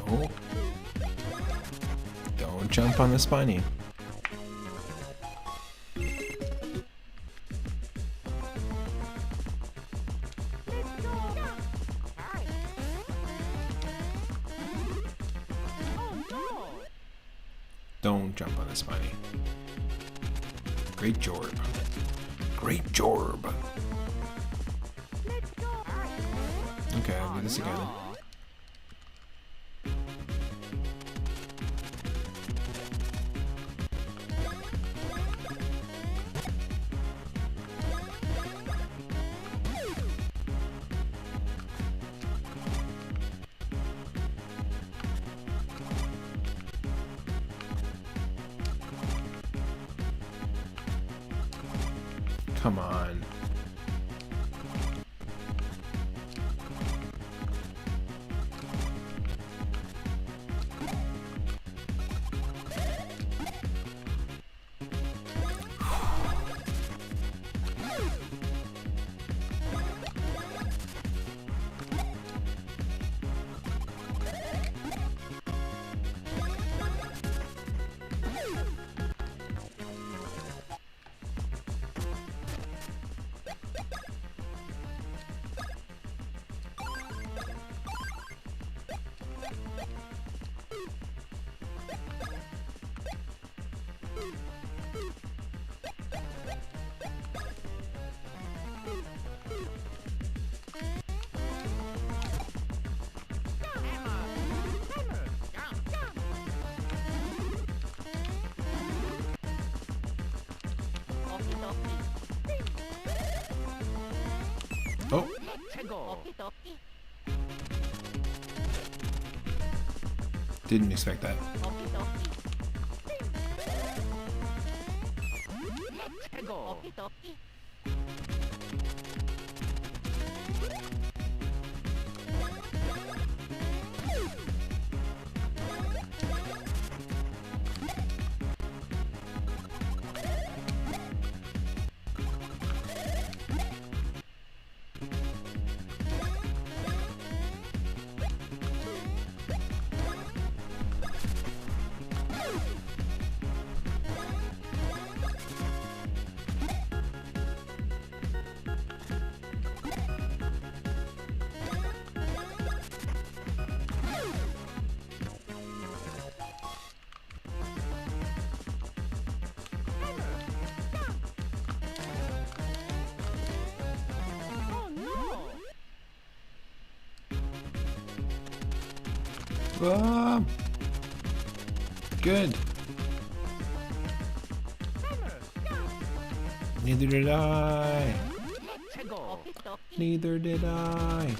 No. Don't jump on the spiny. Don't jump on the spiny. Great jorb. Great jorb. Okay, I'll do this again. Come on. Oh, 최고. didn't expect that. 최고. Ah, good. Neither did I. 최고. Neither did I.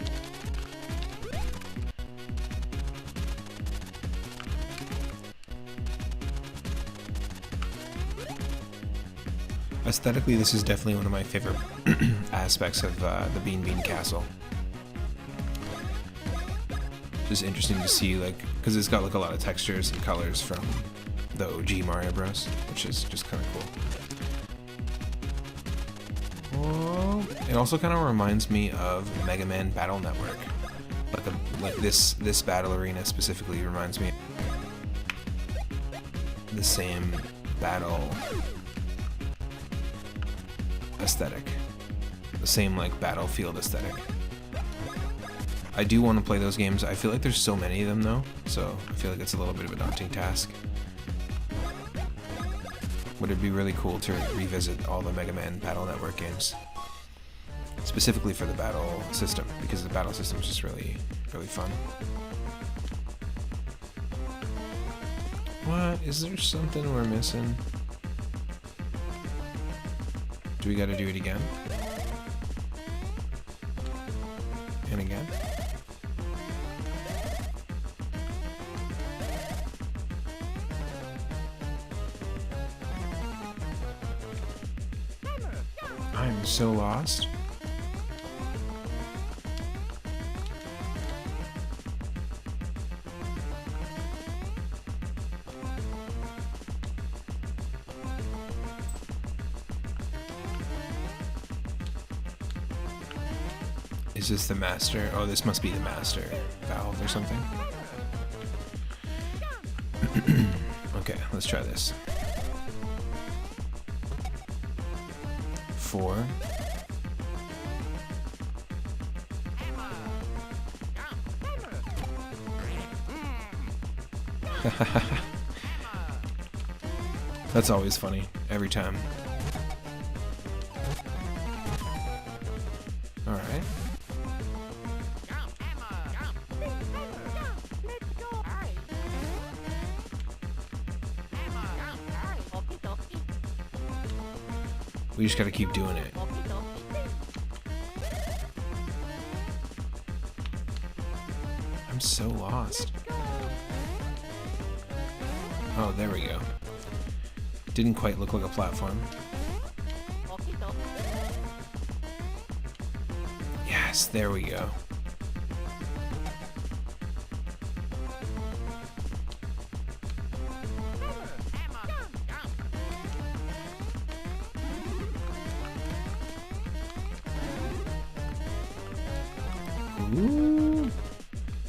Aesthetically, this is definitely one of my favorite aspects of the Bean Bean Castle. just interesting to see, like, because it's got like a lot of textures and colors from the OG Mario Bros, which is just kind of cool. Oh, it also kind of reminds me of Mega Man Battle Network. Like this battle arena specifically reminds me of the same battle aesthetic, the same like battlefield aesthetic. I do want to play those games. I feel like there's so many of them though, so I feel like it's a little bit of a daunting task. But it'd be really cool to revisit all the Mega Man Battle Network games, specifically for the battle system, because the battle system is just really fun. What? Is there something we're missing? Do we gotta do it again? And again? I'm so lost. Is this the master? Oh, this must be the master valve or something. Okay, let's try this. 4. That's always funny, every time. Alright. We just gotta keep doing it. I'm so lost. Oh, there we go. Didn't quite look like a platform. Yes, there we go. Ooh.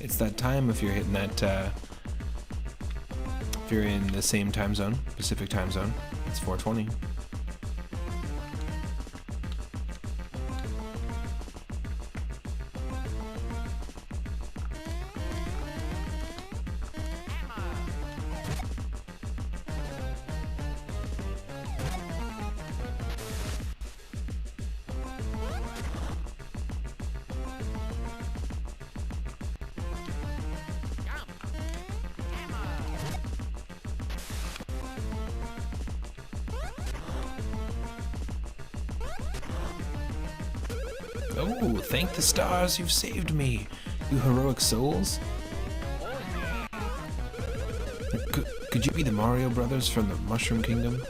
It's that time if you're hitting that, if you're in the same time zone, Pacific time zone, it's 4:20. Oh, thank the stars, you've saved me, you heroic souls. Could you be the Mario Brothers from the Mushroom Kingdom?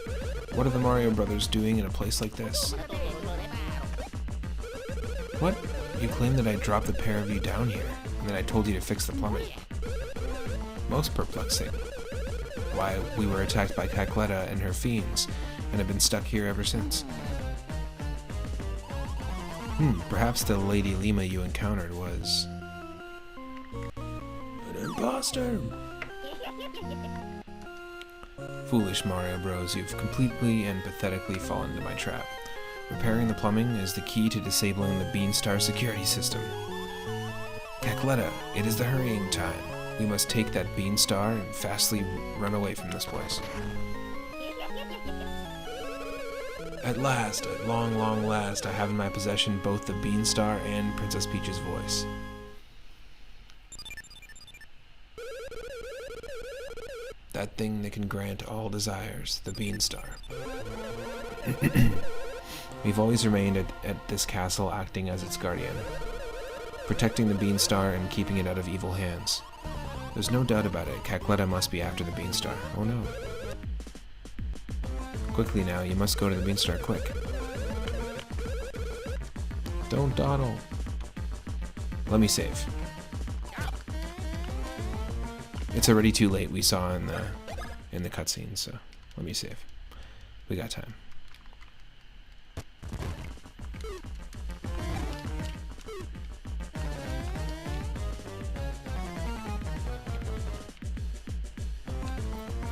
What are the Mario Brothers doing in a place like this? What? You claim that I dropped the pair of you down here, and that I told you to fix the plumbing. Most perplexing. Why, we were attacked by Cacletta and her fiends, and have been stuck here ever since. Perhaps the Lady Lima you encountered was an imposter. Foolish Mario Bros, you've completely and pathetically fallen into my trap. Repairing the plumbing is the key to disabling the Beanstar security system. Cacletta, it is the hurrying time. We must take that Beanstar and fastly run away from this place. At last, at long, long last, I have in my possession both the Beanstar and Princess Peach's voice. That thing that can grant all desires, the Beanstar. We've always remained at this castle acting as its guardian, protecting the Beanstar and keeping it out of evil hands. There's no doubt about it, Cacletta must be after the Beanstar. Oh no. Quickly now, you must go to the Beanstar, quick. Don't dawdle. Let me save. It's already too late. We saw in the cutscene, so let me save. We got time.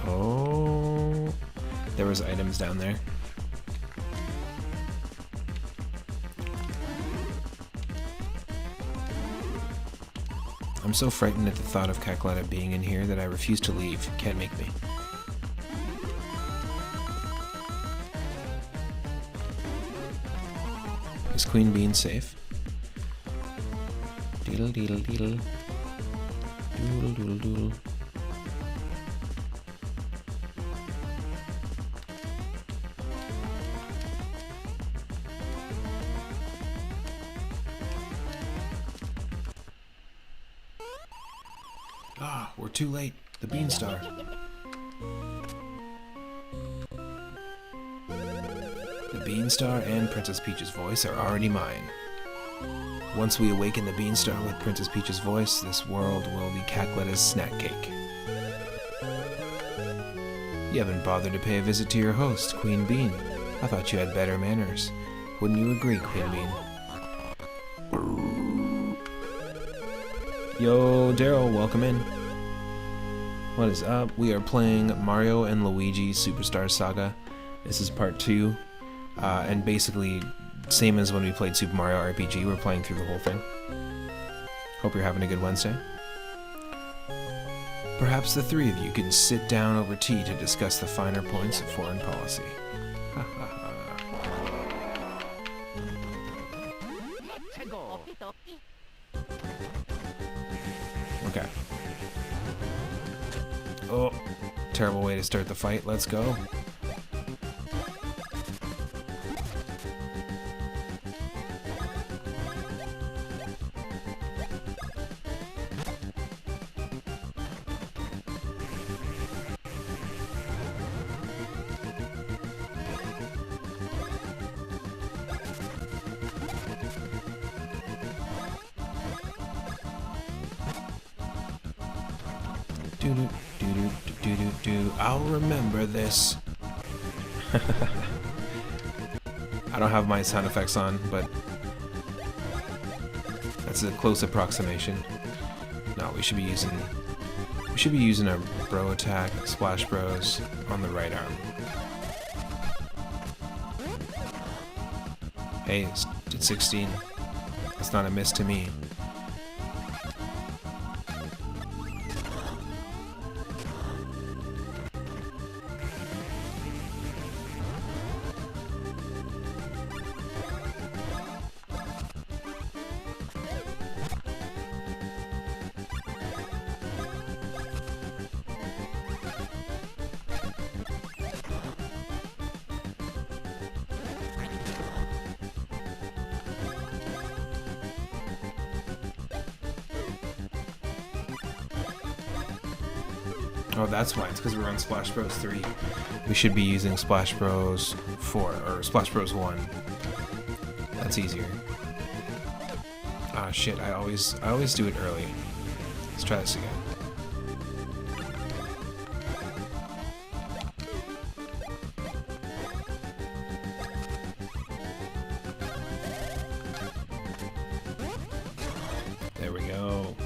Oh, there was items down there. I'm so frightened at the thought of Cackletta being in here that I refuse to leave. Can't make me. Is Queen Bean safe? Deedle deedle deedle. Doodle doodle doodle. Ah, we're too late. The Beanstar. The Beanstar and Princess Peach's voice are already mine. Once we awaken the Beanstar with Princess Peach's voice, this world will be Cackletta's snack cake. You haven't bothered to pay a visit to your host, Queen Bean. I thought you had better manners. Wouldn't you agree, Queen Bean? Yo, Daryl, welcome in. What is up? We are playing Mario and Luigi Superstar Saga. This is part 2. And basically, same as when we played Super Mario RPG, we're playing through the whole thing. Hope you're having a good Wednesday. Perhaps the three of you can sit down over tea to discuss the finer points of foreign policy. Ha ha ha. Okay. Oh, terrible way to start the fight. Let's go. I'll remember this. I don't have my sound effects on, but that's a close approximation. No, we should be using our bro attack, Splash Bros, on the right arm. Hey, it's 16. That's not a miss to me. Oh, that's why. It's because we're on Splash Bros 3. We should be using Splash Bros 4, or Splash Bros 1. That's easier. Ah, shit. I always do it early. Let's try this again. There we go.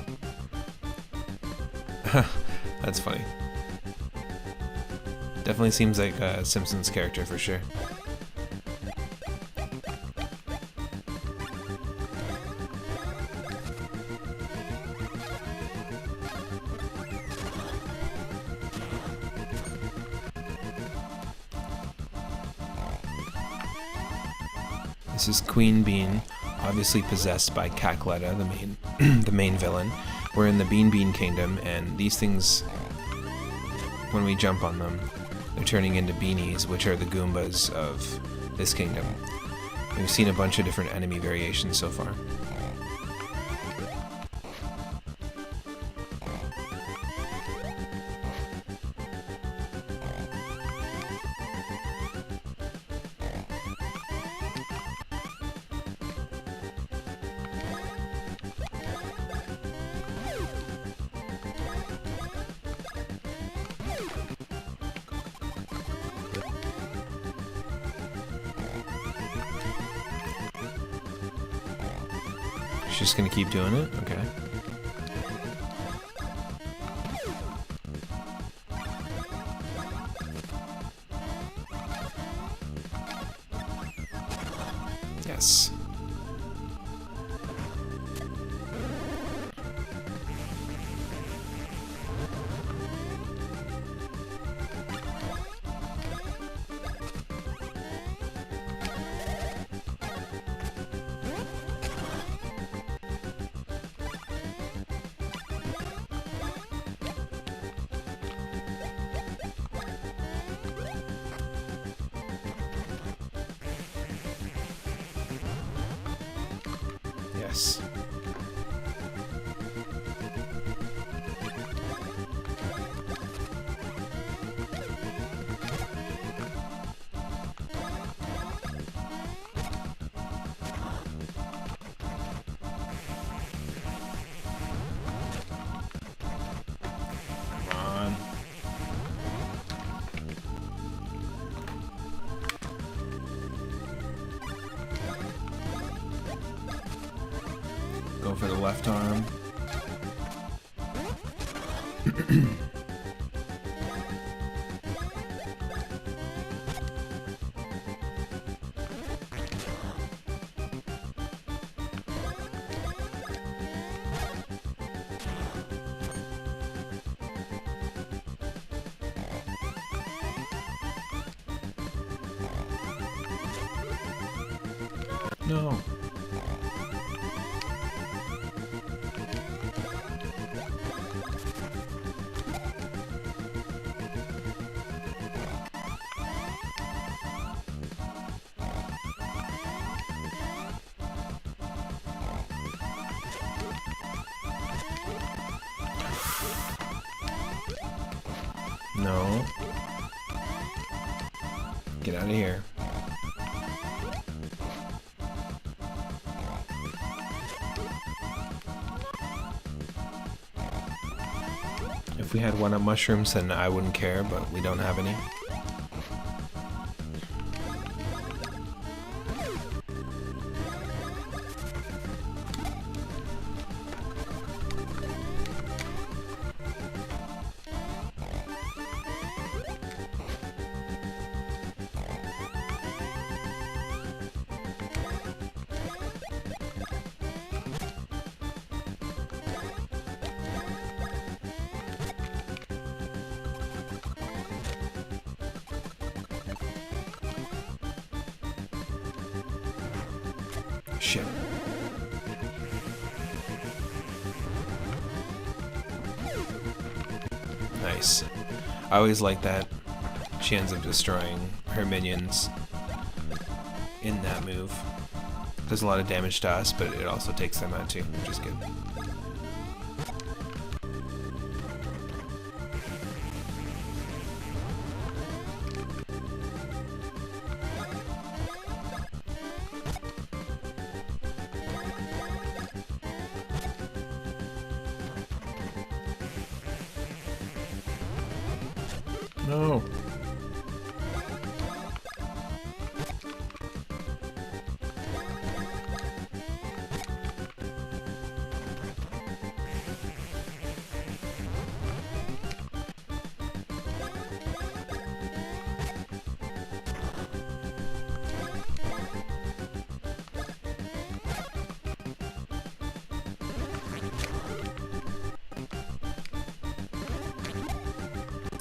That's funny. Definitely seems like a Simpsons character for sure. This is Queen Bean, obviously possessed by Cackletta, the main villain. We're in the Bean Kingdom, and these things, when we jump on them, they're turning into beanies, which are the Goombas of this kingdom. We've seen a bunch of different enemy variations so far. Just gonna keep doing it? Okay. Yes. Yes. Come on. Go for the left arm. No. No. Get out of here. If we had one-up mushrooms, then I wouldn't care, but we don't have any. Shit. Nice. I always like that she ends up destroying her minions in that move. Does a lot of damage to us, but it also takes them out too, which is good. No.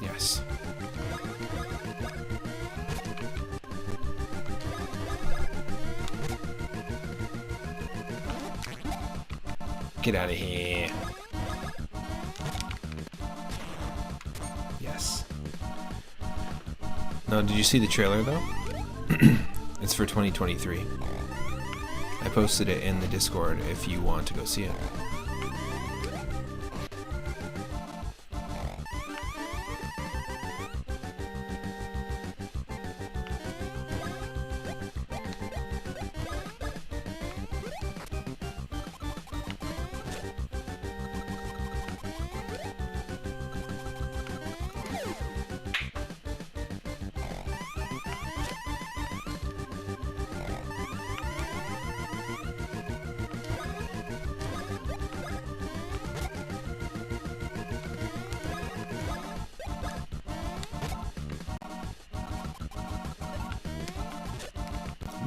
Yes. Get out of here. Yes. No, did you see the trailer though? It's for 2023. I posted it in the Discord if you want to go see it.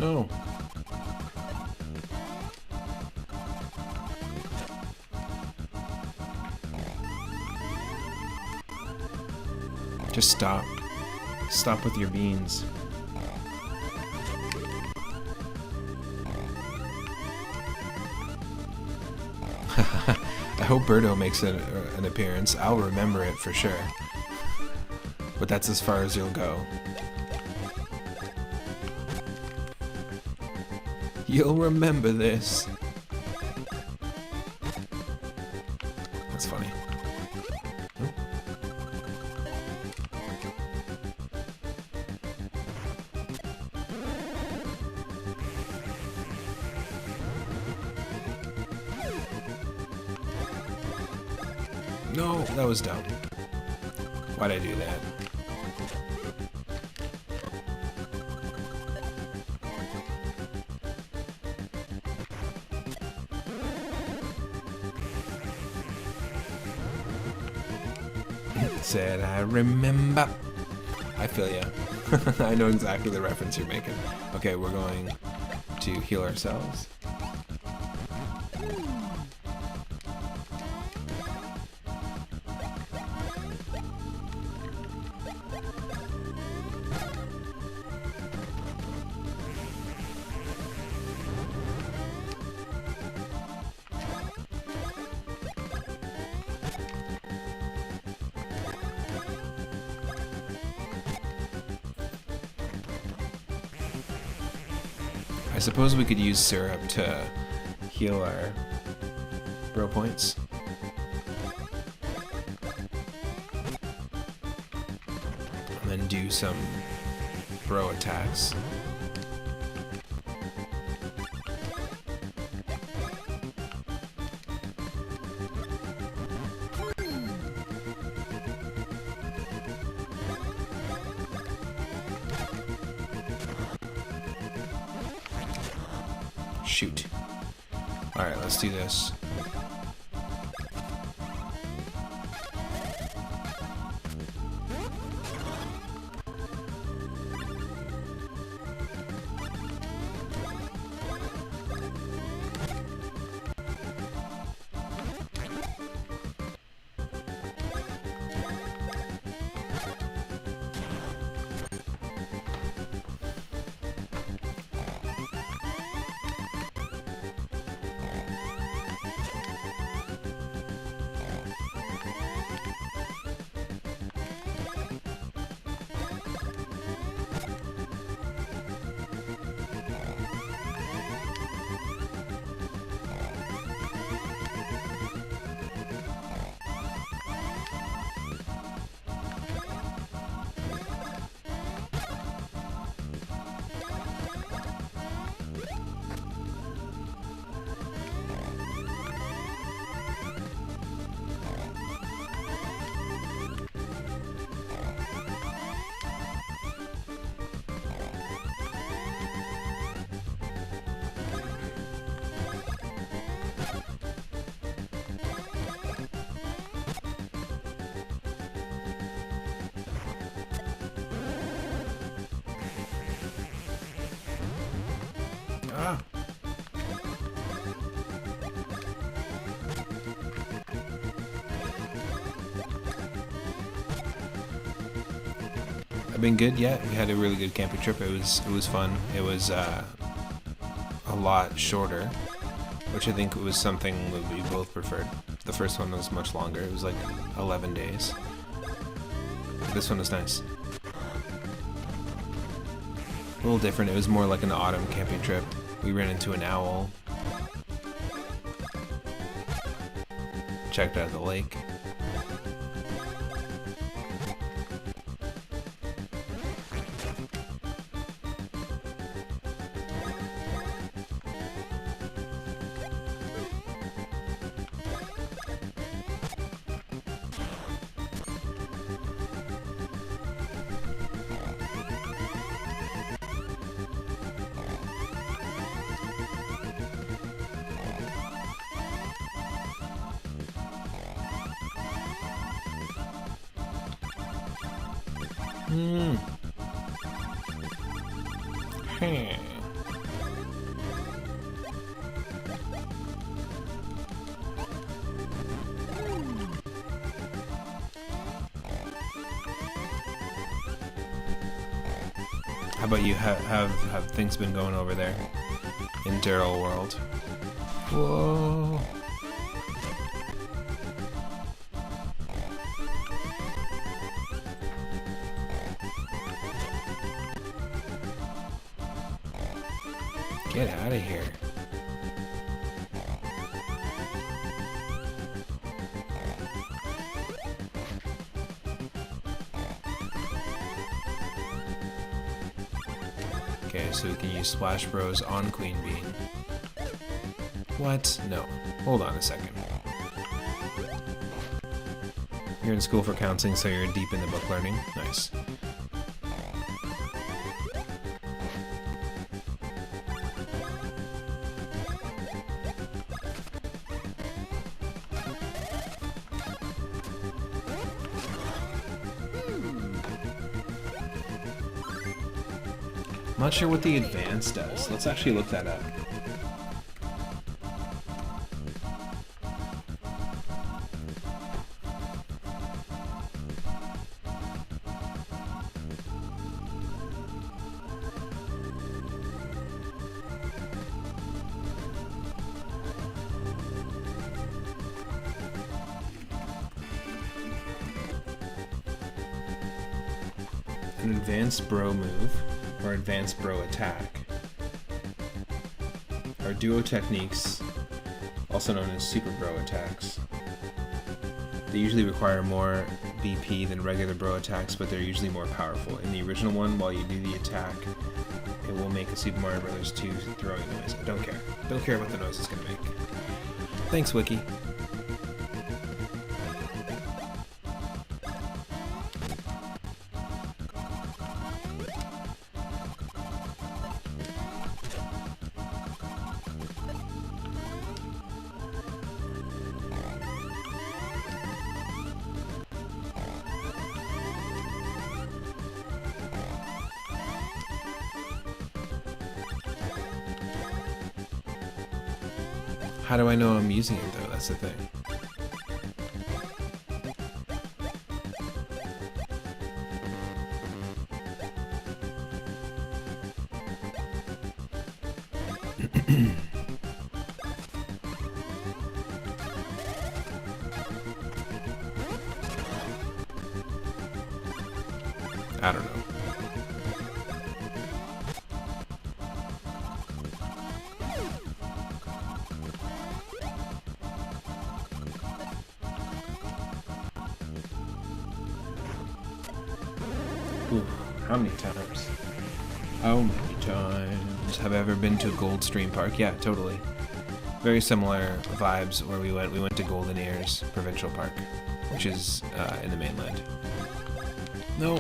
No. Just stop. Stop with your beans. I hope Birdo makes an appearance. I'll remember it for sure. But that's as far as you'll go. You'll remember this. That's funny. No, that was dumb. Why'd I do that? Said I remember. I feel ya. I know exactly the reference you're making. Okay, we're going to heal ourselves. I suppose we could use syrup to heal our bro points. And then do some bro attacks. Shoot. Alright, let's do this. Ah. I've been good yet. We had a really good camping trip. It was fun. It was a lot shorter, which I think was something that we both preferred. The first one was much longer. It was like 11 days. This one was nice. A little different. It was more like an autumn camping trip. We ran into an owl. Checked out the lake. How about you? Have things been going over there in Daryl World? Whoa. Get out of here. Okay, so we can use Splash Bros on Queen Bean. What? No. Hold on a second. You're in school for counseling, so you're deep in the book learning. Nice. I'm not sure what the advance does. Let's actually look that up. An advanced bro move, or advanced bro attack, are duo techniques, also known as super bro attacks. They usually require more BP than regular bro attacks, but they're usually more powerful. In the original one, while you do the attack, it will make a Super Mario Bros. 2 throwing noise. I don't care. Don't care what the noise is going to make. Thanks, Wiki. How do I know I'm using it though? That's the thing. I don't know. Ooh, how many times? How many times have I ever been to Goldstream Park? Yeah, totally. Very similar vibes where we went. We went to Golden Ears Provincial Park, which is in the mainland. No.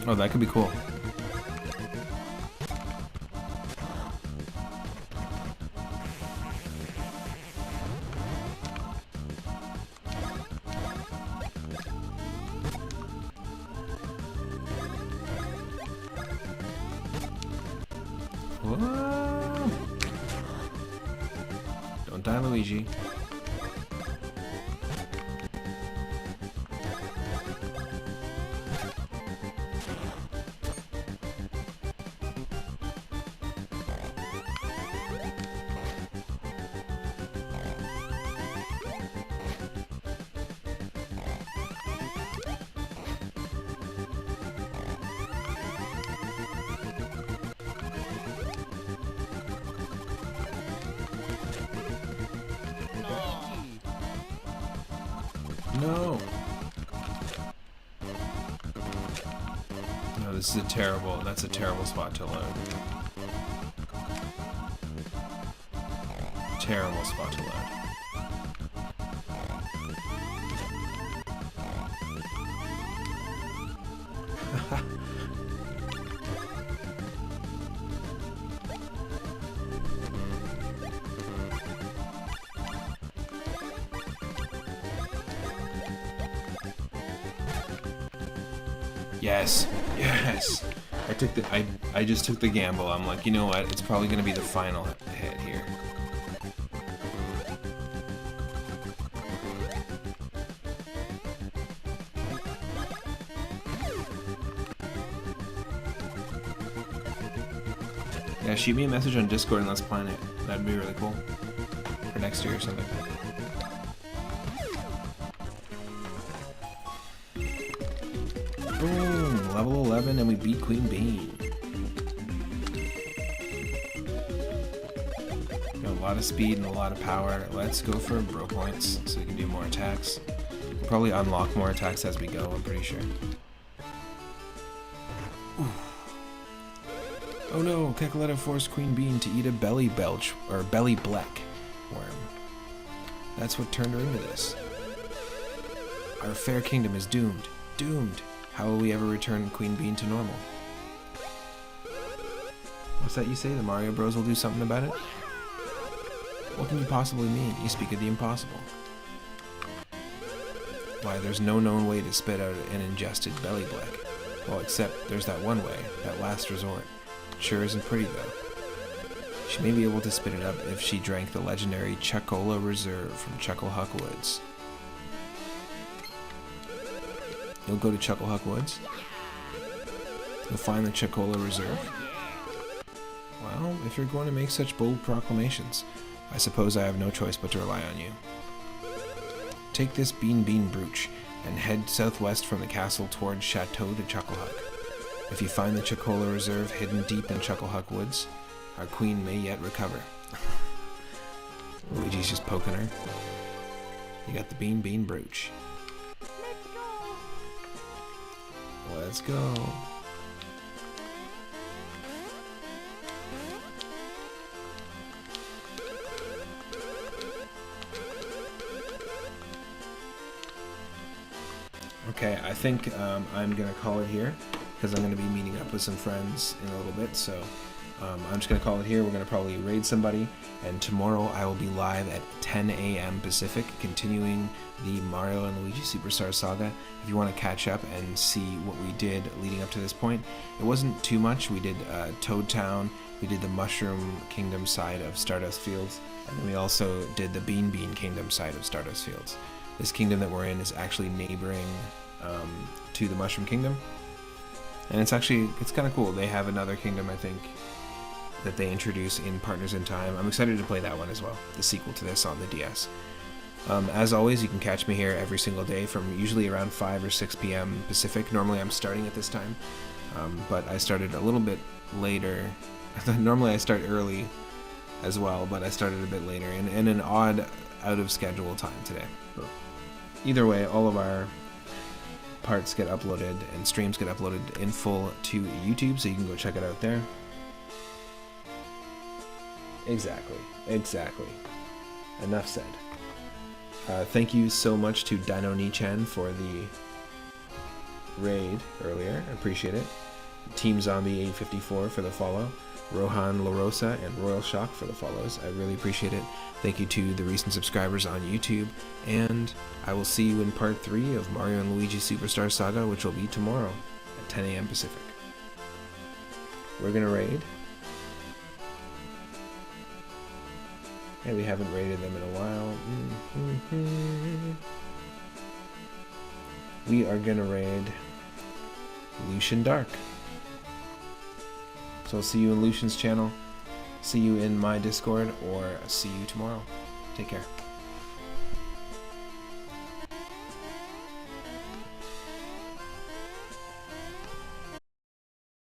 Oh, that could be cool. Whoa. Don't die, Luigi. No. No, this is that's a terrible spot to load. Terrible spot to load. Yes, yes. I just took the gamble. I'm like, you know what? It's probably gonna be the final hit here. Yeah, shoot me a message on Discord and let's plan it. That'd be really cool. For next year or something. Boom! Level 11 and we beat Queen Bean. Got a lot of speed and a lot of power. Let's go for bro points so we can do more attacks. We'll probably unlock more attacks as we go, I'm pretty sure. Ooh. Oh no, Kekaletta forced Queen Bean to eat a belly belch, or belly black worm. That's what turned her into this. Our fair kingdom is doomed. Doomed. How will we ever return Queen Bean to normal? What's that you say? The Mario Bros will do something about it? What can you possibly mean? You speak of the impossible. Why, there's no known way to spit out an ingested belly black. Well, except there's that one way, that last resort. Sure isn't pretty though. She may be able to spit it up if she drank the legendary Chocola Reserve from Chucklehuck Woods. You'll go to Chucklehuck Woods? You'll find the Chocola Reserve? Well, if you're going to make such bold proclamations, I suppose I have no choice but to rely on you. Take this bean brooch and head southwest from the castle towards Chateau de Chucklehuck. If you find the Chocola Reserve hidden deep in Chucklehuck Woods, our queen may yet recover. Luigi's just poking her. You got the bean brooch. Let's go. Okay, I think I'm going to call it here because I'm going to be meeting up with some friends in a little bit, so I'm just going to call it here. We're going to probably raid somebody, and tomorrow I will be live at 10 a.m. Pacific, continuing the Mario and Luigi Superstar Saga. If you want to catch up and see what we did leading up to this point, it wasn't too much. We did Toad Town, we did the Mushroom Kingdom side of Stardust Fields, and then we also did the Bean Kingdom side of Stardust Fields. This kingdom that we're in is actually neighboring to the Mushroom Kingdom, and it's kind of cool. They have another kingdom, I think, that they introduce in Partners in Time. I'm excited to play that one as well, the sequel to this on the DS. As always, you can catch me here every single day from usually around 5 or 6 p.m. Pacific. Normally I'm starting at this time, but I started a little bit later. Normally I start early as well, but I started a bit later in an odd, out of schedule time today. Either way, all of our parts get uploaded and streams get uploaded in full to YouTube, so you can go check it out there. Exactly. Enough said. Thank you so much to Dino Nichan for the raid earlier. I appreciate it. Team Zombie 854 for the follow. Rohan LaRosa and Royal Shock for the follows. I really appreciate it. Thank you to the recent subscribers on YouTube, and I will see you in part 3 of Mario and Luigi Superstar Saga, which will be tomorrow at 10 a.m. Pacific. We're gonna raid. Hey, we haven't raided them in a while. We are gonna raid Lucian Dark. So I'll see you in Lucian's channel, see you in my Discord, or see you tomorrow. Take care.